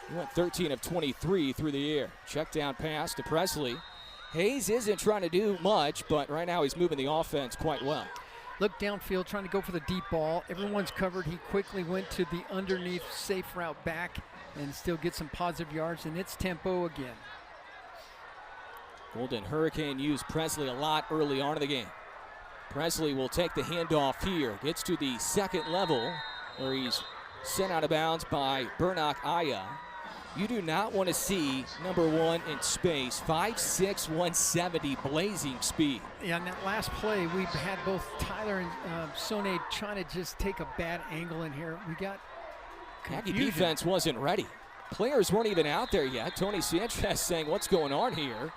He went 13 of 23 through the air. Check down pass to Presley. Hayes isn't trying to do much, but right now he's moving the offense quite well. Look downfield, trying to go for the deep ball. Everyone's covered. He quickly went to the underneath safe route back and still get some positive yards, and it's tempo again. Golden Hurricane used Presley a lot early on in the game. Presley will take the handoff here. Gets to the second level where he's sent out of bounds by Burnock Aya. You do not want to see number one in space, 5'6", 170, blazing speed. Yeah, in that last play, we had both Tyler and Sone trying to just take a bad angle in here. We got confusion. Aggie defense wasn't ready. Players weren't even out there yet. Tony Sanchez saying, what's going on here?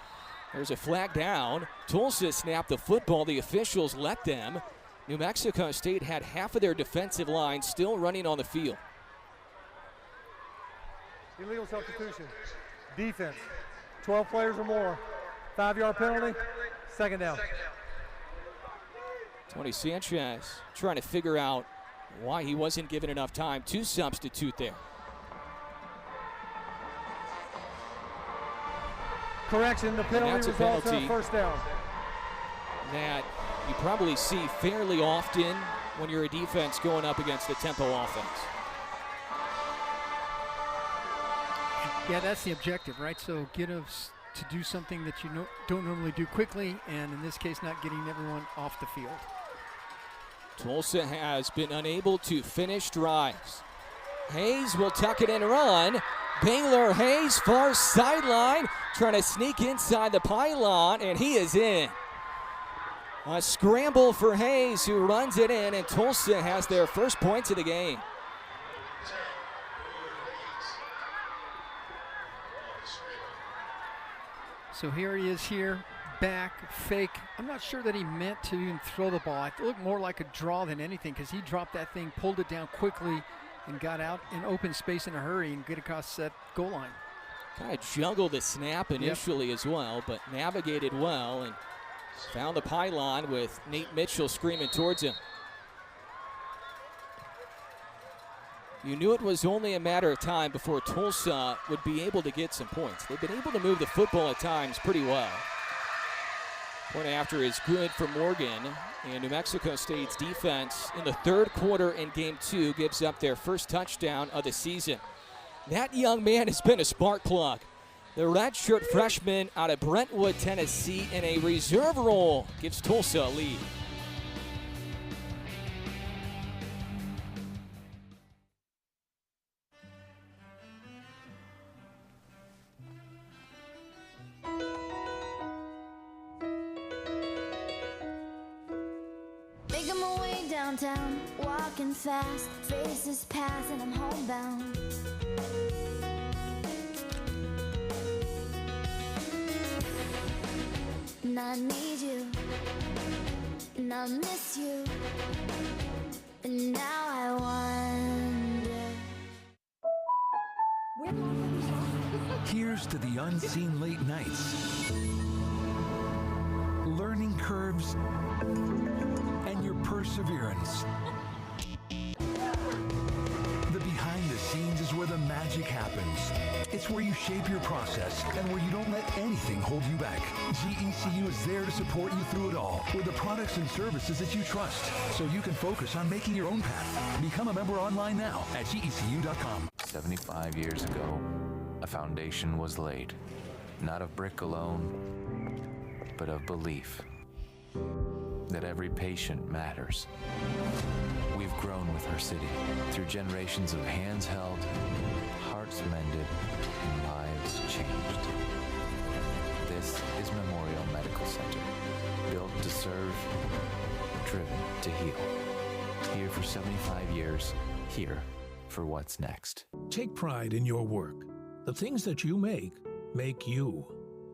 There's a flag down. Tulsa snapped the football. The officials let them. New Mexico State had half of their defensive line still running on the field. Illegal substitution. Defense. 12 players or more. 5-yard penalty. Second down. Tony Sanchez trying to figure out why he wasn't given enough time to substitute there. Correction, the penalty results in a first down. That you probably see fairly often when you're a defense going up against a tempo offense. Yeah, that's the objective, right? So get us to do something that you don't normally do quickly, and in this case, not getting everyone off the field. Tulsa has been unable to finish drives. Hayes will tuck it and run. Baylor Hayes, far sideline, trying to sneak inside the pylon, and he is in. A scramble for Hayes, who runs it in, and Tulsa has their first points of the game. So here he is here, back, fake. I'm not sure that he meant to even throw the ball. It looked more like a draw than anything, because he dropped that thing, pulled it down quickly, and got out in open space in a hurry and get across that goal line. Kind of juggled the snap initially as well, but navigated well and found the pylon with Nate Mitchell screaming towards him. You knew it was only a matter of time before Tulsa would be able to get some points. They've been able to move the football at times pretty well. Point after is good for Morgan, and New Mexico State's defense in the third quarter in game 2 gives up their first touchdown of the season. That young man has been a spark plug. The redshirt freshman out of Brentwood, Tennessee, in a reserve role gives Tulsa a lead. Making my way downtown, walking fast, faces pass and I'm homebound. And I need you, and I miss you, and now I wonder. Here's to the unseen late nights, learning curves, and your perseverance. The behind the scenes is where the magic happens. It's where you shape your process and where you don't let anything hold you back. GECU is there to support you through it all with the products and services that you trust, so you can focus on making your own path. Become a member online now at GECU.com. 75 years ago, a foundation was laid, not of brick alone, but of belief that every patient matters. We've grown with our city through generations of hands held, hearts mended, and lives changed. This is Memorial Medical Center, built to serve, driven to heal. Here for 75 years, here for what's next. Take pride in your work. The things that you make you.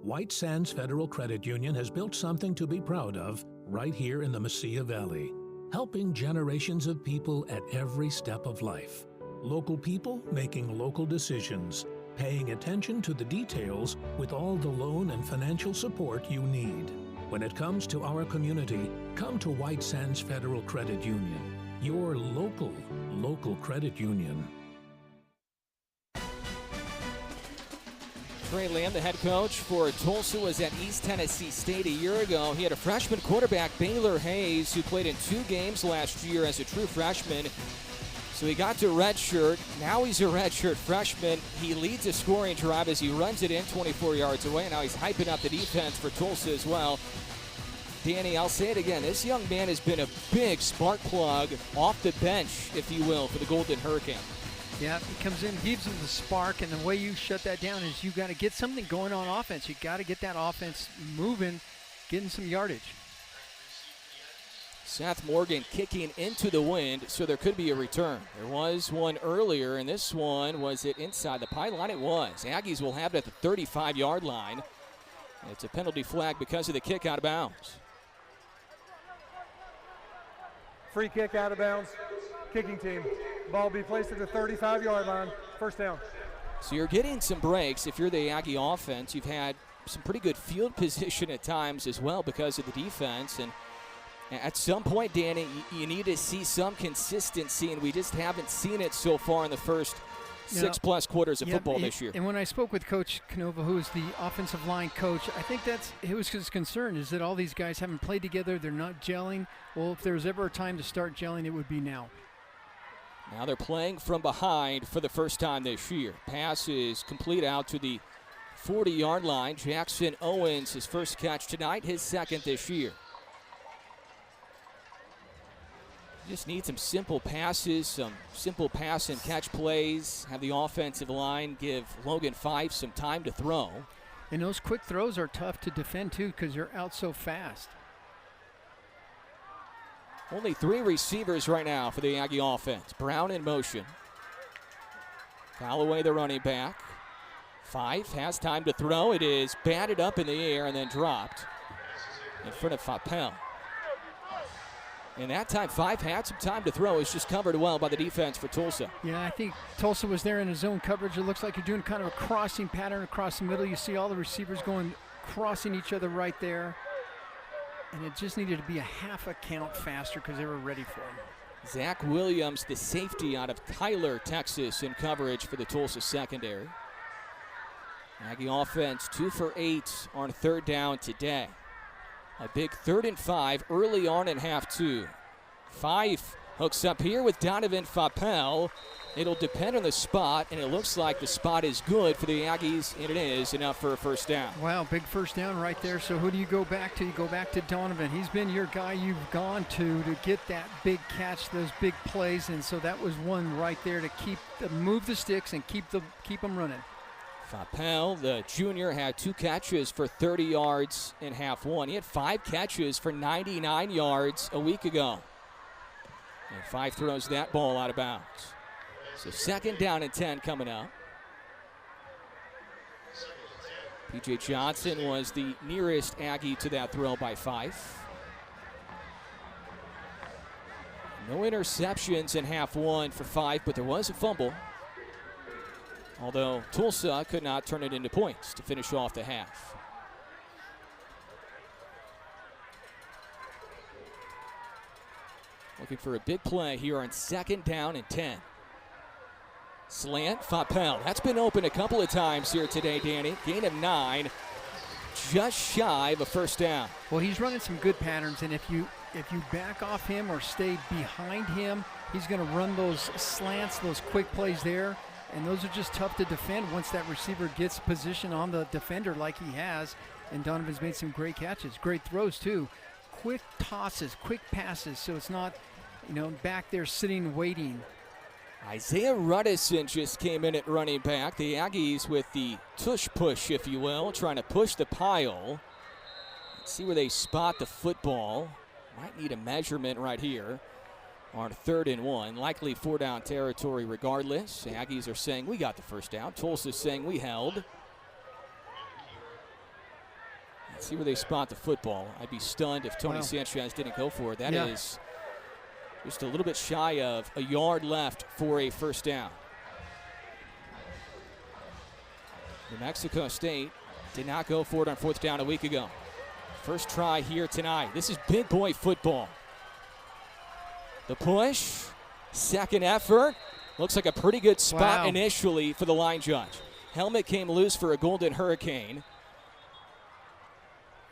White Sands Federal Credit Union has built something to be proud of right here in the Mesilla Valley, helping generations of people at every step of life. Local people making local decisions, paying attention to the details with all the loan and financial support you need. When it comes to our community, come to White Sands Federal Credit Union, your local credit union. Trey Lamb, the head coach for Tulsa, was at East Tennessee State a year ago. He had a freshman quarterback, Baylor Hayes, who played in 2 games last year as a true freshman. So he got to redshirt. Now he's a redshirt freshman. He leads a scoring drive as he runs it in 24 yards away. Now he's hyping up the defense for Tulsa as well. Danny, I'll say it again. This young man has been a big spark plug off the bench, if you will, for the Golden Hurricane. Yeah, he comes in, gives them the spark, and the way you shut that down is you got to get something going on offense. You got to get that offense moving, getting some yardage. Seth Morgan kicking into the wind, so there could be a return. There was one earlier, and this one, was it inside the pylon? It was. Aggies will have it at the 35-yard line. It's a penalty flag because of the kick out of bounds. Free kick out of bounds. Kicking team. Ball be placed at the 35-yard line. First down. So you're getting some breaks. If you're the Aggie offense, you've had some pretty good field position at times as well because of the defense. And at some point, Danny, you need to see some consistency, and we just haven't seen it so far in the first 6+ quarters of football this year. And when I spoke with Coach Canova, who is the offensive line coach, I think it was his concern is that all these guys haven't played together. They're not gelling. Well, if there's ever a time to start gelling, it would be now. Now they're playing from behind for the first time this year. Pass is complete out to the 40-yard line. Jackson Owens, his first catch tonight, his second this year. Just need some simple passes, some simple pass and catch plays. Have the offensive line give Logan Fife some time to throw. And those quick throws are tough to defend too because you're out so fast. Only 3 receivers right now for the Aggie offense. Brown in motion. Callaway, the running back. Fife has time to throw. It is batted up in the air and then dropped in front of Fapel. And that time, Fife had some time to throw. It's just covered well by the defense for Tulsa. Yeah, I think Tulsa was there in his zone coverage. It looks like you're doing kind of a crossing pattern across the middle. You see all the receivers crossing each other right there. And it just needed to be a half a count faster because they were ready for him. Zach Williams, the safety out of Tyler, Texas, in coverage for the Tulsa secondary. Aggie offense 2 for 8 on 3rd down today. A big 3rd and 5 early on in half 2. Fife hooks up here with Donovan Fapel. It'll depend on the spot, and it looks like the spot is good for the Aggies, and it is enough for a first down. Wow, big first down right there. So who do you go back to? You go back to Donovan. He's been your guy you've gone to get that big catch, those big plays, and so that was one right there to move the sticks and keep them running. Fapel, the junior, had 2 catches for 30 yards in half 1. He had 5 catches for 99 yards a week ago. And Fife throws that ball out of bounds. So 2nd down and 10 coming up. P.J. Johnson was the nearest Aggie to that throw by Fife. No interceptions in half 1 for Fife, but there was a fumble. Although Tulsa could not turn it into points to finish off the half. Looking for a big play here on 2nd down and 10. Slant, Fapel. That's been open a couple of times here today, Danny. Gain of 9, just shy of a first down. Well, he's running some good patterns, and if you back off him or stay behind him, he's going to run those slants, those quick plays there. and those are just tough to defend once that receiver gets position on the defender like he has. And Donovan's made some great catches, great throws too. Quick tosses, quick passes, so it's not, back there sitting waiting. Isaiah Ruddison just came in at running back. The Aggies with the tush push, if you will, trying to push the pile. Let's see where they spot the football. Might need a measurement right here on 3rd and 1. Likely 4-down territory regardless. The Aggies are saying we got the first down. Tulsa's saying we held. Let's see where they spot the football. I'd be stunned if Tony Sanchez didn't go for it. That is just a little bit shy of a yard left for a first down. New Mexico State did not go for it on 4th down a week ago. First try here tonight. This is big boy football. The push, second effort. Looks like a pretty good spot initially for the line judge. Helmet came loose for a Golden Hurricane.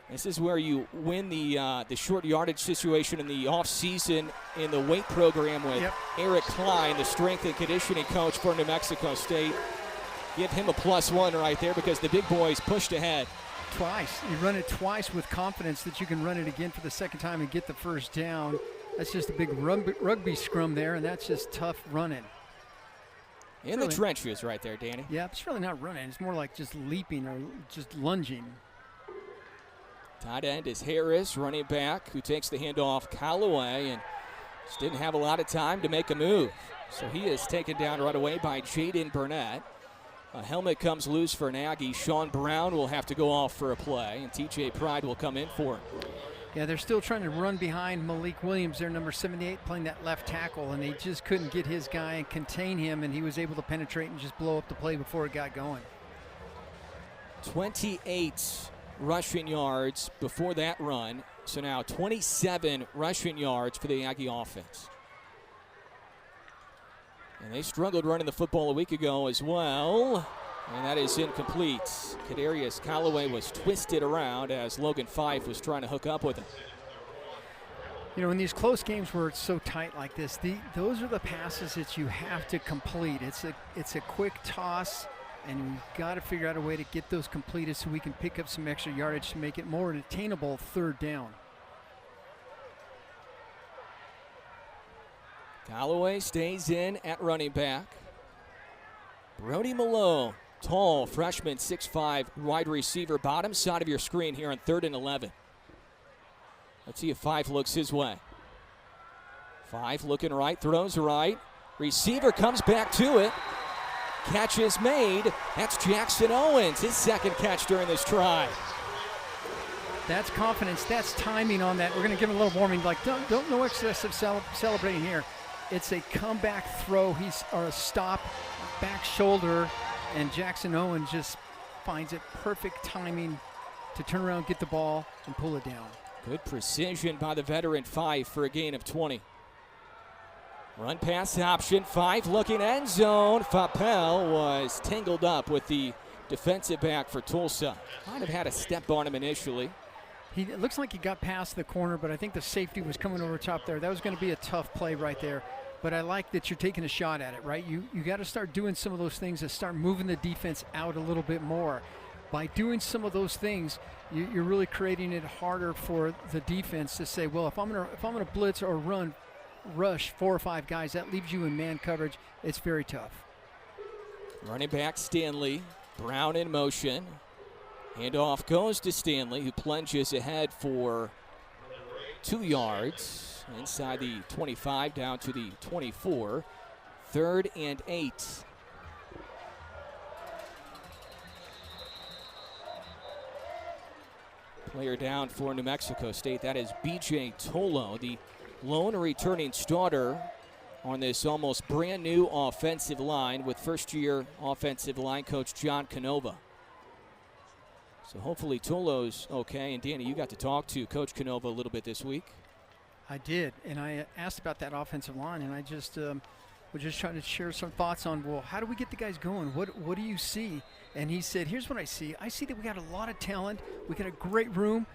This is where you win the short yardage situation in the offseason in the weight program with Eric Klein, the strength and conditioning coach for New Mexico State. Give him a +1 right there because the big boys pushed ahead. Twice. You run it twice with confidence that you can run it again for the second time and get the first down. That's just a big rugby scrum there, and that's just tough running. In the trenches right there, Danny. Yeah, it's really not running. It's more like just leaping or just lunging. Tight end is Harris, running back, who takes the handoff Callaway and just didn't have a lot of time to make a move. So he is taken down right away by Jaden Burnett. A helmet comes loose for an Aggie. Sean Brown will have to go off for a play, and TJ Pride will come in for him. Yeah, they're still trying to run behind Malik Williams, their number 78, playing that left tackle, and they just couldn't get his guy and contain him, and he was able to penetrate and just blow up the play before it got going. 28 rushing yards before that run. So now 27 rushing yards for the Aggie offense. And they struggled running the football a week ago as well. And that is incomplete. Kadarius Callaway was twisted around as Logan Fife was trying to hook up with him. In these close games where it's so tight like this, those are the passes that you have to complete. It's a quick toss, and we've got to figure out a way to get those completed so we can pick up some extra yardage to make it more an attainable 3rd down. Callaway stays in at running back. Brody Malone, tall freshman, 6'5", wide receiver, bottom side of your screen here on 3rd and 11. Let's see if Fife looks his way. Fife looking right, throws right. Receiver comes back to it. Catch is made. That's Jackson Owens, his second catch during this try. That's confidence. That's timing on that. We're going to give him a little warning. Like, don't no excessive celebrating here. It's a comeback throw. Or a stop, back shoulder, and Jackson Owens just finds it perfect timing to turn around, get the ball, and pull it down. Good precision by the veteran Fife for a gain of 20. Run pass option, Fife looking end zone. Fapel was tangled up with the defensive back for Tulsa. Might have had a step on him initially. It looks like he got past the corner, but I think the safety was coming over top there. That was going to be a tough play right there. But I like that you're taking a shot at it, right? You got to start doing some of those things that start moving the defense out a little bit more. By doing some of those things, you're really creating it harder for the defense to say, well, if I'm gonna blitz or rush 4 or 5 guys, that leaves you in man coverage. It's very tough. Running back Stanley, Brown in motion. Handoff goes to Stanley, who plunges ahead for 2 yards. Inside the 25 down to the 24. 3rd and 8. Player down for New Mexico State. That is B.J. Tolo, the lone returning starter on this almost brand new offensive line with first-year offensive line coach John Canova. So hopefully Tolo's okay. And Danny, you got to talk to Coach Canova a little bit this week. I did, and I asked about that offensive line, and I just was just trying to share some thoughts on, well, how do we get the guys going? What do you see? And he said, here's what I see. I see that we got a lot of talent. We got a great room.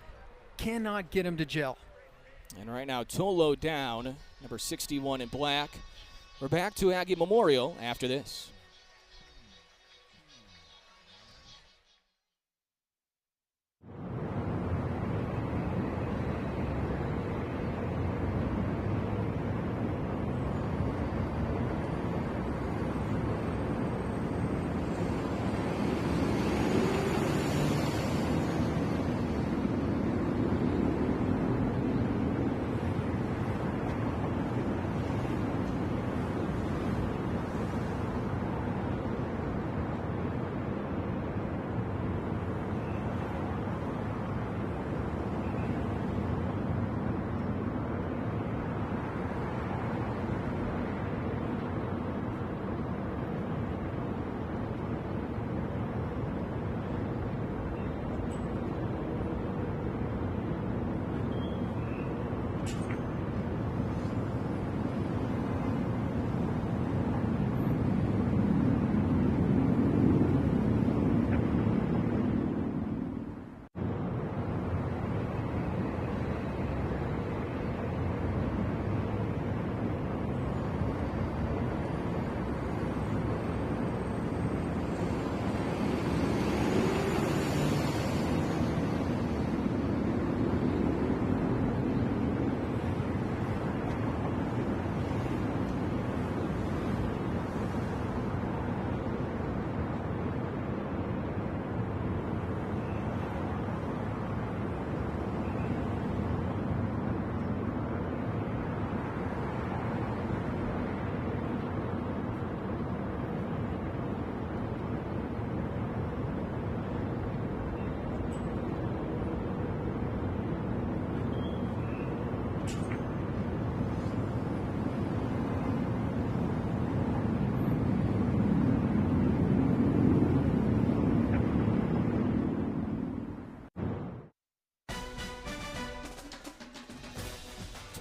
Cannot get them to gel. And right now, Tolo down, number 61 in black. We're back to Aggie Memorial after this.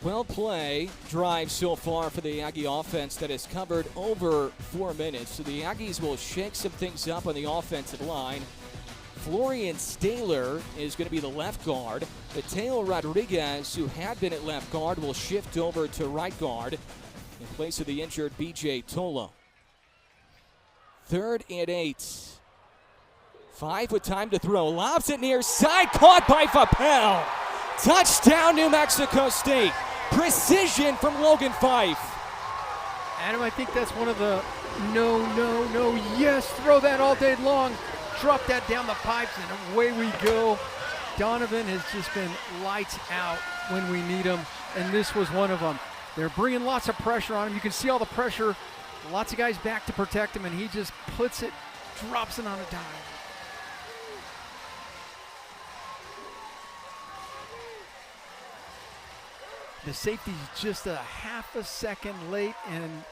12-play drive so far for the Aggie offense that has covered over 4 minutes. So the Aggies will shake some things up on the offensive line. Florian Staler is going to be the left guard. Mateo Rodriguez, who had been at left guard, will shift over to right guard in place of the injured B.J. Tolo. 3rd and 8. 5 with time to throw. Lobs it near side, caught by Fapel. Touchdown, New Mexico State. Precision from Logan Fife. Adam, I think that's one of the no, yes, throw that all day long. Drop that down the pipes, and away we go. Donovan has just been lights out when we need him, and this was one of them. They're bringing lots of pressure on him. You can see all the pressure. Lots of guys back to protect him, and he just puts it, drops it on a dime. The safety's just a half a second late, and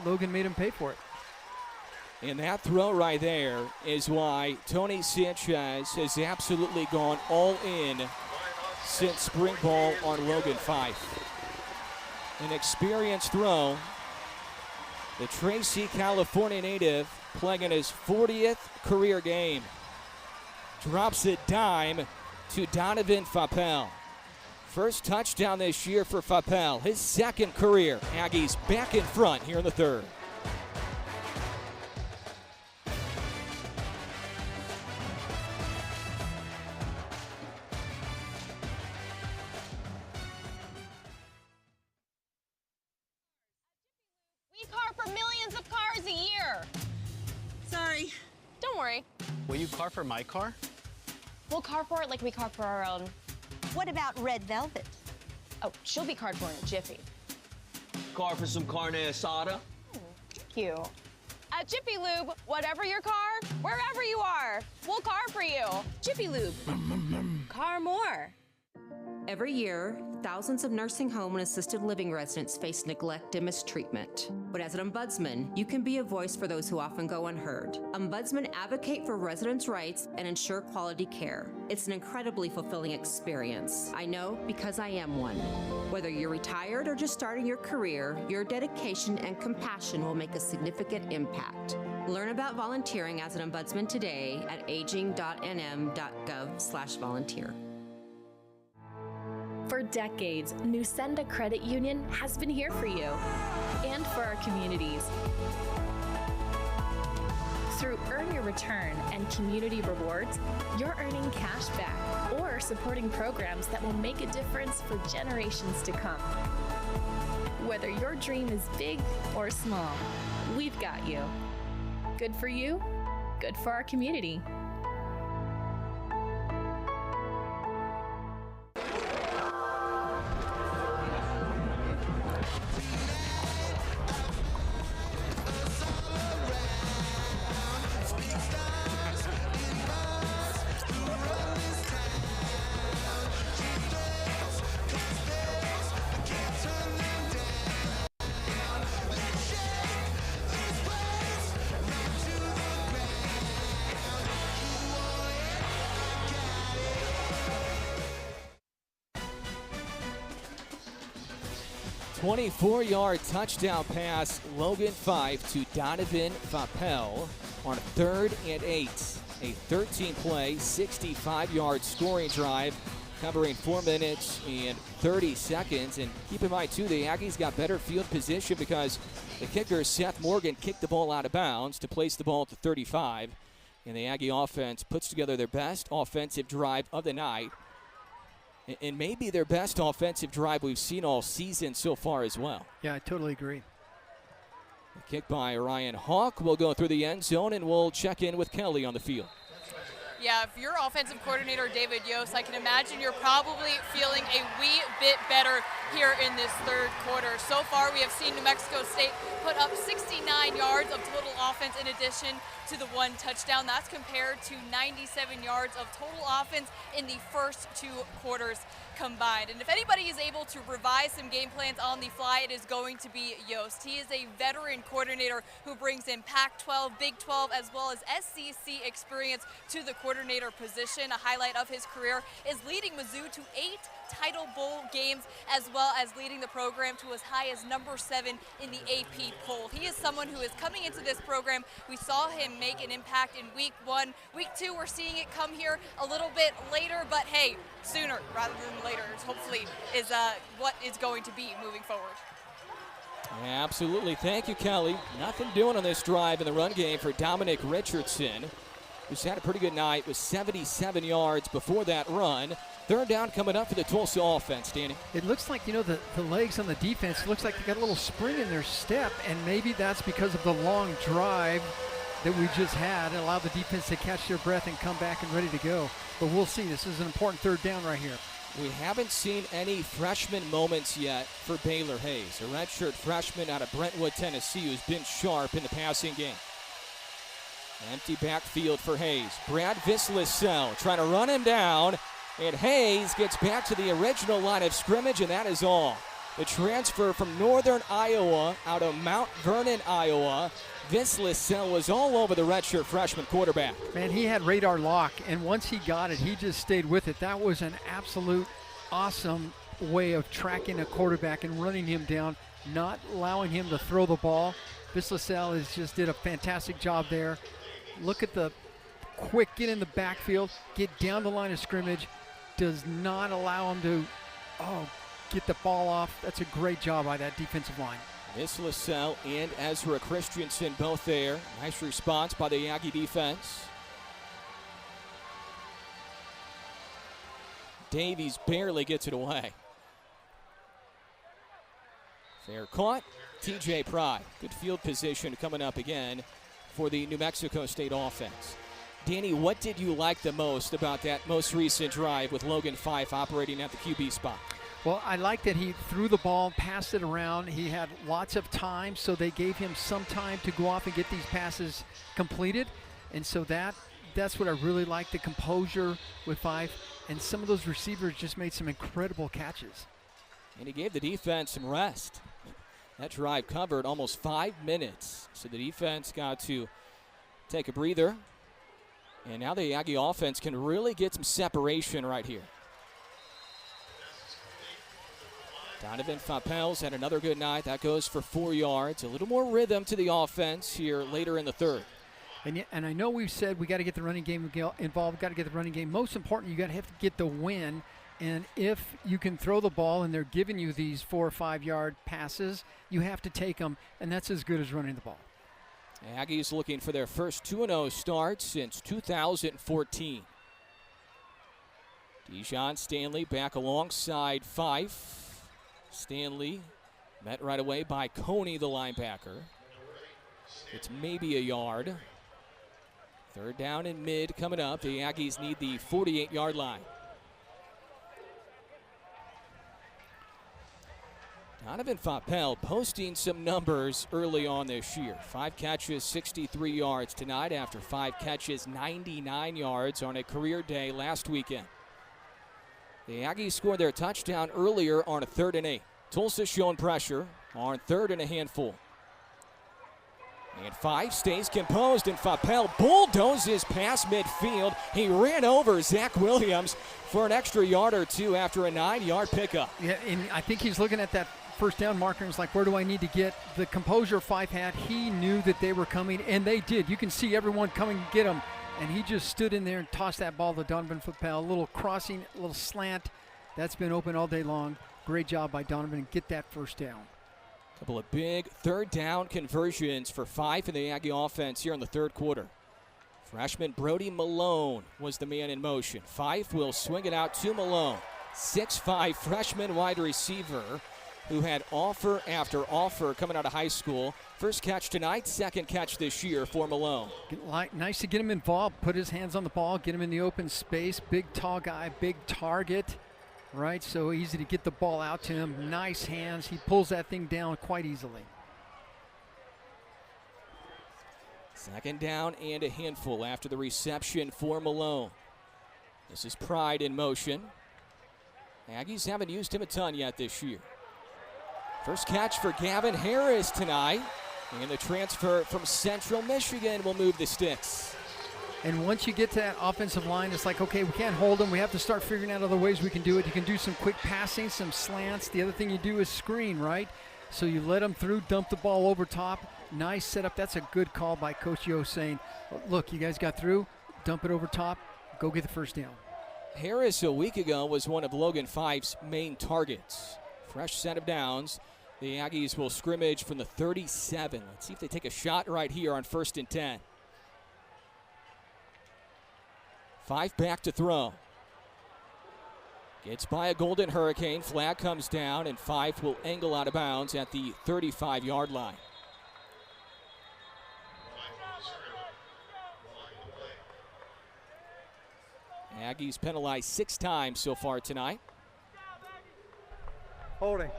Logan made him pay for it. And that throw right there is why Tony Sanchez has absolutely gone all in since spring ball on Logan Fife. An experienced throw. The Tracy, California native playing in his 40th career game. Drops it dime to Donovan Fapel. First touchdown this year for Fapel, his 2nd career. Aggies back in front here in the 3rd. We car for millions of cars a year. Sorry. Don't worry. Will you car for my car? We'll car for it like we car for our own. What about red velvet? Oh, she'll be carred for in a jiffy. Car for some carne asada? Cute. At Jiffy Lube, whatever your car, wherever you are, we'll car for you. Jiffy Lube. Car more. Every year, thousands of nursing home and assisted living residents face neglect and mistreatment. But as an ombudsman, you can be a voice for those who often go unheard. Ombudsmen advocate for residents' rights and ensure quality care. It's an incredibly fulfilling experience. I know because I am one. Whether you're retired or just starting your career, your dedication and compassion will make a significant impact. Learn about volunteering as an ombudsman today at aging.nm.gov/volunteer. For decades, Nusenda Credit Union has been here for you and for our communities. Through Earn Your Return and community rewards, you're earning cash back or supporting programs that will make a difference for generations to come. Whether your dream is big or small, we've got you. Good for you, good for our community. A 24-yard touchdown pass, Logan Fife to Donovan Fapel on 3rd and 8. A 13-play, 65-yard scoring drive covering 4 minutes and 30 seconds. And keep in mind, too, the Aggies got better field position because the kicker, Seth Morgan, kicked the ball out of bounds to place the ball at the 35. And the Aggie offense puts together their best offensive drive of the night, and maybe their best offensive drive we've seen all season so far as well. Yeah, I totally agree. The kick by Ryan Hawk will go through the end zone, and we'll check in with Kelly on the field. Yeah, if you're offensive coordinator David Yost, I can imagine you're probably feeling a wee bit better here in this 3rd quarter. So far, we have seen New Mexico State put up 69 yards of total offense in addition to the 1 touchdown. That's compared to 97 yards of total offense in the first 2 quarters combined. And if anybody is able to revise some game plans on the fly, it is going to be Yost. He is a veteran coordinator who brings in Pac-12, Big 12, as well as SEC experience to the coordinator position. A highlight of his career is leading Mizzou to 8 Title Bowl games, as well as leading the program to as high as number 7 in the AP poll. He is someone who is coming into this program. We saw him make an impact in week 1. Week 2, we're seeing it come here a little bit later, but hey, sooner rather than later hopefully is what is going to be moving forward. Absolutely. Thank you, Kelly. Nothing doing on this drive in the run game for Dominic Richardson, who's had a pretty good night with 77 yards before that run. Third down coming up for the Tulsa offense, Danny. It looks like, the legs on the defense, looks like they got a little spring in their step, and maybe that's because of the long drive that we just had. It allowed the defense to catch their breath and come back and ready to go. But we'll see. This is an important third down right here. We haven't seen any freshman moments yet for Baylor Hayes, a redshirt freshman out of Brentwood, Tennessee, who's been sharp in the passing game. Empty backfield for Hayes. Brad Vislisell trying to run him down, and Hayes gets back to the original line of scrimmage, and that is all. The transfer from Northern Iowa out of Mount Vernon, Iowa. Vislisell was all over the redshirt freshman quarterback. Man, he had radar lock, and once he got it, he just stayed with it. That was an absolute awesome way of tracking a quarterback and running him down, not allowing him to throw the ball. Vislisell just did a fantastic job there. Look at the quick get in the backfield, get down the line of scrimmage, does not allow him to get the ball off. That's a great job by that defensive line. Vislisell and Ezra Christensen both there. Nice response by the Aggie defense. Davies barely gets it away. Fair caught. TJ Pry. Good field position coming up again for the New Mexico State offense. Danny, what did you like the most about that most recent drive with Logan Fife operating at the QB spot? Well, I like that he threw the ball, passed it around. He had lots of time, so they gave him some time to go off and get these passes completed. And so that's what I really like, the composure with Fife. And some of those receivers just made some incredible catches. And he gave the defense some rest. That drive covered almost 5 minutes. So the defense got to take a breather. And now the Aggie offense can really get some separation right here. Donovan Fapels had another good night. That goes for 4 yards. A little more rhythm to the offense here later in the third. And I know we've said we got to get the running game involved. Got to get the running game. Most important, you got to have to get the win. And if you can throw the ball and they're giving you these 4 or 5 yard passes, you have to take them. And that's as good as running the ball. Aggies looking for their first 2-0 start since 2014. Dijon Stanley back alongside Fife. Stanley met right away by Coney, the linebacker. It's maybe a yard. Third down and mid coming up. The Aggies need the 48-yard line. Donovan Fapel posting some numbers early on this year. 5 catches, 63 yards tonight after 5 catches, 99 yards on a career day last weekend. The Aggies scored their touchdown earlier on a 3rd and 8. Tulsa showing pressure on 3rd and a handful. And Fife stays composed, and Fapel bulldozes past midfield. He ran over Zach Williams for an extra yard or 2 after a 9-yard pickup. Yeah, and I think he's looking at that first down marker and was like, where do I need to get? The composure Fife had, he knew that they were coming, and they did. You can see everyone coming to get him. And he just stood in there and tossed that ball to Donovan Fapel. A little crossing, a little slant. That's been open all day long. Great job by Donovan. Get that first down. Couple of big third down conversions for Fife in the Aggie offense here in the third quarter. Freshman Brody Malone was the man in motion. Fife will swing it out to Malone. 6'5" freshman wide receiver who had offer after offer coming out of high school. First catch tonight, second catch this year for Malone. Nice to get him involved, put his hands on the ball, get him in the open space. Big, tall guy, big target, right? So easy to get the ball out to him. Nice hands. He pulls that thing down quite easily. Second down and a handful after the reception for Malone. This is Pride in motion. Aggies haven't used him a ton yet this year. First catch for Gavin Harris tonight. And the transfer from Central Michigan will move the sticks. And once you get to that offensive line, it's like, okay, we can't hold them. We have to start figuring out other ways we can do it. You can do some quick passing, some slants. The other thing you do is screen, right? So you let them through, dump the ball over top. Nice setup. That's a good call by Coach Yo saying, look, you guys got through, dump it over top, go get the first down. Harris a week ago was one of Logan Fife's main targets. Fresh set of downs. The Aggies will scrimmage from the 37. Let's see if they take a shot right here on 1st and 10. Fife back to throw. Gets by a Golden Hurricane. Flag comes down, and Fife will angle out of bounds at the 35-yard line. Aggies penalized 6 times so far tonight. Holding.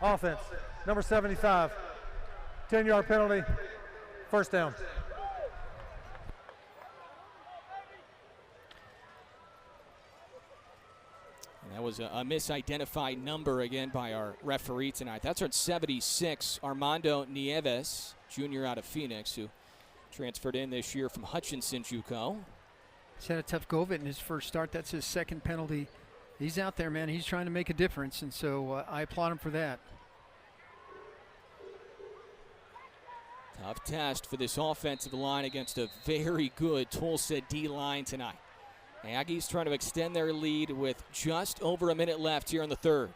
Offense. Number 75. 10-yard penalty. First down. And that was a misidentified number again by our referee tonight. That's on 76, Armando Nieves, junior out of Phoenix, who transferred in this year from Hutchinson JUCO. He's had a tough go of it in his first start. That's his second penalty. He's out there, man. He's trying to make a difference, and so I applaud him for that. Tough test for this offensive line against a very good Tulsa D-line tonight. Aggies trying to extend their lead with just over a minute left here in the third.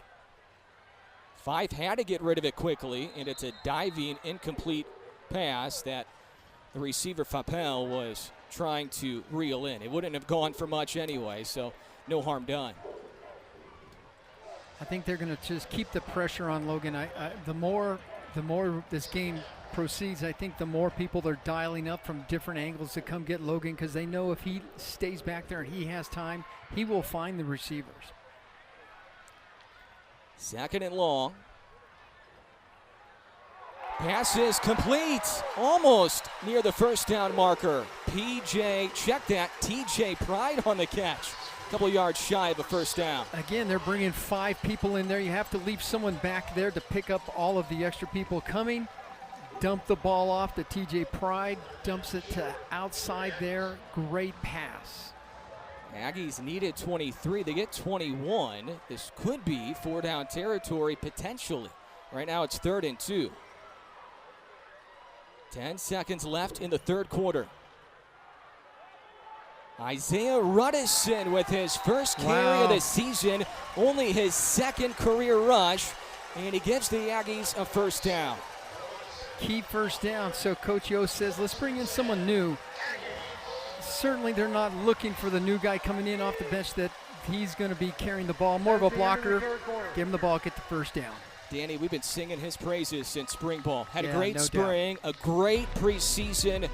Fife had to get rid of it quickly, and it's a diving, incomplete pass that the receiver Fapel was trying to reel in. It wouldn't have gone for much anyway, so no harm done. I think they're going to just keep the pressure on Logan. The more this game proceeds, I think the more people they're dialing up from different angles to come get Logan, because they know if he stays back there and he has time, he will find the receivers. 2nd and long. Pass is complete, almost near the first down marker. check that, TJ Pride on the catch. A couple yards shy of a first down. Again, they're bringing 5 people in there. You have to leave someone back there to pick up all of the extra people coming. Dump the ball off to TJ Pride, dumps it to outside there. Great pass. Aggies needed 23. They get 21. This could be 4-down territory potentially. Right now it's 3rd and 2. 10 seconds left in the third quarter. Isaiah Ruddison with his first carry of the season, only his 2nd career rush, and he gives the Aggies a first down. Key first down, so Coach Yo says, let's bring in someone new. Certainly they're not looking for the new guy coming in off the bench that he's going to be carrying the ball. More of a blocker. Give him the ball, get the first down. Danny, we've been singing his praises since spring ball. Had a great no spring, doubt. a great preseason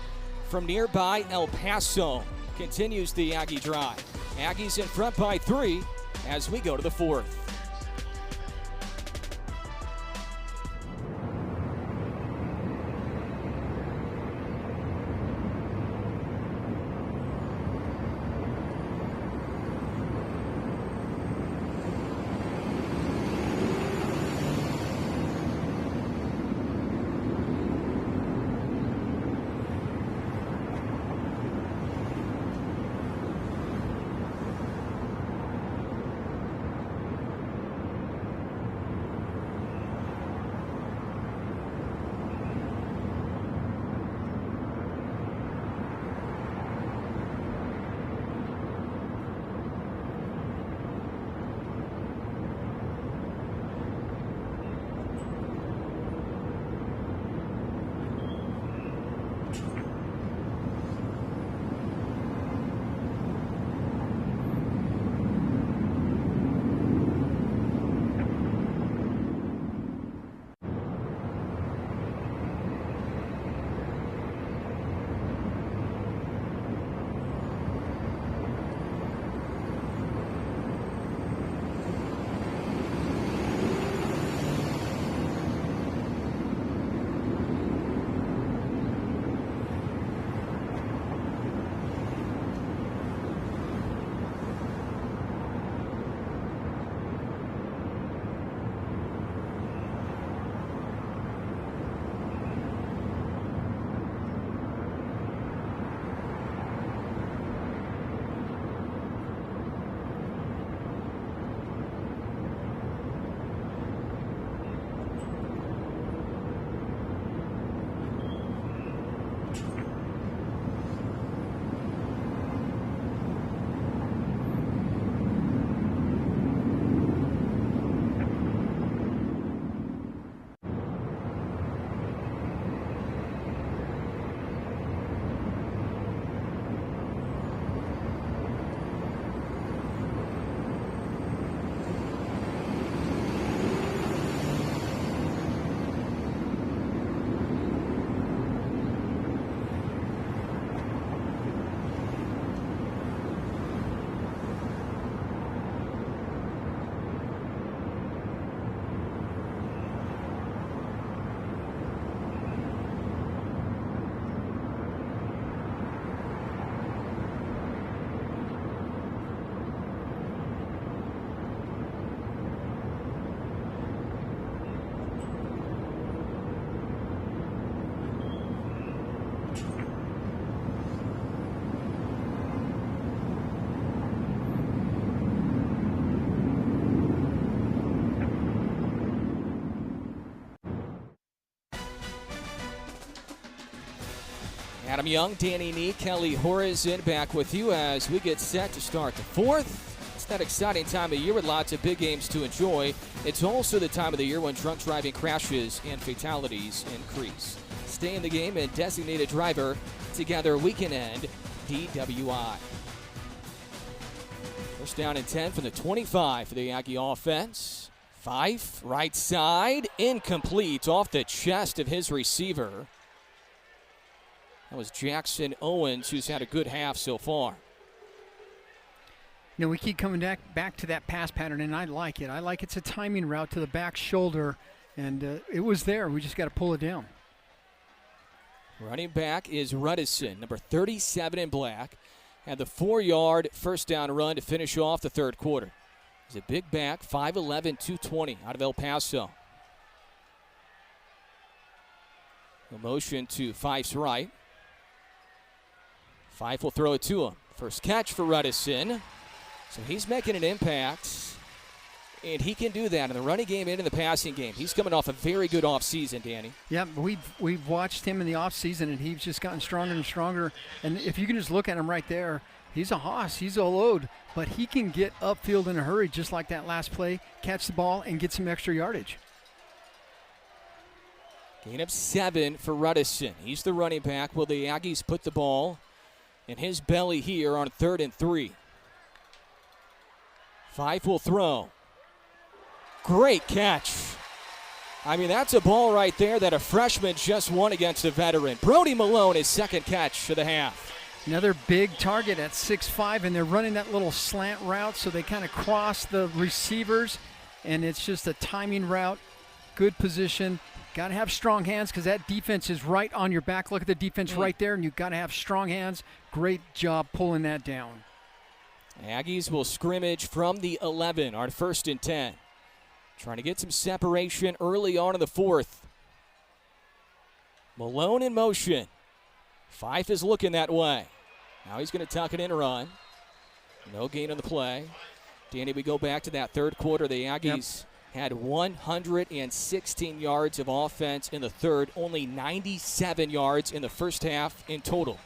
from nearby El Paso. Continues the Aggie drive. Aggies in front by 3 as we go to the 4th. Adam Young, Danny Nee, Kelly Horizon back with you as we get set to start the fourth. It's that exciting time of year with lots of big games to enjoy. It's also the time of the year when drunk driving crashes and fatalities increase. Stay in the game and designated driver together. We can end DWI. First down and 10 from the 25 for the Aggie offense. Fife, right side, incomplete off the chest of his receiver. That was Jackson Owens, who's had a good half so far. We keep coming back to that pass pattern, and I like it. I like it's a timing route to the back shoulder, and it was there. We just got to pull it down. Running back is Ruddison, number 37 in black. Had the 4-yard first down run to finish off the third quarter. He's a big back, 5'11", 220 out of El Paso. The motion to Fife's right. Fife will throw it to him. First catch for Ruddison. So he's making an impact, and he can do that in the running game and in the passing game. He's coming off a very good offseason, Danny. Yeah, we've watched him in the offseason, and he's just gotten stronger and stronger. And if you can just look at him right there, he's a hoss. He's a load, but he can get upfield in a hurry just like that last play, catch the ball, and get some extra yardage. Gain of 7 for Ruddison. He's the running back. Will the Aggies put the ball in his belly here on 3rd and 3? Fife will throw. Great catch. I mean, that's a ball right there that a freshman just won against a veteran. Brody Malone, his second catch of the half. Another big target at 6'5", and they're running that little slant route, so they kind of cross the receivers, and it's just a timing route. Good position. Got to have strong hands because that defense is right on your back. Look at the defense right there, and you've got to have strong hands. Great job pulling that down. Aggies will scrimmage from the 11 on 1st and 10. Trying to get some separation early on in the fourth. Malone in motion. Fife is looking that way. Now he's going to tuck it in and run. No gain on the play. Danny, we go back to that third quarter. The Aggies had 116 yards of offense in the third, only 97 yards in the first half in total.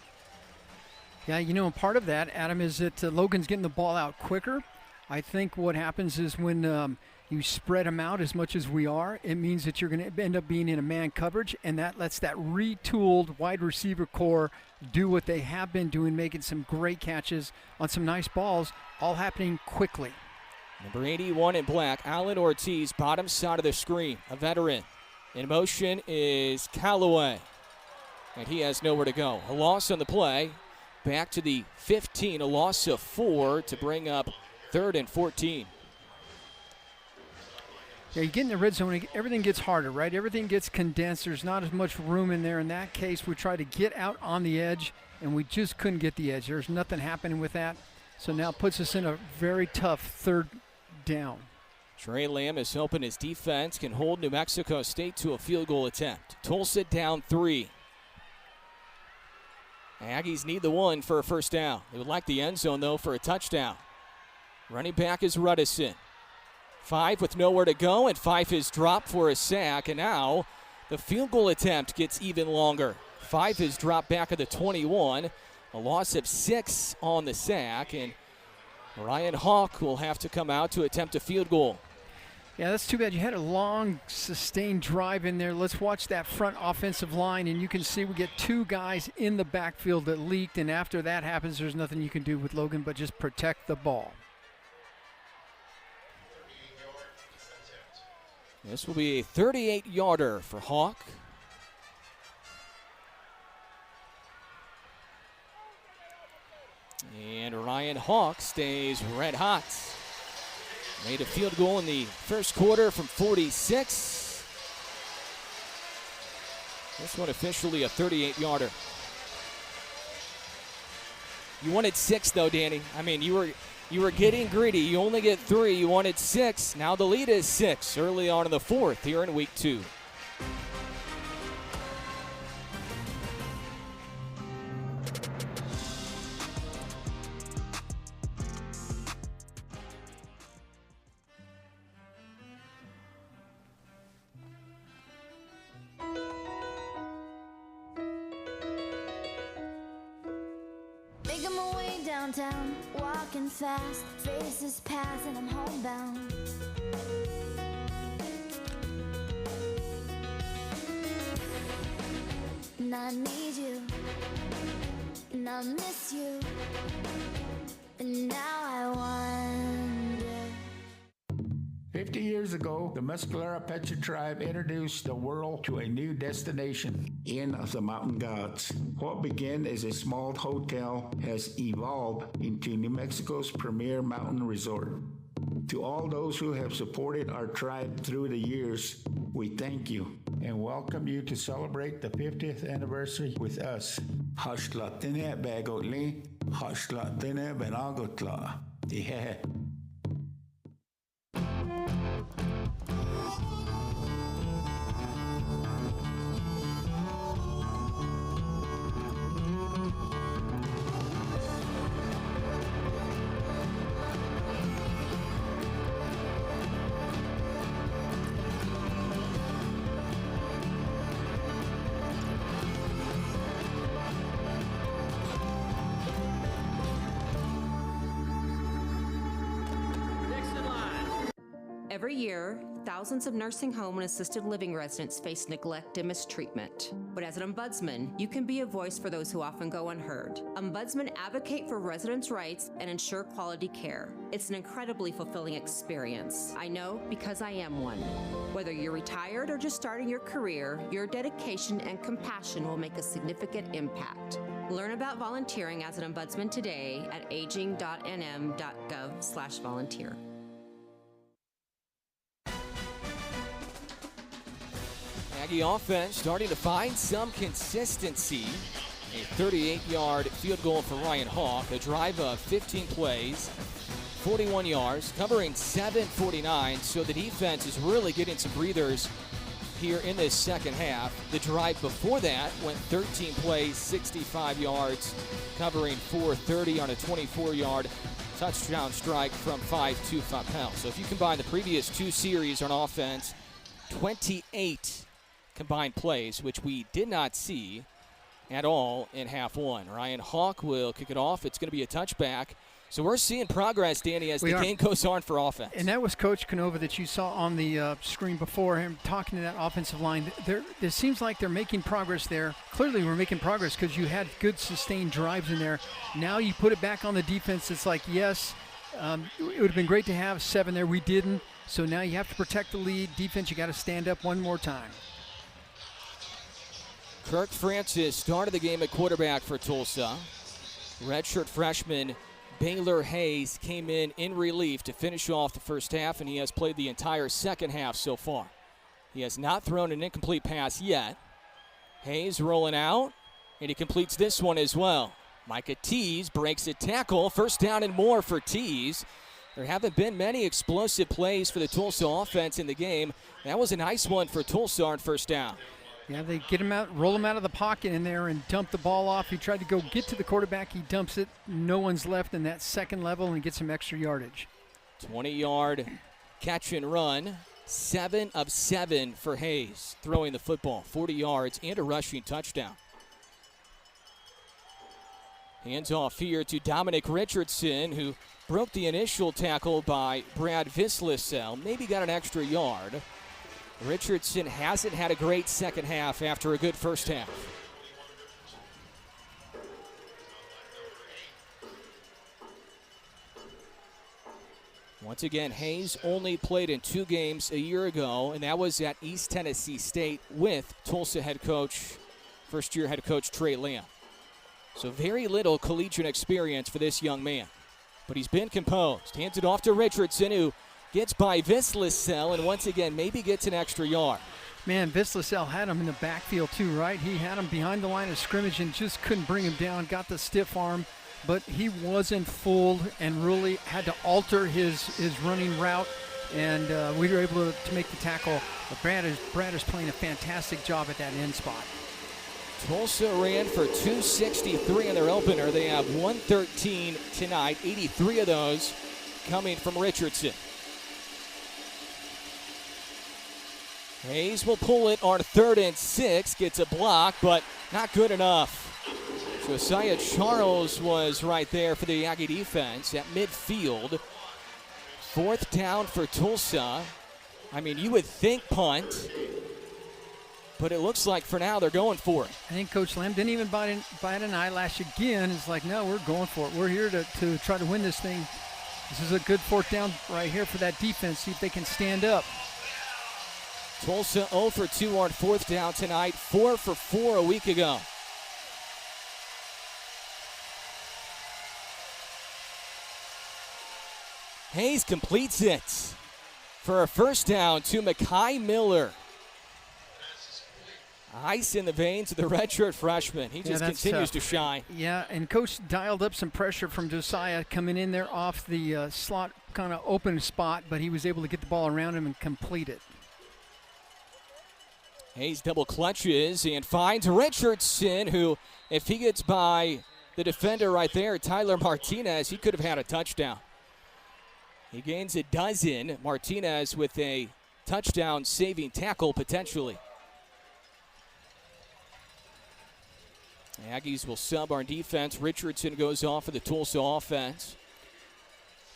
Yeah, and part of that, Adam, is that Logan's getting the ball out quicker. I think what happens is when you spread them out as much as we are, it means that you're going to end up being in a man coverage, and that lets that retooled wide receiver core do what they have been doing, making some great catches on some nice balls, all happening quickly. Number 81 in black, Alan Ortiz, bottom side of the screen, a veteran. In motion is Callaway, and he has nowhere to go. A loss on the play. Back to the 15, a loss of 4 to bring up 3rd and 14. Yeah, you get in the red zone, everything gets harder, right? Everything gets condensed. There's not as much room in there. In that case, we try to get out on the edge, and we just couldn't get the edge. There's nothing happening with that. So now it puts us in a very tough 3rd down. Trey Lamb is hoping his defense can hold New Mexico State to a field goal attempt. Tulsa down 3. Aggies need the 1 for a first down. They would like the end zone, though, for a touchdown. Running back is Ruddison. Fife with nowhere to go, and Fife is dropped for a sack, and now the field goal attempt gets even longer. Fife is dropped back at the 21. A loss of 6 on the sack, and Ryan Hawk will have to come out to attempt a field goal. Yeah, that's too bad. You had a long, sustained drive in there. Let's watch that front offensive line, and you can see we get 2 guys in the backfield that leaked, and after that happens, there's nothing you can do with Logan but just protect the ball. This will be a 38-yarder for Hawk. And Ryan Hawk stays red hot. Made a field goal in the first quarter from 46. This one officially a 38-yarder. You wanted 6, though, Danny. I mean, you were getting greedy. You only get 3. You wanted 6. Now the lead is 6 early on in the fourth here in week 2. downtown, walking fast, faces pass and I'm homebound. And I need you, and I miss you, and now I wonder. 50 years ago, the Muscalera Apache tribe introduced the world to a new destination, Inn of the Mountain Gods. What began as a small hotel has evolved into New Mexico's premier mountain resort. To all those who have supported our tribe through the years, we thank you and welcome you to celebrate the 50th anniversary with us. Hashlatine bagotli, hashlatine benagotla. Yeah. Every year, thousands of nursing home and assisted living residents face neglect and mistreatment. But as an ombudsman, you can be a voice for those who often go unheard. Ombudsmen advocate for residents' rights and ensure quality care. It's an incredibly fulfilling experience. I know because I am one. Whether you're retired or just starting your career, your dedication and compassion will make a significant impact. Learn about volunteering as an ombudsman today at aging.nm.gov/volunteer. Aggie offense starting to find some consistency. A 38-yard field goal for Ryan Hawk. A drive of 15 plays, 41 yards, covering 7:49. So the defense is really getting some breathers here in this second half. The drive before that went 13 plays, 65 yards, covering 430 on a 24-yard touchdown strike from 5-2 Fapel. So if you combine the previous two series on offense, 28 combined plays, which we did not see at all in half one. Ryan Hawk will kick it off. It's going to be a touchback. So we're seeing progress, Danny, as the game goes on for offense. And that was Coach Canova that you saw on the screen before him talking to that offensive line. There seems like they're making progress there. Clearly we're making progress because you had good sustained drives in there. Now you put it back on the defense. It's like, yes, it would have been great to have 7 there. We didn't. So now you have to protect the lead. Defense, you got to stand up one more time. Kirk Francis started the game at quarterback for Tulsa. Redshirt freshman Baylor Hayes came in relief to finish off the first half, and he has played the entire second half so far. He has not thrown an incomplete pass yet. Hayes rolling out, and he completes this one as well. Micah Tees breaks a tackle. First down and more for Tees. There haven't been many explosive plays for the Tulsa offense in the game. That was a nice one for Tulsa on first down. Yeah, they get him out, roll him out of the pocket in there and dump the ball off. He tried to go get to the quarterback. He dumps it. No one's left in that second level and gets some extra yardage. 20-yard catch and run. 7 of 7 for Hayes throwing the football. 40 yards and a rushing touchdown. Hands off here to Dominic Richardson, who broke the initial tackle by Brad Vislisel. Maybe got an extra yard. Richardson hasn't had a great second half after a good first half. Once again, Hayes only played in 2 games a year ago, and that was at East Tennessee State with Tulsa head coach, first-year head coach Trey Lamb. So very little collegiate experience for this young man. But he's been composed. Hands it off to Richardson, who gets by Vislisel, and once again, maybe gets an extra yard. Man, Vislisel had him in the backfield too, right? He had him behind the line of scrimmage and just couldn't bring him down, got the stiff arm, but he wasn't fooled and really had to alter his running route, and we were able to make the tackle. But Brad is playing a fantastic job at that end spot. Tulsa ran for 263 in their opener. They have 113 tonight, 83 of those coming from Richardson. Hayes will pull it on 3rd and 6, gets a block, but not good enough. Josiah Charles was right there for the Aggie defense at midfield. 4th down for Tulsa. I mean, you would think punt, but it looks like for now they're going for it. I think Coach Lamb didn't even bite an eyelash again. It's like, no, we're going for it. We're here to try to win this thing. This is a good 4th down right here for that defense. See if they can stand up. Tulsa 0 for 2 on 4th down tonight, 4 for 4 a week ago. Hayes completes it for a 1st down to Mekhi Miller. Ice in the veins of the redshirt freshman. He just continues to shine. Yeah, and Coach dialed up some pressure from Josiah coming in there off the slot kind of open spot, but he was able to get the ball around him and complete it. Hayes double clutches and finds Richardson, who, if he gets by the defender right there, Tyler Martinez, he could have had a touchdown. He gains a dozen. Martinez with a touchdown saving tackle potentially. The Aggies will sub our defense. Richardson goes off for the Tulsa offense.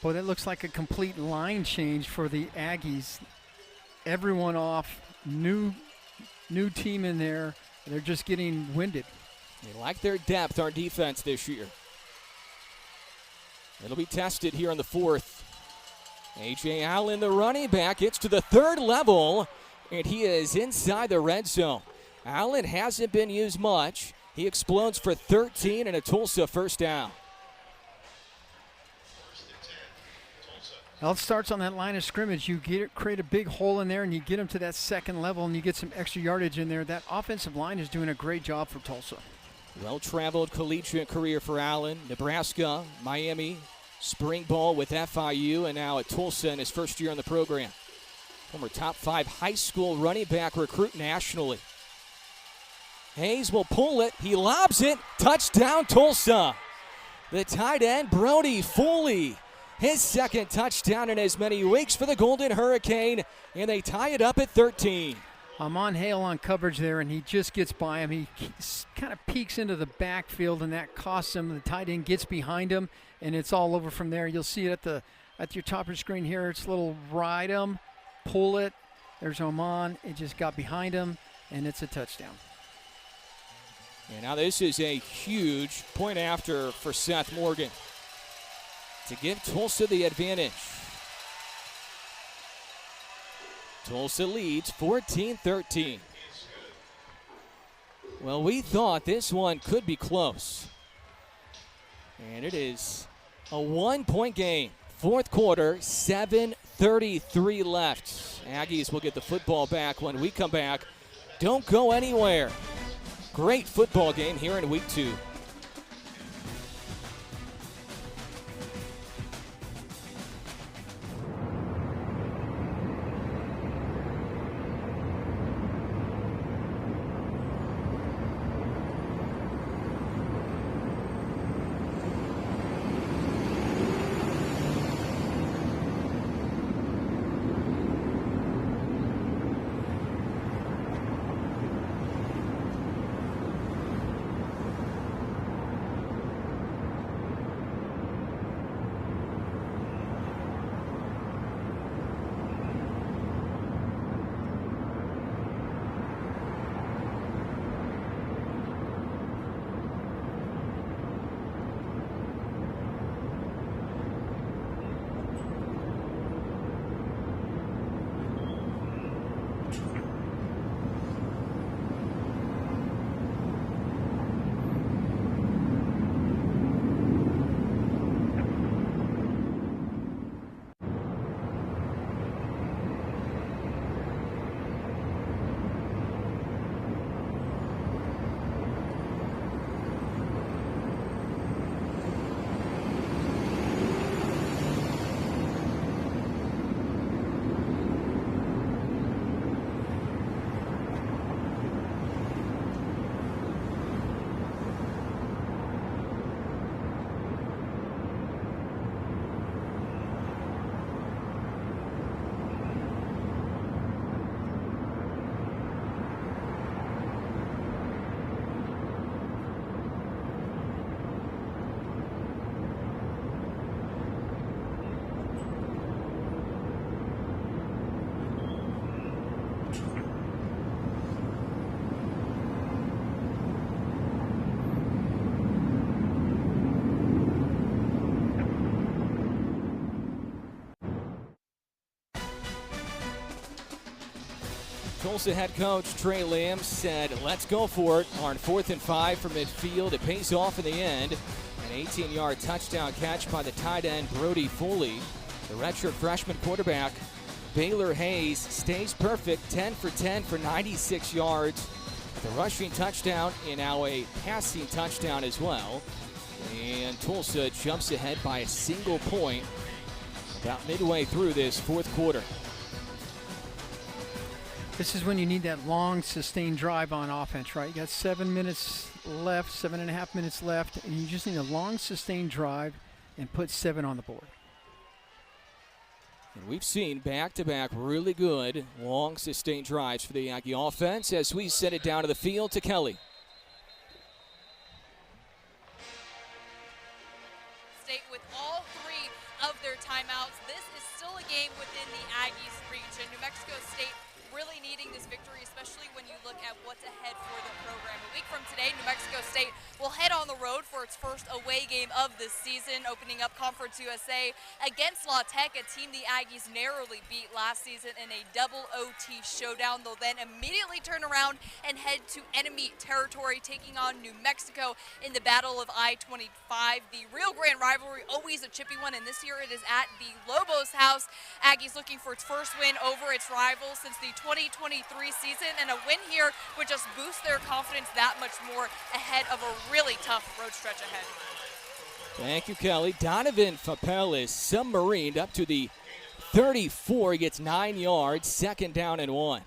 Boy, that looks like a complete line change for the Aggies. Everyone off, new team in there. They're just getting winded. They like their depth, our defense this year. It'll be tested here on the 4th. A.J. Allen, the running back, gets to the 3rd level, and he is inside the red zone. Allen hasn't been used much. He explodes for 13 and a Tulsa 1st down. Well, it starts on that line of scrimmage. You create a big hole in there, and you get them to that 2nd level, and you get some extra yardage in there. That offensive line is doing a great job for Tulsa. Well-traveled collegiate career for Allen. Nebraska, Miami, spring ball with FIU, and now at Tulsa in his 1st year in the program. Former top 5 high school running back recruit nationally. Hayes will pull it. He lobs it. Touchdown, Tulsa. The tight end, Brody Foley. His 2nd touchdown in as many weeks for the Golden Hurricane, and they tie it up at 13. Amon Hale on coverage there, and he just gets by him. He kind of peeks into the backfield, and that costs him. The tight end gets behind him, and it's all over from there. You'll see it at your top of the screen here. It's a little ride him, pull it. There's Amon. It just got behind him, and it's a touchdown. And now this is a huge point after for Seth Morgan to give Tulsa the advantage. Tulsa leads 14-13. Well, we thought this one could be close. And it is a 1-point game. 4th quarter, 7:33 left. Aggies will get the football back when we come back. Don't go anywhere. Great football game here in week 2. Tulsa head coach Trey Lamb said, let's go for it. On 4th and 5 from midfield. It pays off in the end. An 18-yard touchdown catch by the tight end Brody Foley. The redshirt freshman quarterback Baylor Hayes stays perfect, 10 for 10 for 96 yards. The rushing touchdown and now a passing touchdown as well. And Tulsa jumps ahead by a single point about midway through this fourth quarter. This is when you need that long, sustained drive on offense, right? You got 7 minutes left, 7.5 minutes left, and you just need a long, sustained drive and put 7 on the board. And we've seen back-to-back really good, long, sustained drives for the Aggie offense as we send it down to the field to Kelly. State with all 3 of their timeouts. This is still a game within the Aggies' reach, and New Mexico State really needing this victory, especially when you look at what's ahead for the program. A week from today, New Mexico State will head on the road for its first away game of the season, opening up Conference USA against La Tech, a team the Aggies narrowly beat last season in a double OT showdown. They'll then immediately turn around and head to enemy territory, taking on New Mexico in the Battle of I-25. The real grand rivalry, always a chippy one, and this year it is at the Lobos house. Aggies looking for its first win over its rivals since the 2023 season, and a win here would just boost their confidence that much more ahead of a really tough road stretch ahead. Thank you, Kelly. Donovan Fapel is submarined up to the 34. He gets 9 yards, 2nd down and 1.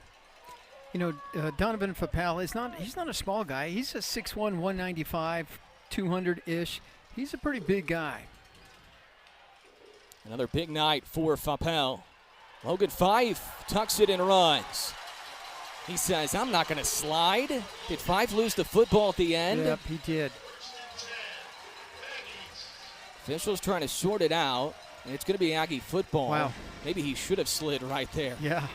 You know, Donovan Fapel he's not a small guy. He's a 6'1", 195, 200-ish. He's a pretty big guy. Another big night for Fapel. Logan Fife tucks it and runs. He says, I'm not going to slide. Did Fife lose the football at the end? Yep, he did. Officials trying to sort it out, and it's going to be Aggie football. Wow. Maybe he should have slid right there. Yeah.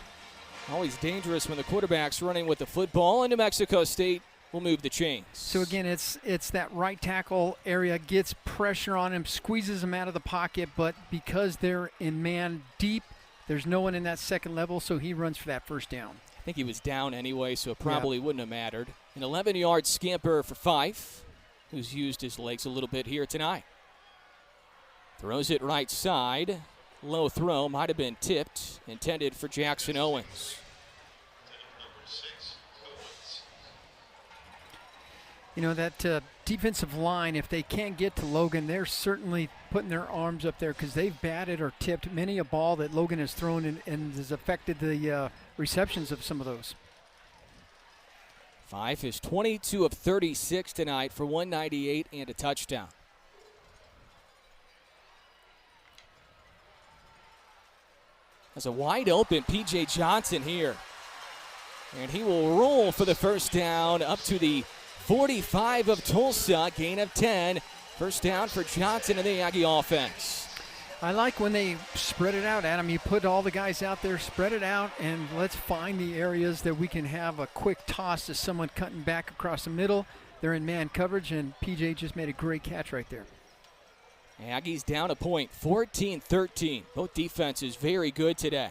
Always dangerous when the quarterback's running with the football, and New Mexico State will move the chains. So again, it's that right tackle area, gets pressure on him, squeezes him out of the pocket, but because they're in man deep, there's no one in that second level, so he runs for that first down. I think he was down anyway, so it probably wouldn't have mattered. An 11-yard scamper for Fife, who's used his legs a little bit here tonight. Throws it right side. Low throw, might have been tipped, intended for Jackson Owens. You know, that defensive line, if they can't get to Logan, they're certainly putting their arms up there because they've batted or tipped many a ball that Logan has thrown and has affected the receptions of some of those. Fife is 22 of 36 tonight for 198 and a touchdown. That's a wide open P.J. Johnson here. And he will roll for the first down up to the 45 of Tulsa, gain of 10. First down for Johnson and the Aggie offense. I like when they spread it out, Adam. You put all the guys out there, spread it out, and let's find the areas that we can have a quick toss to someone cutting back across the middle. They're in man coverage, and P.J. just made a great catch right there. Aggies down a point, 14-13. Both defenses very good today.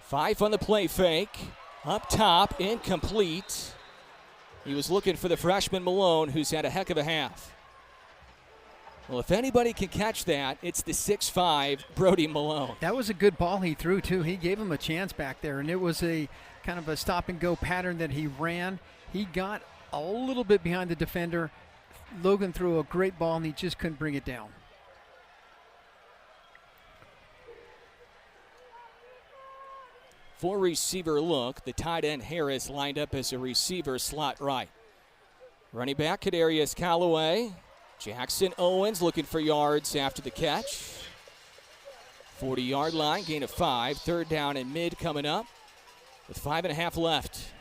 Fife on the play fake. Up top, incomplete. He was looking for the freshman Malone, who's had a heck of a half. Well, if anybody can catch that, it's the 6'5", Brody Malone. That was a good ball he threw, too. He gave him a chance back there, and it was a kind of a stop-and-go pattern that he ran. He got a little bit behind the defender. Logan threw a great ball, and he just couldn't bring it down. For receiver look, the tight end Harris lined up as a receiver slot right. Running back, Kadarius Callaway. Jackson Owens looking for yards after the catch. 40-yard line, gain of 5. Third down and mid coming up with 5.5 left.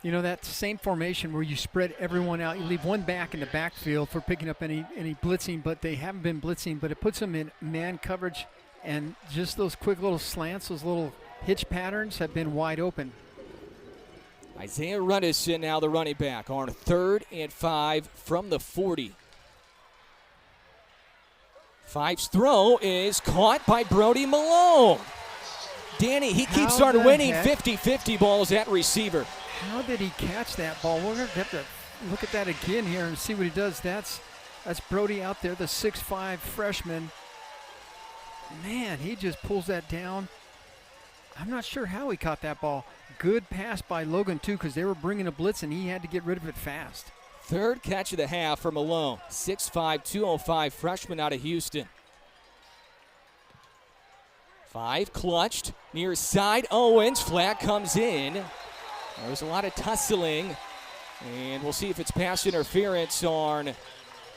You know, that same formation where you spread everyone out, you leave one back in the backfield for picking up any blitzing, but they haven't been blitzing, but it puts them in man coverage, and just those quick little slants, those little hitch patterns have been wide open. Isaiah Runnison now the running back on 3rd and 5 from the 40. Fife's throw is caught by Brody Malone. Danny, he keeps How on the winning heck? 50-50 balls at receiver. How did he catch that ball? We're going to have to look at that again here and see what he does. That's Brody out there, the 6'5" freshman. Man, he just pulls that down. I'm not sure how he caught that ball. Good pass by Logan, too, because they were bringing a blitz, and he had to get rid of it fast. Third catch of the half for Malone. 6'5", 205 freshman out of Houston. 5 clutched. Near side, Owens. Flag comes in. There was a lot of tussling. And we'll see if it's pass interference on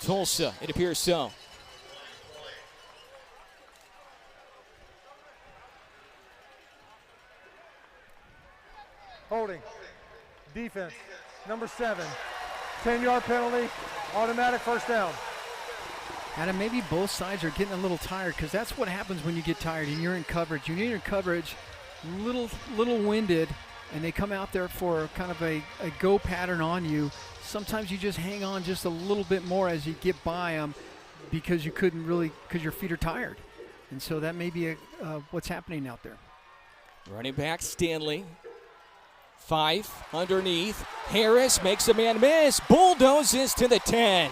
Tulsa. It appears so. Holding. Defense. Number 7. 10-yard penalty. Automatic first down. Adam, maybe both sides are getting a little tired because that's what happens when you get tired and you're in coverage. You're in coverage, little winded, and they come out there for kind of a go pattern on you. Sometimes you just hang on just a little bit more as you get by them because you couldn't really, because your feet are tired. And so that may be what's happening out there. Running back Stanley. 5 underneath. Harris makes a man miss. Bulldozes to the 10.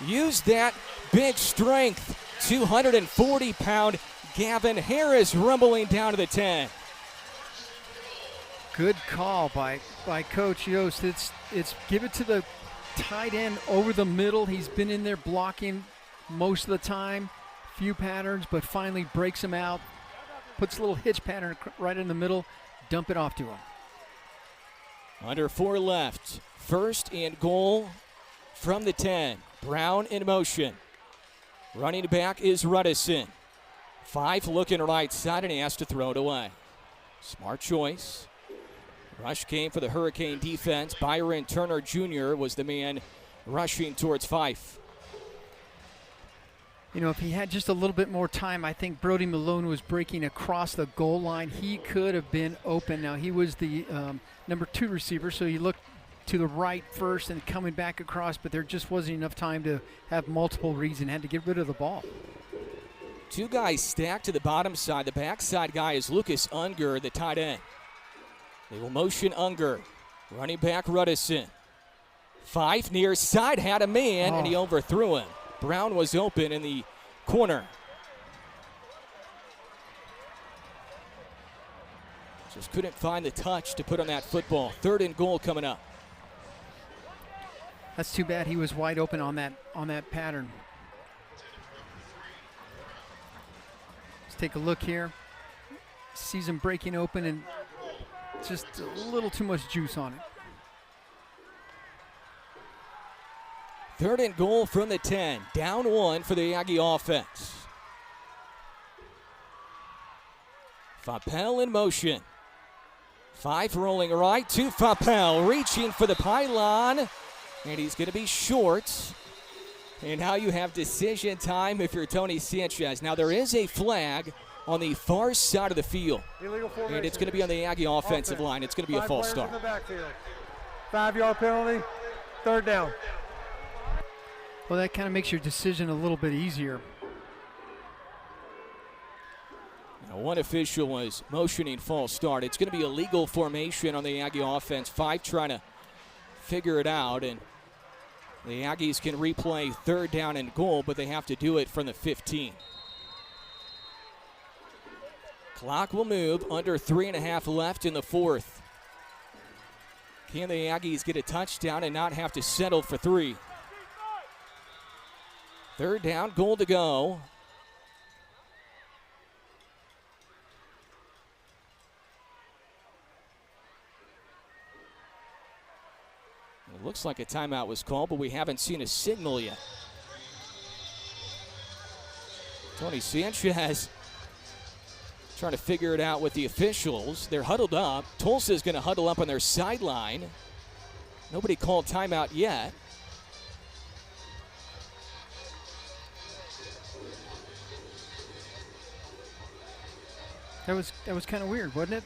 Use that big strength. 240-pound Gavin Harris rumbling down to the 10. Good call by Coach Yost. It's give it to the tight end over the middle. He's been in there blocking most of the time. Few patterns, but finally breaks him out. Puts a little hitch pattern right in the middle. Dump it off to him. Under 4 left. First and goal from the 10. Brown in motion. Running back is Ruddison. 5 looking right side, and he has to throw it away. Smart choice. Rush came for the Hurricane defense. Byron Turner Jr. was the man rushing towards Fife. You know, if he had just a little bit more time, I think Brody Malone was breaking across the goal line. He could have been open. Now, he was the number 2 receiver, so he looked to the right first and coming back across, but there just wasn't enough time to have multiple reads and had to get rid of the ball. 2 guys stacked to the bottom side. The backside guy is Lucas Unger, the tight end. They will motion Unger. Running back Ruddison. 5 near side, had a man, and he overthrew him. Brown was open in the corner. Just couldn't find the touch to put on that football. 3rd and goal coming up. That's too bad he was wide open on that pattern. Let's take a look here. Sees him breaking open and just a little too much juice on it. 3rd and goal from the 10. Down 1 for the Aggie offense. Fapel in motion. 5 rolling right to Fapel, reaching for the pylon. And he's going to be short. And now you have decision time if you're Tony Sanchez. Now there is a flag on the far side of the field. And it's going to be on the Aggie offensive line. It's going to be a false start. 5-yard penalty, 3rd down. Well, that kind of makes your decision a little bit easier. Now, one official was motioning false start. It's going to be a legal formation on the Aggie offense. 5 trying to figure it out, and the Aggies can replay 3rd down and goal, but they have to do it from the 15. Clock will move. Under 3.5 left in the 4th. Can the Aggies get a touchdown and not have to settle for 3? 3rd down, goal to go. It looks like a timeout was called, but we haven't seen a signal yet. Tony Sanchez trying to figure it out with the officials. They're huddled up. Tulsa is going to huddle up on their sideline. Nobody called timeout yet. That was kind of weird, wasn't it?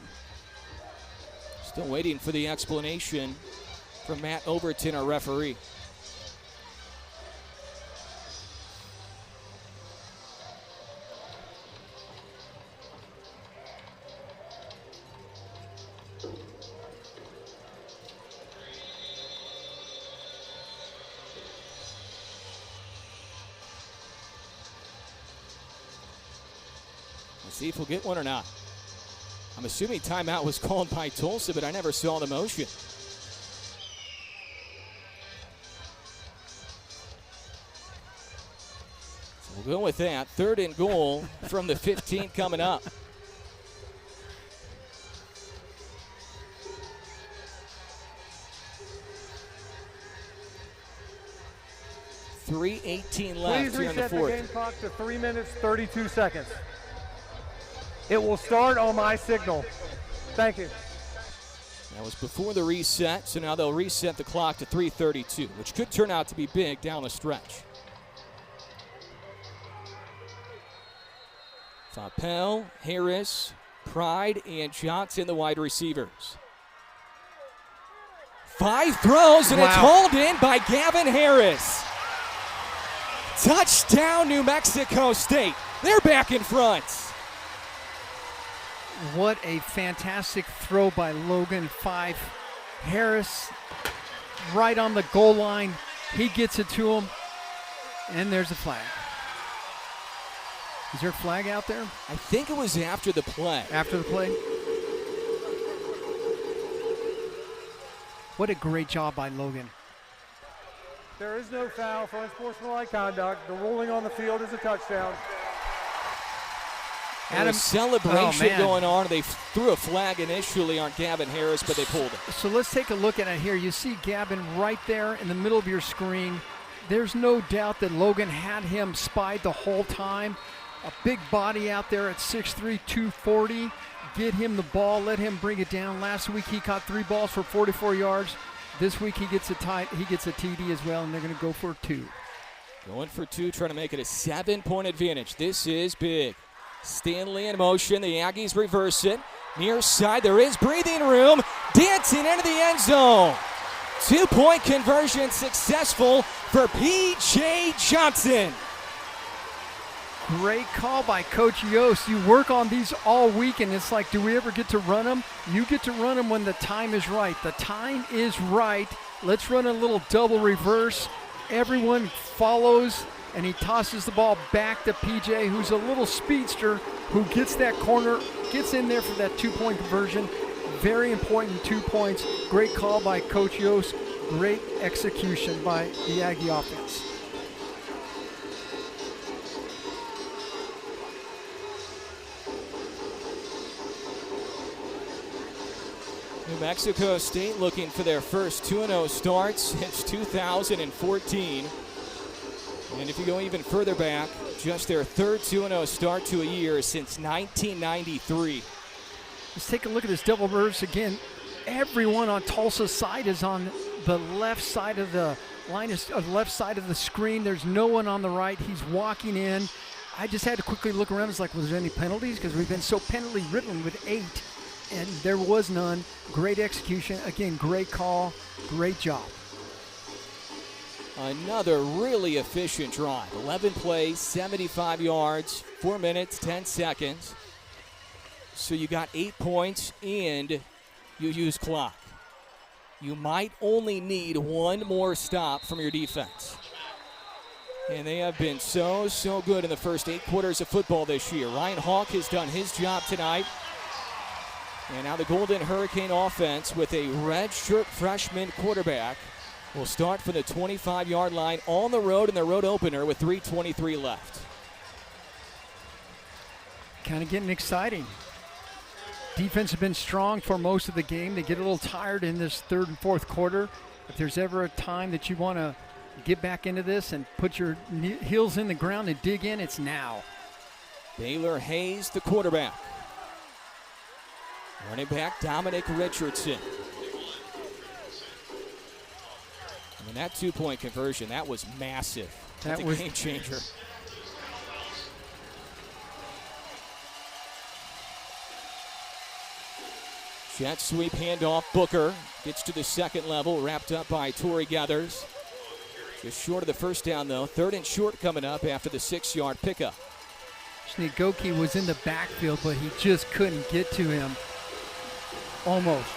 Still waiting for the explanation from Matt Overton, our referee. Let's see if we'll get one or not. I'm assuming timeout was called by Tulsa, but I never saw the motion. So we'll go with that. 3rd and goal from the 15 coming up. .3:18 left Please here in the reset the 4th. game clock to 3 minutes, 32 seconds. It will start on my signal. Thank you. That was before the reset, so now they'll reset the clock to 3:32, which could turn out to be big down the stretch. Faupel, Harris, Pride, and Johnson, the wide receivers. 5 throws, and it's hauled in by Gavin Harris. Touchdown, New Mexico State. They're back in front. What a fantastic throw by Logan Fife. Harris right on the goal line. He gets it to him, and there's a flag. Is there a flag out there? I think it was after the play. After the play? What a great job by Logan. There is no foul for unsportsmanlike conduct. The ruling on the field is a touchdown. There was celebration going on. They threw a flag initially on Gavin Harris, but they pulled it. So let's take a look at it here. You see Gavin right there in the middle of your screen. There's no doubt that Logan had him spied the whole time. A big body out there at 6'3", 240. Get him the ball, let him bring it down. Last week he caught 3 balls for 44 yards. This week he gets a TD as well, and they're going to go for 2. Going for 2, trying to make it a 7-point advantage. This is big. Stanley in motion. The Aggies reverse it. Near side, there is breathing room. Dancing into the end zone. 2-point conversion successful for P.J. Johnson. Great call by Coach Yost. You work on these all week, and it's like, do we ever get to run them? You get to run them when the time is right. The time is right. Let's run a little double reverse. Everyone follows, and he tosses the ball back to PJ, who's a little speedster, who gets that corner, gets in there for that 2-point conversion. Very important 2 points. Great call by Coach Yost. Great execution by the Aggie offense. New Mexico State looking for their first 2-0 start since 2014. And if you go even further back, just their third 2-0 start to a year since 1993. Let's take a look at this double reverse again. Everyone on Tulsa's side is on the left side of the line, left side of the screen. There's no one on the right. He's walking in. I just had to quickly look around. It's like, was there any penalties? Because we've been so penalty ridden with 8, and there was none. Great execution. Again, great call. Great job. Another really efficient drive. 11 plays, 75 yards, 4 minutes, 10 seconds. So you got 8 points, and you use clock. You might only need one more stop from your defense. And they have been so good in the first 8 quarters of football this year. Ryan Hawk has done his job tonight. And now the Golden Hurricane offense with a redshirt freshman quarterback will start from the 25-yard line on the road in their road opener with 3:23 left. Kind of getting exciting. Defense has been strong for most of the game. They get a little tired in this third and fourth quarter. If there's ever a time that you want to get back into this and put your heels in the ground and dig in, it's now. Baylor Hayes, the quarterback. Running back Dominic Richardson. I mean, that 2-point conversion, that was massive. That's a game changer. Jet sweep handoff. Booker gets to the second level, wrapped up by Torrey Gathers. Just short of the first down, though. 3rd and short coming up after the 6-yard pickup. Schneegoki was in the backfield, but he just couldn't get to him. Almost.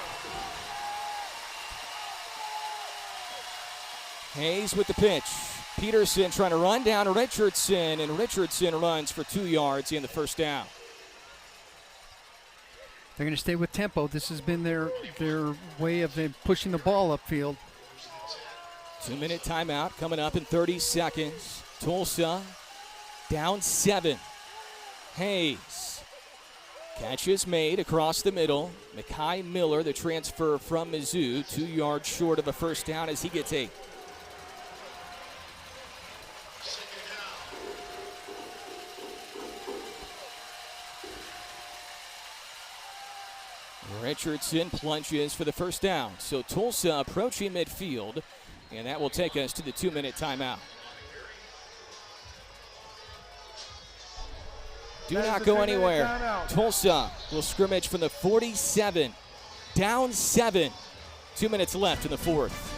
Hayes with the pitch. Peterson trying to run down Richardson, and Richardson runs for 2 yards in the first down. They're going to stay with tempo. This has been their way of them pushing the ball upfield. 2-minute timeout coming up in 30 seconds. Tulsa down 7. Hayes. Catch is made across the middle. Mekhi Miller, the transfer from Mizzou, 2 yards short of a first down as he gets 8. Richardson plunges for the first down. So Tulsa approaching midfield, and that will take us to the 2-minute timeout. Do not go anywhere. Tulsa will scrimmage from the 47. Down 7. 2 minutes left in the fourth.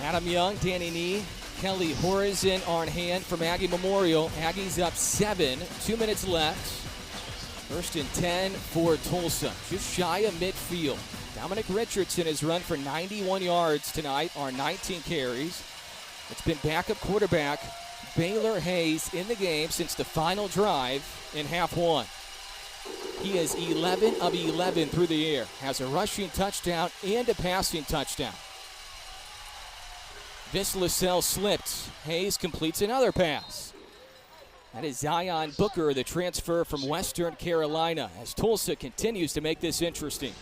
Adam Young, Danny Nee, Kelly Horizon on hand from Aggie Memorial. Aggies up 7, 2 minutes left. First and 10 for Tulsa, just shy of midfield. Dominic Richardson has run for 91 yards tonight on 19 carries. It's been backup quarterback Baylor Hayes in the game since the final drive in half one. He is 11 of 11 through the air, has a rushing touchdown and a passing touchdown. This LaSalle slipped. Hayes completes another pass. That is Zion Booker, the transfer from Western Carolina, as Tulsa continues to make this interesting.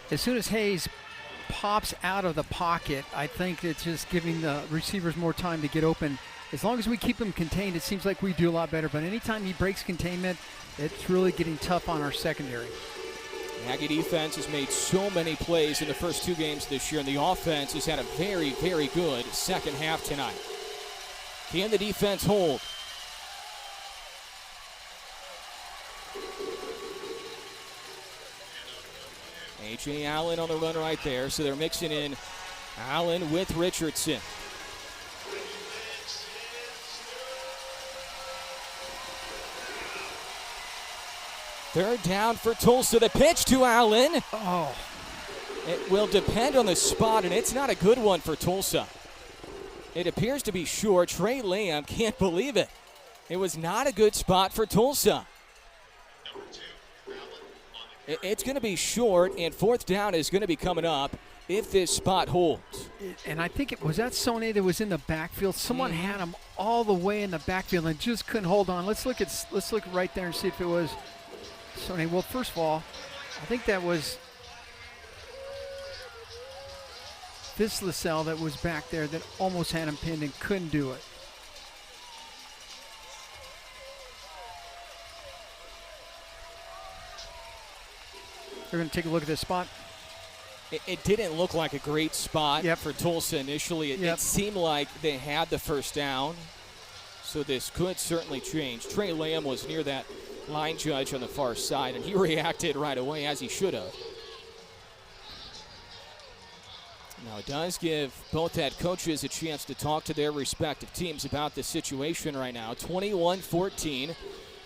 As soon as Hayes pops out of the pocket, I think it's just giving the receivers more time to get open. As long as we keep him contained, it seems like we do a lot better. But anytime he breaks containment, it's really getting tough on our secondary. The Aggie defense has made so many plays in the first 2 games this year, and the offense has had a very, very good second half tonight. Can the defense hold? A.J. Allen on the run right there, so they're mixing in Allen with Richardson. Third down for Tulsa. The pitch to Allen. Oh. It will depend on the spot, and it's not a good one for Tulsa. It appears to be short. Trey Lamb can't believe it. It was not a good spot for Tulsa. It's going to be short, and fourth down is going to be coming up if this spot holds. And I think it was that Sone that was in the backfield. Someone had him all the way in the backfield and just couldn't hold on. Let's look right there and see if it was Sone. Well, first of all, I think this LaSalle that was back there that almost had him pinned and couldn't do it. We're going to take a look at this spot. It didn't look like a great spot for Tulsa initially. It seemed like they had the first down, so this could certainly change. Trey Lamb was near that line judge on the far side, and he reacted right away, as he should have. Now, it does give both head coaches a chance to talk to their respective teams about the situation right now. 21-14.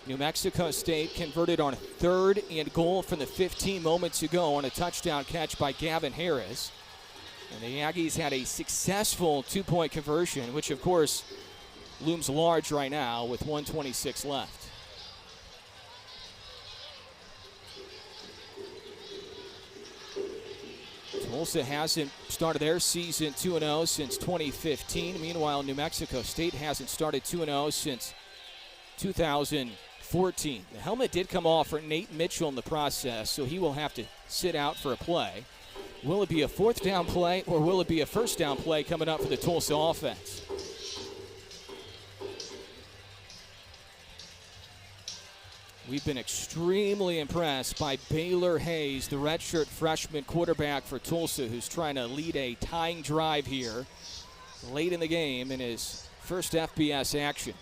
New Mexico State converted on a 3rd and goal from the 15 moments ago on a touchdown catch by Gavin Harris. And the Aggies had a successful 2-point conversion, which, of course, looms large right now with 1:26 left. Tulsa hasn't started their season 2-0 since 2015. Meanwhile, New Mexico State hasn't started 2-0 since 2014. The helmet did come off for Nate Mitchell in the process, so he will have to sit out for a play. Will it be a 4th down play, or will it be a 1st down play coming up for the Tulsa offense? We've been extremely impressed by Baylor Hayes, the redshirt freshman quarterback for Tulsa, who's trying to lead a tying drive here late in the game in his first FBS action.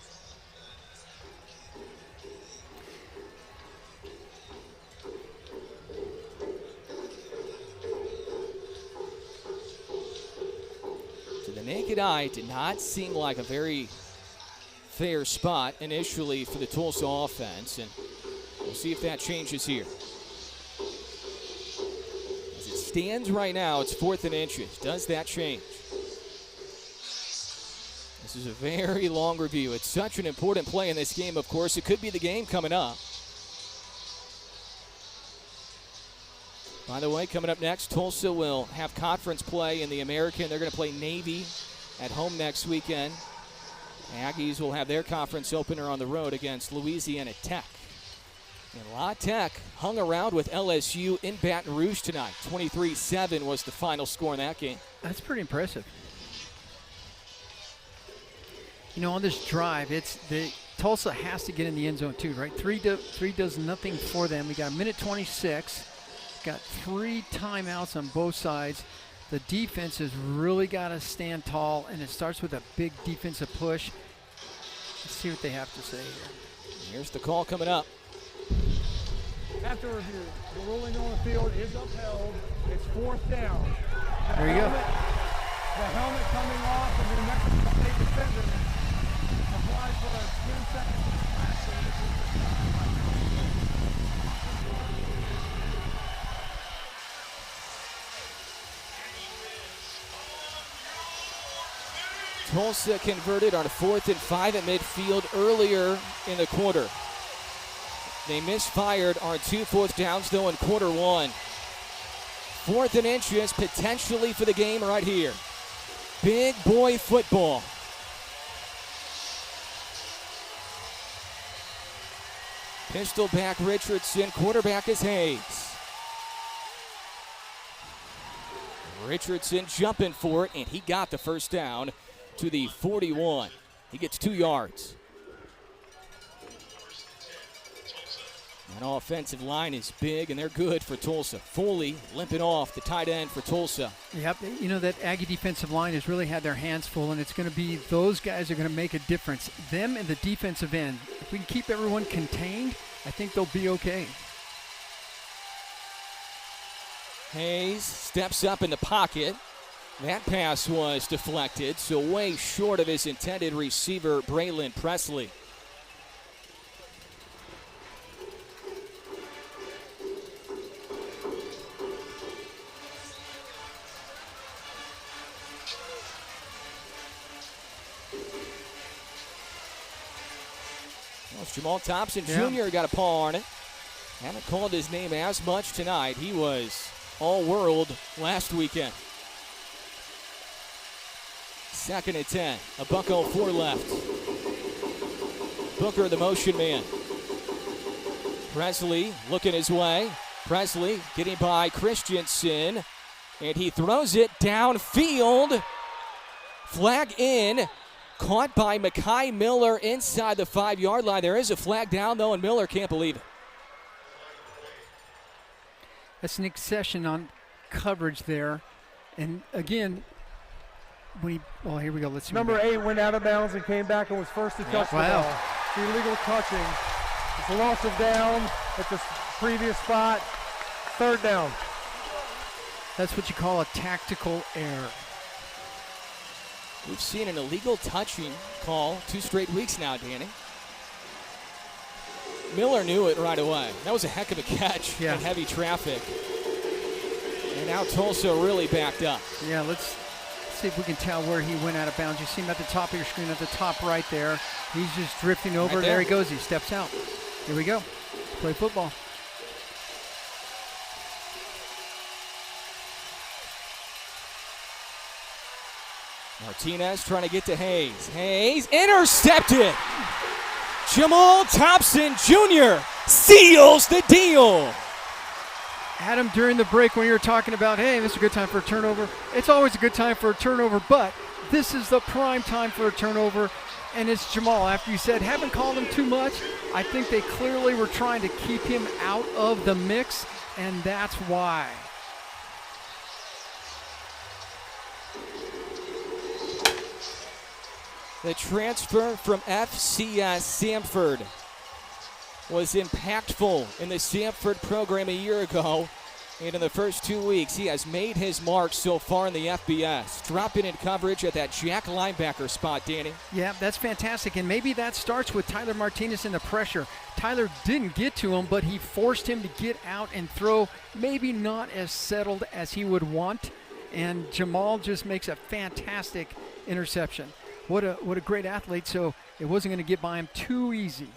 To the naked eye, it did not seem like a very fair spot initially for the Tulsa offense, and we'll see if that changes here. As it stands right now, it's 4th and inches. Does that change? This is a very long review. It's such an important play in this game, of course. It could be the game coming up. By the way, coming up next, Tulsa will have conference play in the American. They're going to play Navy at home next weekend. Aggies will have their conference opener on the road against Louisiana Tech. And La Tech hung around with LSU in Baton Rouge tonight. 23-7 was the final score in that game. That's pretty impressive. You know, on this drive, Tulsa has to get in the end zone too, right? Three does nothing for them. We got 1:26. Got 3 timeouts on both sides. The defense has really got to stand tall, and it starts with a big defensive push. Let's see what they have to say here. Here's the call coming up. After review, the ruling on the field is upheld. It's 4th down. There you go. The helmet coming off of the New Mexico State defender applied for a 10-second. Tulsa converted on a 4th and 5 at midfield earlier in the quarter. They misfired on 2 4th downs, though, in quarter 1. 4th and inches, potentially for the game right here. Big boy football. Pistol back Richardson, quarterback is Hayes. Richardson jumping for it, and he got the first down to the 41. He gets 2 yards. That offensive line is big, and they're good for Tulsa. Foley limping off, the tight end for Tulsa. Yep, you know, that Aggie defensive line has really had their hands full, and it's going to be those guys are going to make a difference. Them and the defensive end. If we can keep everyone contained, I think they'll be okay. Hayes steps up in the pocket. That pass was deflected, so way short of his intended receiver, Braylon Presley. Well, Jamal Thompson Jr. got a paw on it. Haven't called his name as much tonight. He was all-world last weekend. 2nd and 10. A $1:04 left. Booker, the motion man. Presley looking his way. Presley getting by Christensen. And he throws it downfield. Flag in. Caught by Mekhi Miller inside the 5-yard line. There is a flag down, though, and Miller can't believe it. That's Nick Session on coverage there. And again, here we go. Let's see. Number 8 went out of bounds and came back and was first to touch the ball. Illegal touching. It's a loss of down at the previous spot. 3rd down. That's what you call a tactical error. We've seen an illegal touching call 2 straight weeks now, Danny. Miller knew it right away. That was a heck of a catch in heavy traffic. And now Tulsa really backed up. Yeah, let's see if we can tell where he went out of bounds. You see him at the top of your screen, at the top right there. He's just drifting over. There he goes. He steps out. Here we go. Play football. Martinez trying to get to Hayes. Hayes intercepted. Jamal Thompson Jr. seals the deal. Adam, during the break when you were talking about, hey, this is a good time for a turnover. It's always a good time for a turnover, but this is the prime time for a turnover, and it's Jamal. After you said, haven't called him too much, I think they clearly were trying to keep him out of the mix, and that's why. The transfer from FCS Samford was impactful in the Samford program a year ago. And in the first 2 weeks, he has made his mark so far in the FBS. Dropping in coverage at that jack linebacker spot, Danny. Yeah, that's fantastic. And maybe that starts with Tyler Martinez and the pressure. Tyler didn't get to him, but he forced him to get out and throw, maybe not as settled as he would want. And Jamal just makes a fantastic interception. What a great athlete, so it wasn't going to get by him too easy.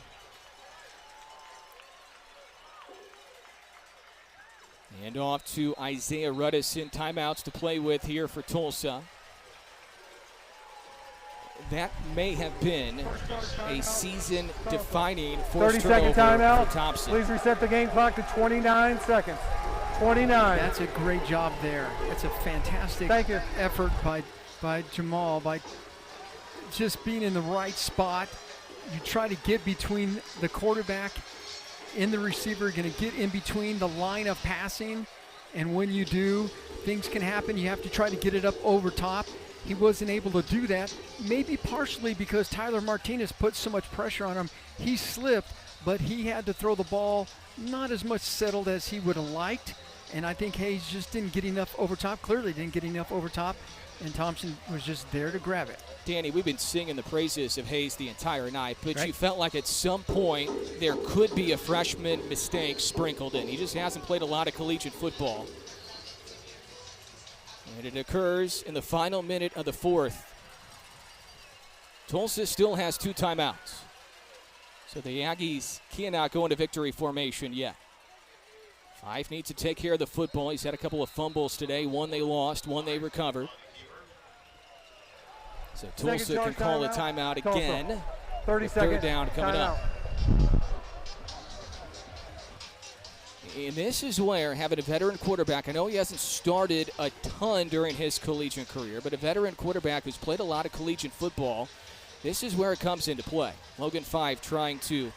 And off to Isaiah Ruddison. Timeouts to play with here for Tulsa. That may have been a season-defining forced 30-second turnover timeout. for Thompson. Please reset the game clock to 29 seconds. 29. That's a great job there. That's a fantastic effort by Jamal, by just being in the right spot. You try to get between the quarterback and the receiver. You're going to get in between the line of passing, and when you do, things can happen. You have to try to get it up over top. He wasn't able to do that, maybe partially because Tyler Martinez put so much pressure on him. He slipped, but he had to throw the ball not as much settled as he would have liked, and I think Hayes just didn't get enough over top, clearly didn't get enough over top, and Thompson was just there to grab it. Danny, we've been singing the praises of Hayes the entire night, but you felt like at some point there could be a freshman mistake sprinkled in. He just hasn't played a lot of collegiate football. And it occurs in the final minute of the 4th. Tulsa still has 2 timeouts. So the Aggies cannot go into victory formation yet. Fife needs to take care of the football. He's had a couple of fumbles today. One they lost, one they recovered. So Tulsa can call a timeout again. 30-second 3rd down coming up. And this is where having a veteran quarterback, I know he hasn't started a ton during his collegiate career, but a veteran quarterback who's played a lot of collegiate football, this is where it comes into play. Logan Fife trying to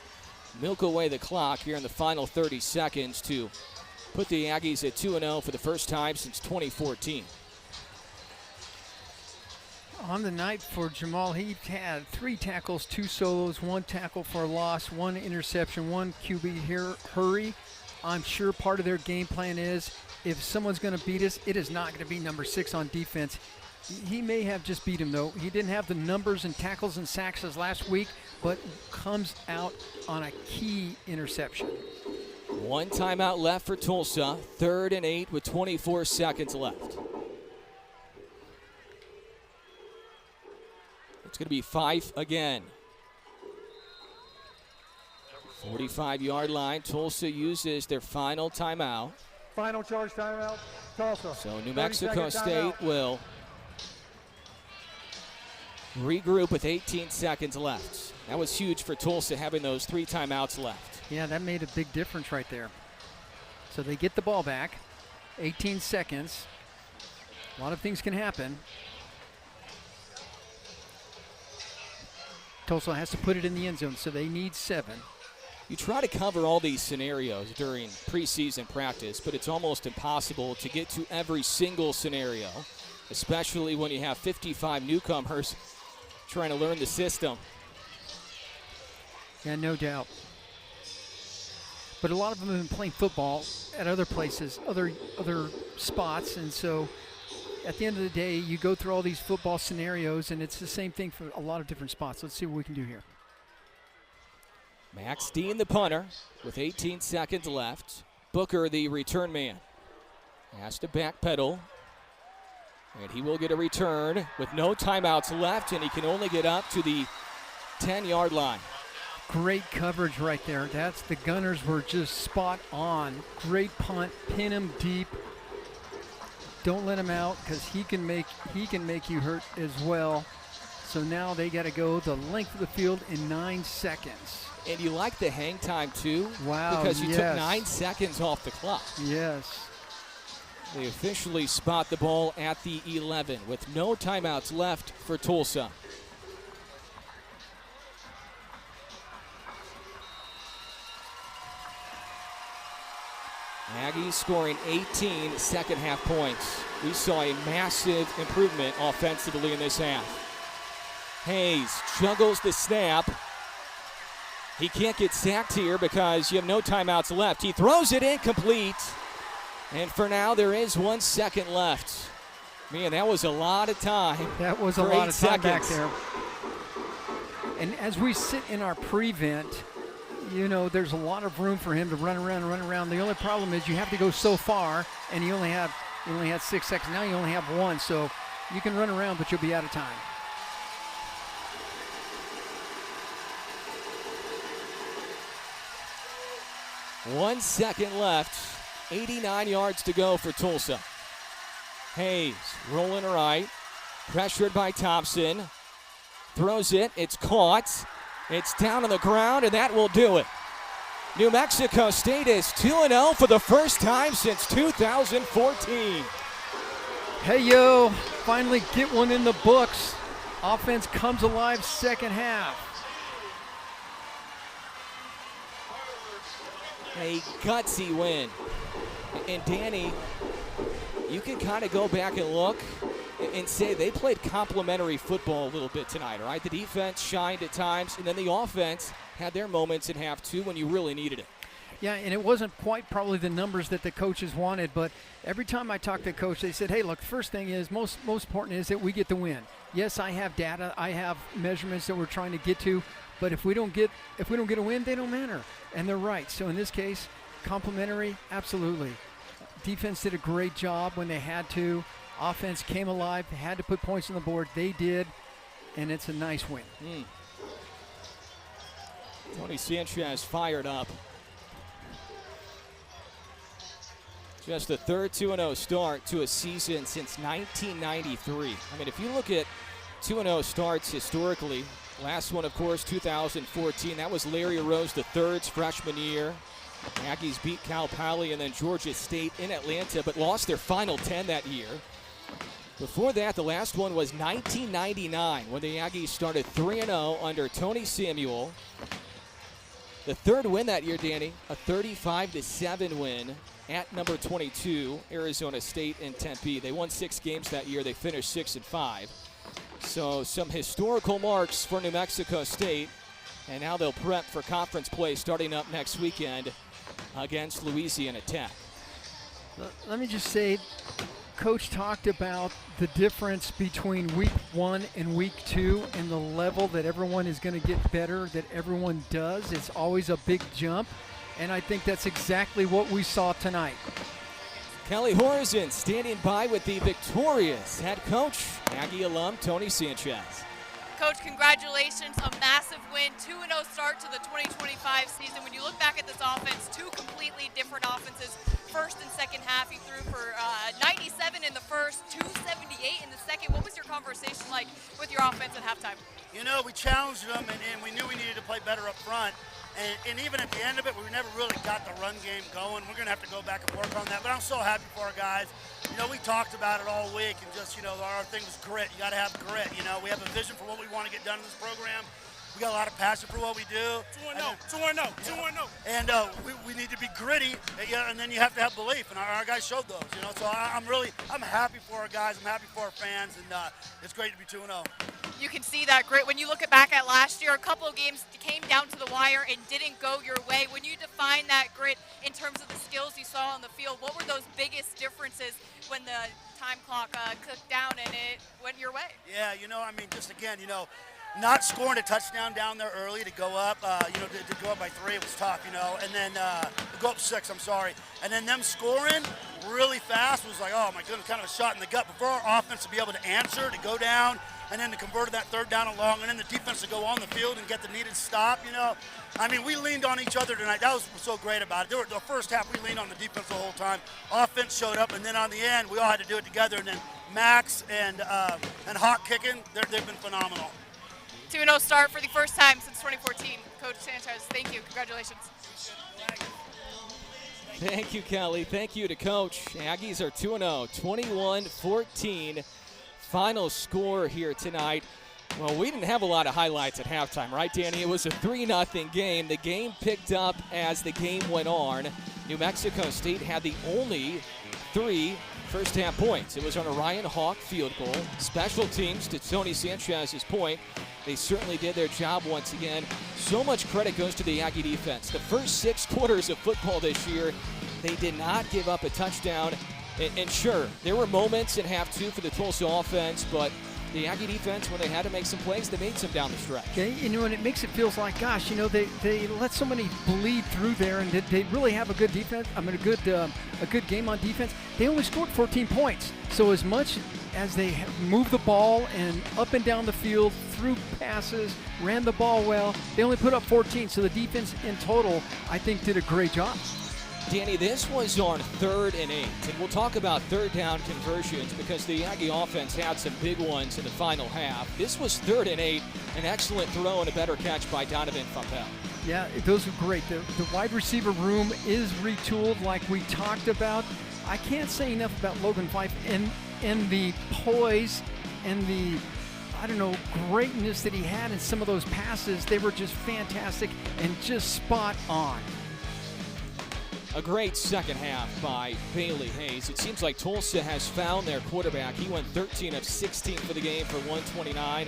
milk away the clock here in the final 30 seconds to put the Aggies at 2-0 for the first time since 2014. On the night for Jamal, he had 3 tackles, 2 solos, 1 tackle for a loss, 1 interception, 1 QB hurry. I'm sure part of their game plan is if someone's going to beat us, it is not going to be number 6 on defense. He may have just beat him, though. He didn't have the numbers and tackles and sacks as last week, but comes out on a key interception. 1 timeout left for Tulsa. 3rd and 8 with 24 seconds left. It's going to be Fife again. 45-yard line. Tulsa uses their final timeout. Final charge timeout, Tulsa. So New Mexico State will regroup with 18 seconds left. That was huge for Tulsa having those 3 timeouts left. Yeah, that made a big difference right there. So they get the ball back, 18 seconds. A lot of things can happen. Tulsa has to put it in the end zone, so they need 7. You try to cover all these scenarios during preseason practice, but it's almost impossible to get to every single scenario, especially when you have 55 newcomers trying to learn the system. Yeah, no doubt. But a lot of them have been playing football at other places, other spots, and so at the end of the day, you go through all these football scenarios, and it's the same thing for a lot of different spots. Let's see what we can do here. Max Dean, the punter, with 18 seconds left. Booker, the return man, has to backpedal, and he will get a return with no timeouts left, and he can only get up to the 10-yard line. Great coverage right there. The Gunners were just spot on. Great punt, pin him deep. Don't let him out because he can make you hurt as well. So now they got to go the length of the field in 9 seconds. And you like the hang time too? Wow, because you took 9 seconds off the clock. Yes. They officially spot the ball at the 11 with no timeouts left for Tulsa. Aggies scoring 18 second-half points. We saw a massive improvement offensively in this half. Hayes juggles the snap. He can't get sacked here because you have no timeouts left. He throws it incomplete. And for now, there is 1 second left. Man, that was a lot of time. That was a lot of time back there. And as we sit in our prevent, there's a lot of room for him to run around. The only problem is you have to go so far, and you only had 6 seconds. Now you only have 1, so you can run around, but you'll be out of time. One second left. 89 yards to go for Tulsa. Hayes rolling right. Pressured by Thompson. Throws it. It's caught. It's down on the ground, and that will do it. New Mexico State is 2-0 for the first time since 2014. Hey, yo, finally get one in the books. Offense comes alive second half. A gutsy win. And Danny, you can kind of go back and look and say they played complementary football a little bit tonight, right? The defense shined at times, and then the offense had their moments in half two when you really needed it. Yeah, and it wasn't quite probably the numbers that the coaches wanted, but every time I talked to the coach, they said, hey, look, the first thing is, most important is that we get the win. Yes, I have data, I have measurements that we're trying to get to, but if we don't get a win, they don't matter. And they're right. So in this case, complimentary, absolutely. Defense did a great job when they had to. Offense came alive, had to put points on the board. They did, and it's a nice win. Tony Sanchez fired up. Just the third 2-0 start to a season since 1993. I mean, if you look at 2-0 starts historically, last one, of course, 2014. That was Larry Rose III's freshman year. Aggies beat Cal Poly and then Georgia State in Atlanta, but lost their final 10 that year. Before that, the last one was 1999 when the Aggies started 3-0 under Tony Samuel. The third win that year, Danny, a 35-7 win at number 22, Arizona State in Tempe. They won 6 games that year. They finished 6-5. So some historical marks for New Mexico State, and now they'll prep for conference play starting up next weekend against Louisiana Tech. Let me just say, Coach talked about the difference between week 1 and week 2 and the level that everyone is going to get better, that everyone does. It's always a big jump, and I think that's exactly what we saw tonight. Kelly Horizon standing by with the victorious head coach, Aggie alum Tony Sanchez. Coach, congratulations, a massive win, 2-0 start to the 2025 season. When you look back at this offense, 2 completely different offenses. First and second half, you threw for 97 in the first, 278 in the second. What was your conversation like with your offense at halftime? You know, we challenged them, and we knew we needed to play better up front. And even at the end of it, we never really got the run game going. We're going to have to go back and work on that. But I'm so happy for our guys. You know, we talked about it all week, and just, you know, our thing was grit. You got to have grit. You know, we have a vision for what we want to get done in this program. We got a lot of passion for what we do. 2-0. And we need to be gritty, and then you have to have belief, and our guys showed those, you know. So I'm happy for our guys. I'm happy for our fans, and it's great to be 2-0. You can see that grit when you look back at last year. A couple of games came down to the wire and didn't go your way. When you define that grit in terms of the skills you saw on the field, what were those biggest differences when the time clock clicked down and it went your way? Yeah, you know, I mean, just again, you know, not scoring a touchdown down there early to go up, you know, to go up by 3, it was tough, you know, and then go up 6, I'm sorry. And then them scoring really fast was like, oh my goodness, kind of a shot in the gut. But for our offense to be able to answer, to go down, and then to convert that 3rd down and long, and then the defense to go on the field and get the needed stop, you know. I mean, we leaned on each other tonight. That was so great about it. The first half, we leaned on the defense the whole time. Offense showed up, and then on the end, we all had to do it together. And then Max and Hawk kicking, they've been phenomenal. 2-0 start for the first time since 2014. Coach Sanchez, thank you. Congratulations. Thank you, Kelly. Thank you to Coach. Aggies are 2-0, 21-14. Final score here tonight. Well, we didn't have a lot of highlights at halftime, right, Danny? It was a 3-0 game. The game picked up as the game went on. New Mexico State had the only 3 first-half points. It was on a Ryan Hawk field goal. Special teams, to Tony Sanchez's point, they certainly did their job once again. So much credit goes to the Aggie defense. The first 6 quarters of football this year, they did not give up a touchdown. And sure, there were moments in half 2 for the Tulsa offense, but the Aggie defense, when they had to make some plays, they made some down the stretch. Okay, you know, and it makes it feels like, gosh, you know, they let so many bleed through there, and they really have a good defense. I mean, a good game on defense. They only scored 14 points. So as much as they moved the ball and up and down the field, threw passes, ran the ball well, they only put up 14. So the defense in total, I think, did a great job. Danny, this was on 3rd and 8, and we'll talk about 3rd down conversions because the Aggie offense had some big ones in the final half. This was 3rd and 8, an excellent throw and a better catch by Donovan Fumpel. Yeah, those are great. The wide receiver room is retooled like we talked about. I can't say enough about Logan Fife and the poise and the, I don't know, greatness that he had in some of those passes. They were just fantastic and just spot on. A great second half by Bailey Hayes. It seems like Tulsa has found their quarterback. He went 13 of 16 for the game for 129.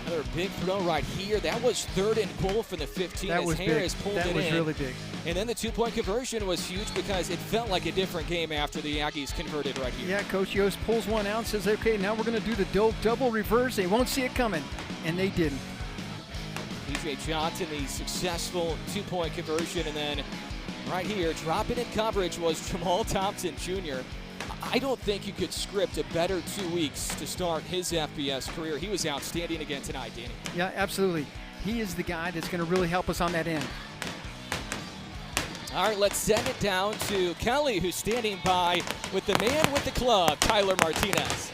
Another big throw right here. That was 3rd and goal from the 15 as Harris pulled it in. That was really big. And then the 2-point conversion was huge because it felt like a different game after the Aggies converted right here. Yeah, Coach Yost pulls one out and says, okay, now we're going to do the double reverse. They won't see it coming, and they didn't. DJ Johnson, the successful 2-point conversion, and then right here, dropping in coverage was Jamal Thompson Jr. I don't think you could script a better 2 weeks to start his FBS career. He was outstanding again tonight, Danny. Yeah, absolutely. He is the guy that's going to really help us on that end. All right, let's send it down to Kelly, who's standing by with the man with the club, Tyler Martinez.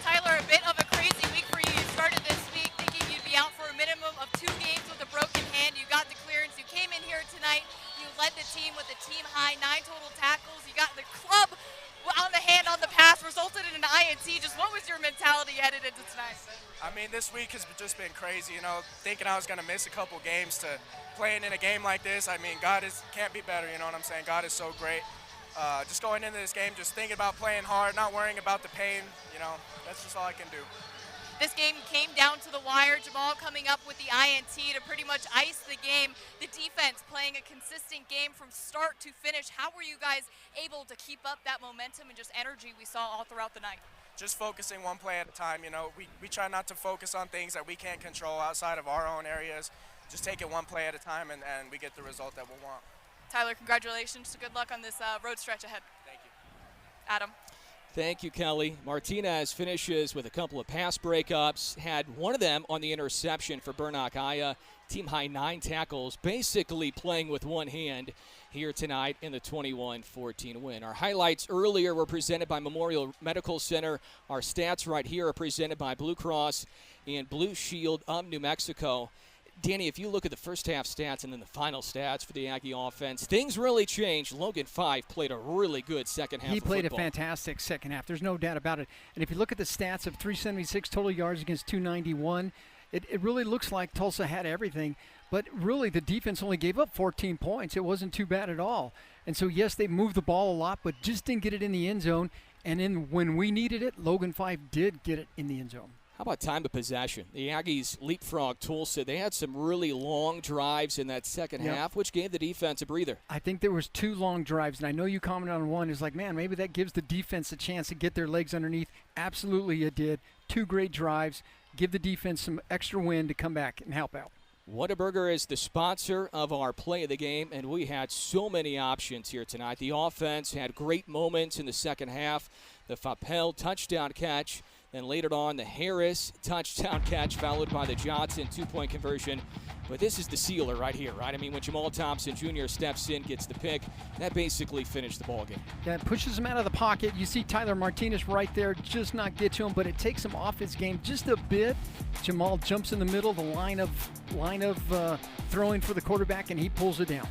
Tyler, a bit of a crazy week for you. You started this week thinking you'd be out for a minimum of 2 games with a broken hand. You got the clearance. You came in here tonight. You led the team with a team-high 9 total tackles. You got the club on the hand on the pass, resulted in an INT. Just what was your mentality headed into tonight? I mean, this week has just been crazy, you know, thinking I was going to miss a couple games to playing in a game like this. I mean, can't be better, you know what I'm saying? God is so great. Just going into this game, just thinking about playing hard, not worrying about the pain, you know, that's just all I can do. This game came down to the wire. Jamal coming up with the INT to pretty much ice the game. The defense playing a consistent game from start to finish. How were you guys able to keep up that momentum and just energy we saw all throughout the night? Just focusing one play at a time, you know. We try not to focus on things that we can't control outside of our own areas. Just take it one play at a time, and we get the result that we want. Tyler, congratulations. Good luck on this road stretch ahead. Thank you. Adam. Thank you, Kelly. Martinez finishes with a couple of pass breakups. Had one of them on the interception for Burnock Aya. Team high 9 tackles, basically playing with one hand here tonight in the 21-14 win. Our highlights earlier were presented by Memorial Medical Center. Our stats right here are presented by Blue Cross and Blue Shield of New Mexico. Danny, if you look at the first half stats and then the final stats for the Aggie offense, things really changed. Logan Fife played a really good second half. He played a fantastic second half. There's no doubt about it. And if you look at the stats of 376 total yards against 291, it really looks like Tulsa had everything. But really, the defense only gave up 14 points. It wasn't too bad at all. And so, yes, they moved the ball a lot, but just didn't get it in the end zone. And then when we needed it, Logan Fife did get it in the end zone. How about time of possession? The Aggies leapfrogged Tulsa. They had some really long drives in that second half, which gave the defense a breather. I think there was 2 long drives, and I know you commented on one. It's like, man, maybe that gives the defense a chance to get their legs underneath. Absolutely it did. 2 great drives. Give the defense some extra wind to come back and help out. Whataburger is the sponsor of our play of the game, and we had so many options here tonight. The offense had great moments in the second half. The Fapel touchdown catch. Then later on, the Harris touchdown catch followed by the Johnson 2-point conversion. But this is the sealer right here, right? I mean, when Jamal Thompson Jr. steps in, gets the pick, that basically finished the ballgame. Yeah, it pushes him out of the pocket. You see Tyler Martinez right there, just not get to him, but it takes him off his game just a bit. Jamal jumps in the middle, the line of throwing for the quarterback, and he pulls it down.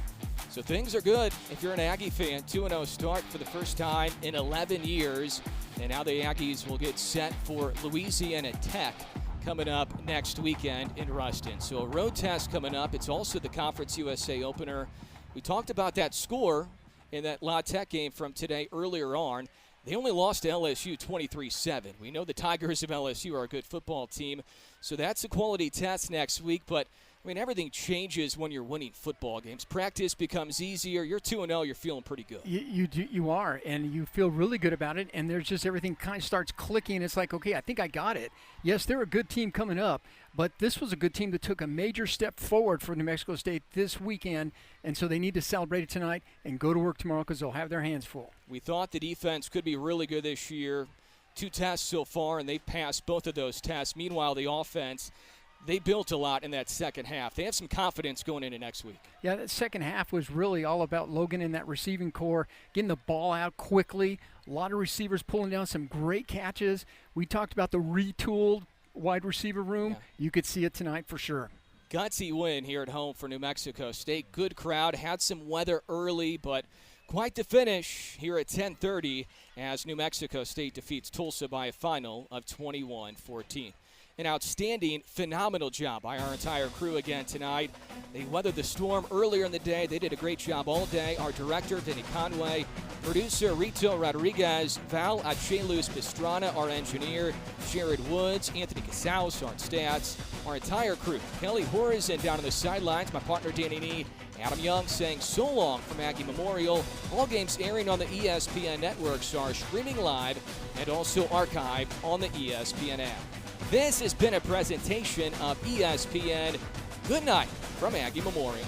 So things are good if you're an Aggie fan. 2-0 start for the first time in 11 years. And now the Aggies will get set for Louisiana Tech coming up next weekend in Ruston. So a road test coming up. It's also the Conference USA opener. We talked about that score in that La Tech game from today earlier on. They only lost to LSU 23-7. We know the Tigers of LSU are a good football team. So that's a quality test next week. But I mean, everything changes when you're winning football games. Practice becomes easier. You're 2-0. You're feeling pretty good. You are, and you feel really good about it. And there's just everything kind of starts clicking. It's like, okay, I think I got it. Yes, they're a good team coming up, but this was a good team that took a major step forward for New Mexico State this weekend, and so they need to celebrate it tonight and go to work tomorrow because they'll have their hands full. We thought the defense could be really good this year. 2 tests so far, and they've passed both of those tests. Meanwhile, the offense, they built a lot in that second half. They have some confidence going into next week. Yeah, that second half was really all about Logan and that receiving core, getting the ball out quickly. A lot of receivers pulling down some great catches. We talked about the retooled wide receiver room. Yeah. You could see it tonight for sure. Gutsy win here at home for New Mexico State. Good crowd. Had some weather early, but quite the finish here at 10:30 as New Mexico State defeats Tulsa by a final of 21-14. An outstanding, phenomenal job by our entire crew again tonight. They weathered the storm earlier in the day. They did a great job all day. Our director, Vinny Conway, producer, Rito Rodriguez, Val Acheluz Pastrana, our engineer, Jared Woods, Anthony Casals, our stats, our entire crew. Kelly Horizon down on the sidelines, my partner Danny Nee, Adam Young saying so long from Aggie Memorial. All games airing on the ESPN networks are streaming live and also archived on the ESPN app. This has been a presentation of ESPN. Good night from Aggie Memorial.